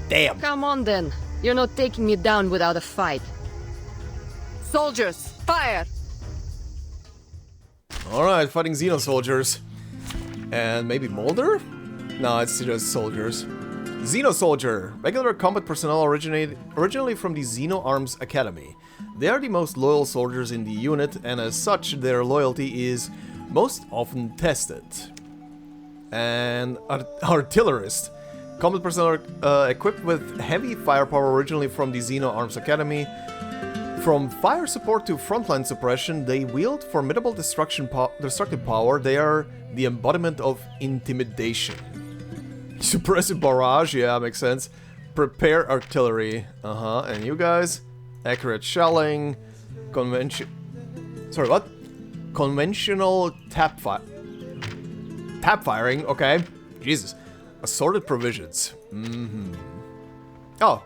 Damn. Come on then. You're not taking me down without a fight. Soldiers, fire! Alright, fighting Xeno soldiers. And maybe Moldir? No, it's just soldiers. Xeno soldier. Regular combat personnel originally from the Xeno Arms Academy. They are the most loyal soldiers in the unit, and as such, their loyalty is most often tested. And artillerist. Combat personnel are equipped with heavy firepower originally from the Xeno Arms Academy. From fire support to frontline suppression, they wield formidable destructive power. They are the embodiment of intimidation. Suppressive barrage, yeah, makes sense. Prepare artillery, and you guys? Accurate shelling, sorry, what? Conventional tap firing, okay. Jesus. Assorted provisions. Oh.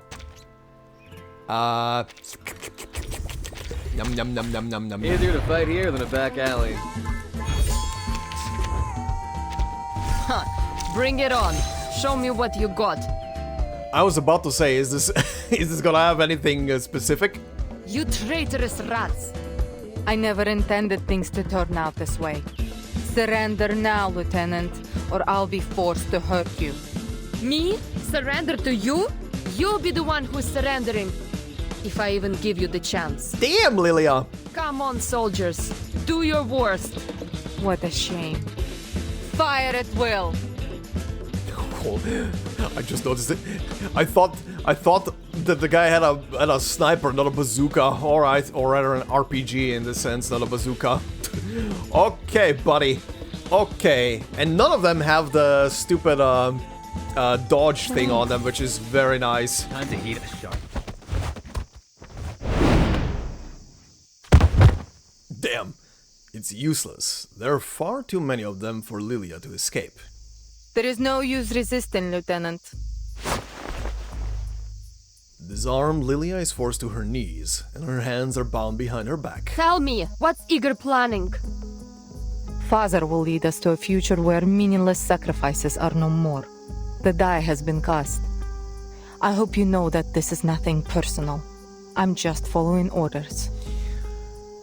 Num num num num num num. Easier to fight here than a back alley. Huh. Bring it on. Show me what you got. I was about to say, is this is this gonna have anything specific? You traitorous rats! I never intended things to turn out this way. Surrender now, Lieutenant, or I'll be forced to hurt you. Me? Surrender to you? You'll be the one who's surrendering. If I even give you the chance. Damn, Lilia! Come on, soldiers. Do your worst. What a shame. Fire at will. I just noticed it. I thought that the guy had a sniper, not a bazooka. Alright, or rather an RPG in this sense, not a bazooka. Okay, buddy. Okay. And none of them have the stupid dodge thing on them, which is very nice. Time to eat a shark. Damn. It's useless. There are far too many of them for Lilia to escape. There is no use resisting, Lieutenant. Disarmed, Lilia is forced to her knees, and her hands are bound behind her back. Tell me, what's Igor planning? Father will lead us to a future where meaningless sacrifices are no more. The die has been cast. I hope you know that this is nothing personal. I'm just following orders.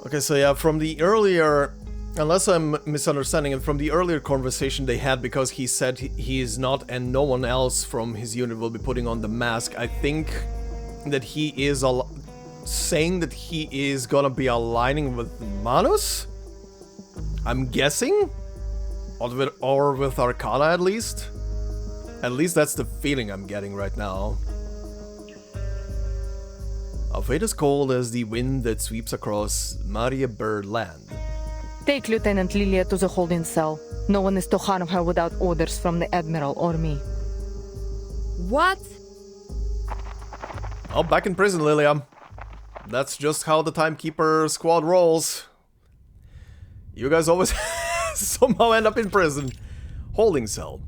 Okay, so yeah, from the earlier... Unless I'm misunderstanding it, from the earlier conversation they had, because he said he is not and no one else from his unit will be putting on the mask, I think that he is saying that he is gonna be aligning with Manus? I'm guessing? Or with Arcana at least? At least that's the feeling I'm getting right now. A fate as cold as the wind that sweeps across Maria Bird land. Take Lieutenant Lilia to the holding cell. No one is to harm her without orders from the Admiral or me. What? Oh, back in prison, Lilia. That's just how the Timekeeper squad rolls. You guys always somehow end up in prison. Holding cell.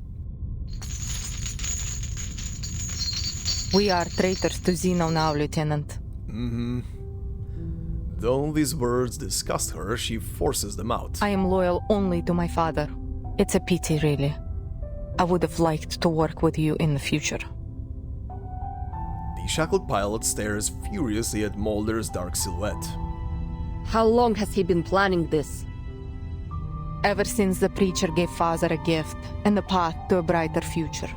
We are traitors to Zeno now, Lieutenant. Mm-hmm. Though these words disgust her, she forces them out. I am loyal only to my father. It's a pity, really. I would have liked to work with you in the future. The shackled pilot stares furiously at Moldir's dark silhouette. How long has he been planning this? Ever since the preacher gave father a gift and the path to a brighter future.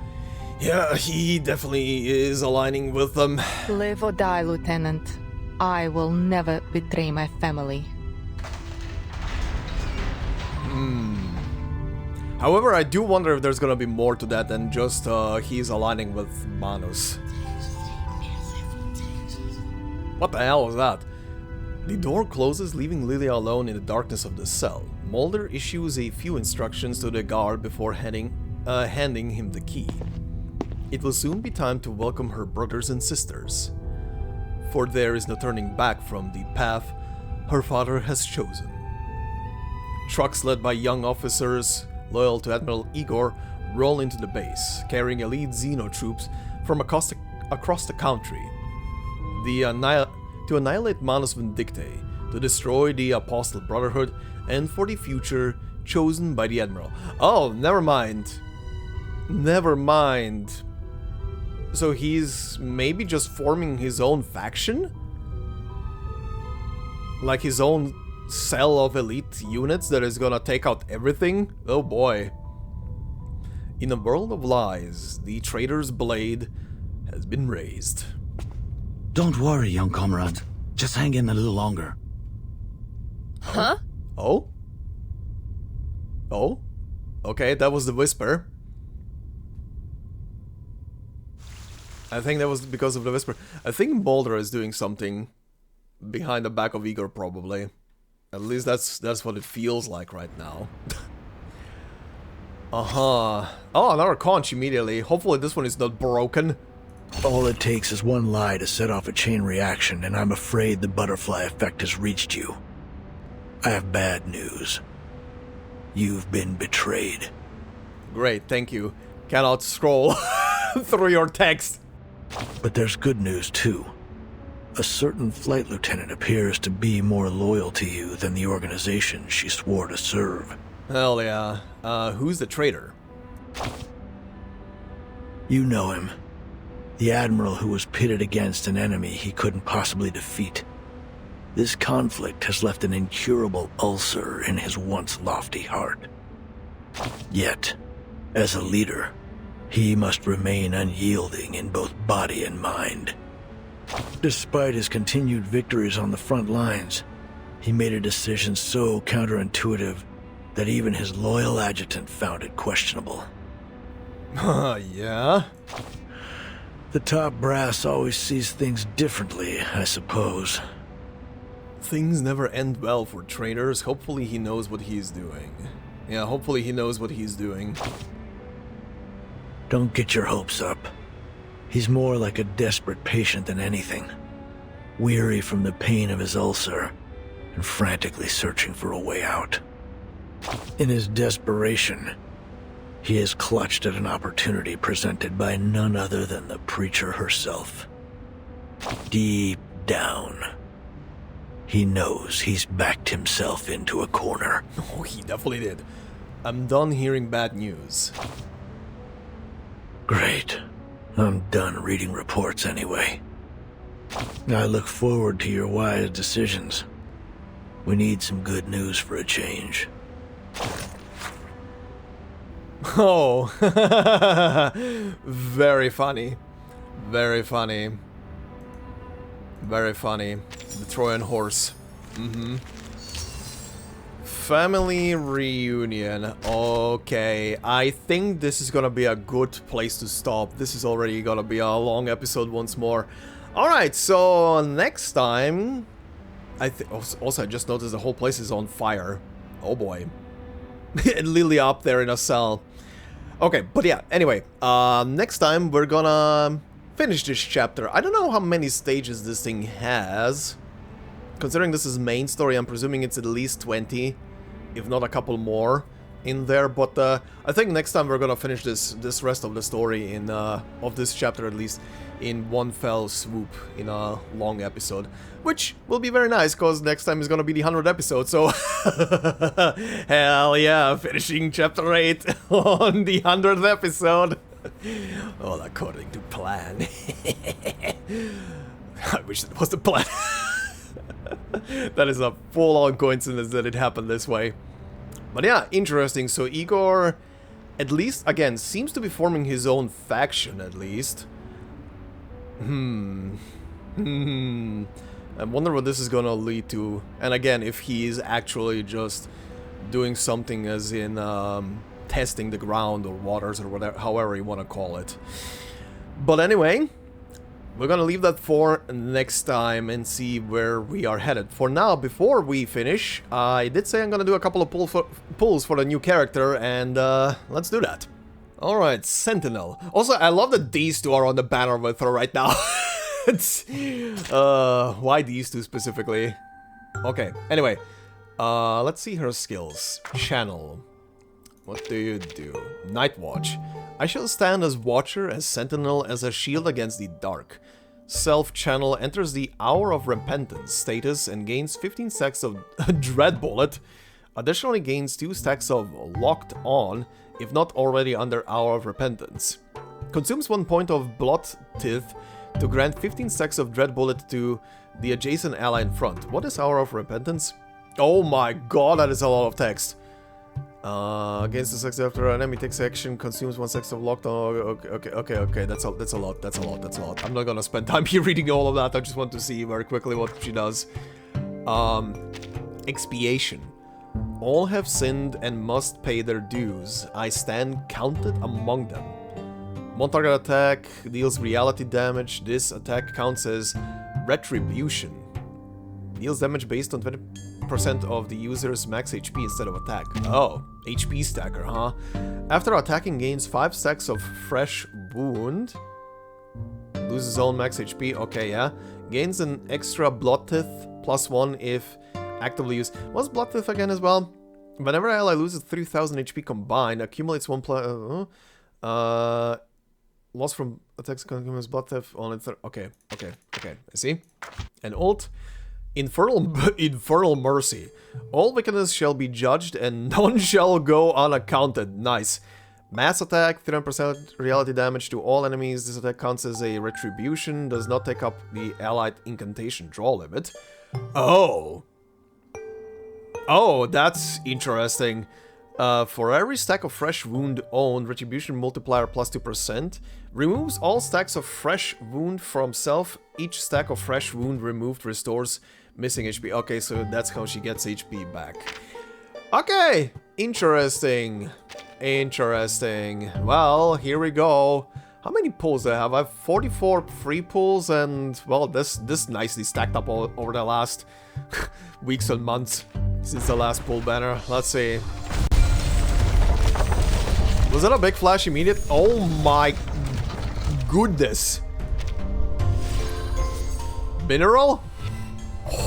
Yeah, he definitely is aligning with them. Live or die, Lieutenant. I will never betray my family. However, I do wonder if there's gonna be more to that than just he's aligning with Manus. What the hell was that? The door closes, leaving Lilia alone in the darkness of the cell. Moldir issues a few instructions to the guard before handing him the key. It will soon be time to welcome her brothers and sisters. For there is no turning back from the path her father has chosen. Trucks led by young officers loyal to Admiral Igor roll into the base, carrying elite Xeno troops from across the country. To annihilate Manus Vindictae, to destroy the Apostle Brotherhood, and for the future chosen by the Admiral. Oh, never mind. Never mind. So he's maybe just forming his own faction? Like his own cell of elite units that is gonna take out everything? Oh boy. In a world of lies, the traitor's blade has been raised. Don't worry, young comrade. Just hang in a little longer. Huh? Oh? Oh? Okay, that was the whisper. I think that was because of the whisper. I think Moldir is doing something behind the back of Igor, probably. At least that's what it feels like right now. Oh, another conch immediately. Hopefully this one is not broken. All it takes is one lie to set off a chain reaction, and I'm afraid the butterfly effect has reached you. I have bad news. You've been betrayed. Great, thank you. Cannot scroll through your text. But there's good news, too. A certain flight lieutenant appears to be more loyal to you than the organization she swore to serve. Hell yeah. Who's the traitor? You know him. The Admiral who was pitted against an enemy he couldn't possibly defeat. This conflict has left an incurable ulcer in his once lofty heart. Yet, as a leader, he must remain unyielding in both body and mind. Despite his continued victories on the front lines, he made a decision so counterintuitive that even his loyal adjutant found it questionable. Yeah? The top brass always sees things differently, I suppose. Things never end well for trainers. Hopefully he knows what he's doing. Yeah, hopefully he knows what he's doing. Don't get your hopes up. He's more like a desperate patient than anything. Weary from the pain of his ulcer, and frantically searching for a way out. In his desperation, he has clutched at an opportunity presented by none other than the preacher herself. Deep down, he knows he's backed himself into a corner. Oh, he definitely did. I'm done hearing bad news. Great. I'm done reading reports anyway. I look forward to your wise decisions. We need some good news for a change. Oh, very funny. Very funny. Very funny. The Trojan horse. Family reunion. Okay, I think this is gonna be a good place to stop. This is already gonna be a long episode once more. Alright, so next time... Also, I just noticed the whole place is on fire. Oh boy. And Lily up there in a cell. Okay, but yeah, anyway. Next time we're gonna finish this chapter. I don't know how many stages this thing has. Considering this is main story, I'm presuming it's at least 20. If not a couple more in there, but I think next time we're gonna finish this rest of the story in of this chapter at least in one fell swoop in a long episode, which will be very nice because next time is gonna be the 100th episode. So hell yeah, finishing chapter 8 on the 100th episode. All according to plan. I wish that was the plan. That is a full-on coincidence that it happened this way. But yeah, interesting. So Igor, at least, again, seems to be forming his own faction, at least. I wonder what this is gonna lead to. And again, if he is actually just doing something as in testing the ground or waters or whatever, however you want to call it. But anyway... we're gonna leave that for next time and see where we are headed. For now, before we finish, I did say I'm gonna do a couple of pulls for the new character, and let's do that. Alright, Sentinel. Also, I love that these two are on the banner with her right now. It's, why these two specifically? Okay, anyway. Let's see her skills. Channel. What do you do? Night Watch. I shall stand as Watcher, as Sentinel, as a shield against the dark. Self-channel enters the Hour of Repentance status and gains 15 stacks of Dread Bullet. Additionally gains 2 stacks of Locked On, if not already under Hour of Repentance. Consumes 1 point of Blood Tith to grant 15 stacks of Dread Bullet to the adjacent ally in front. What is Hour of Repentance? Oh my god, that is a lot of text. Against the sex after an enemy takes action, consumes 1 sex of locked on. Okay. That's a lot. I'm not gonna spend time here reading all of that. I just want to see very quickly what she does. Expiation. All have sinned and must pay their dues. I stand counted among them. One target attack deals reality damage. This attack counts as retribution. Deals damage based on 20% of the user's max HP instead of attack. Oh, HP stacker, huh? After attacking, gains 5 stacks of fresh wound. Loses own max HP, okay, yeah. Gains an extra Blood Tith, +1 if actively used. What's Blood Tith again as well? Whenever ally loses 3000 HP combined, accumulates 1 loss from attacks continuous Blood Tith on its okay, I see. And ult. Infernal Mercy. All wickedness shall be judged and none shall go unaccounted. Nice. Mass attack, 3% reality damage to all enemies. This attack counts as a retribution. Does not take up the allied incantation draw limit. Oh. Oh, that's interesting. For every stack of fresh wound owned, retribution multiplier +2%. Removes all stacks of fresh wound from self. Each stack of fresh wound removed restores missing HP. Okay, so that's how she gets HP back. Okay, interesting. Interesting. Well, here we go. How many pulls do I have? I have 44 free pulls, and well, this nicely stacked up over the last weeks and months since the last pull banner. Let's see. Was that a big flash immediate? Oh my goodness. Mineral?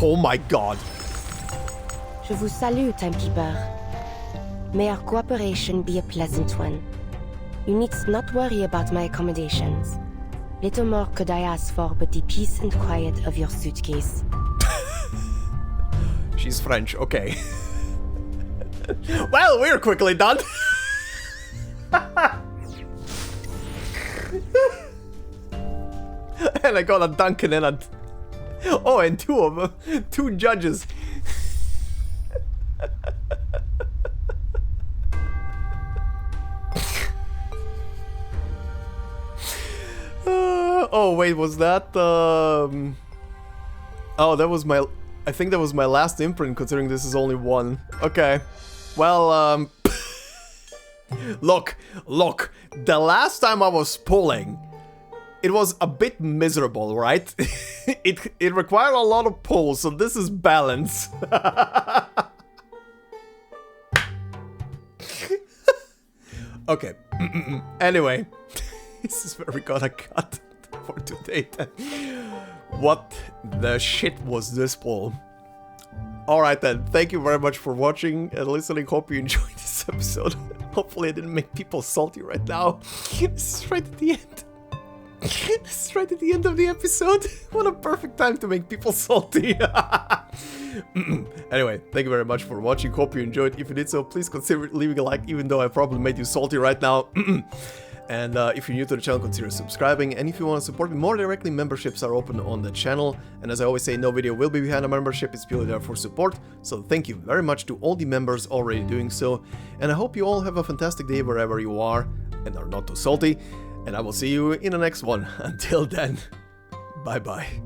Oh my god. Je vous salue, Timekeeper. May our cooperation be a pleasant one. You need not worry about my accommodations. Little more could I ask for but the peace and quiet of your suitcase. She's French, okay. Well, we're quickly done. And I got a Duncan and a... Oh, and two of them. 2 judges. Oh, wait, was that... Oh, that was my... I think that was my last imprint, considering this is only 1. Okay. Well, Look. The last time I was pulling, it was a bit miserable, right? It required a lot of pulls, so this is balance. Okay. Anyway, this is where we gotta cut for today then. What the shit was this pull? Alright then, thank you very much for watching and listening. Hope you enjoyed this episode. Hopefully I didn't make people salty right now. This is right at the end. This is right at the end of the episode. What a perfect time to make people salty. Anyway, thank you very much for watching. Hope you enjoyed. If you did so, please consider leaving a like, even though I probably made you salty right now. And if you're new to the channel, consider subscribing. And if you want to support me more directly, memberships are open on the channel. And as I always say, no video will be behind a membership. It's purely there for support. So thank you very much to all the members already doing so. And I hope you all have a fantastic day wherever you are and are not too salty. And I will see you in the next one. Until then, bye-bye.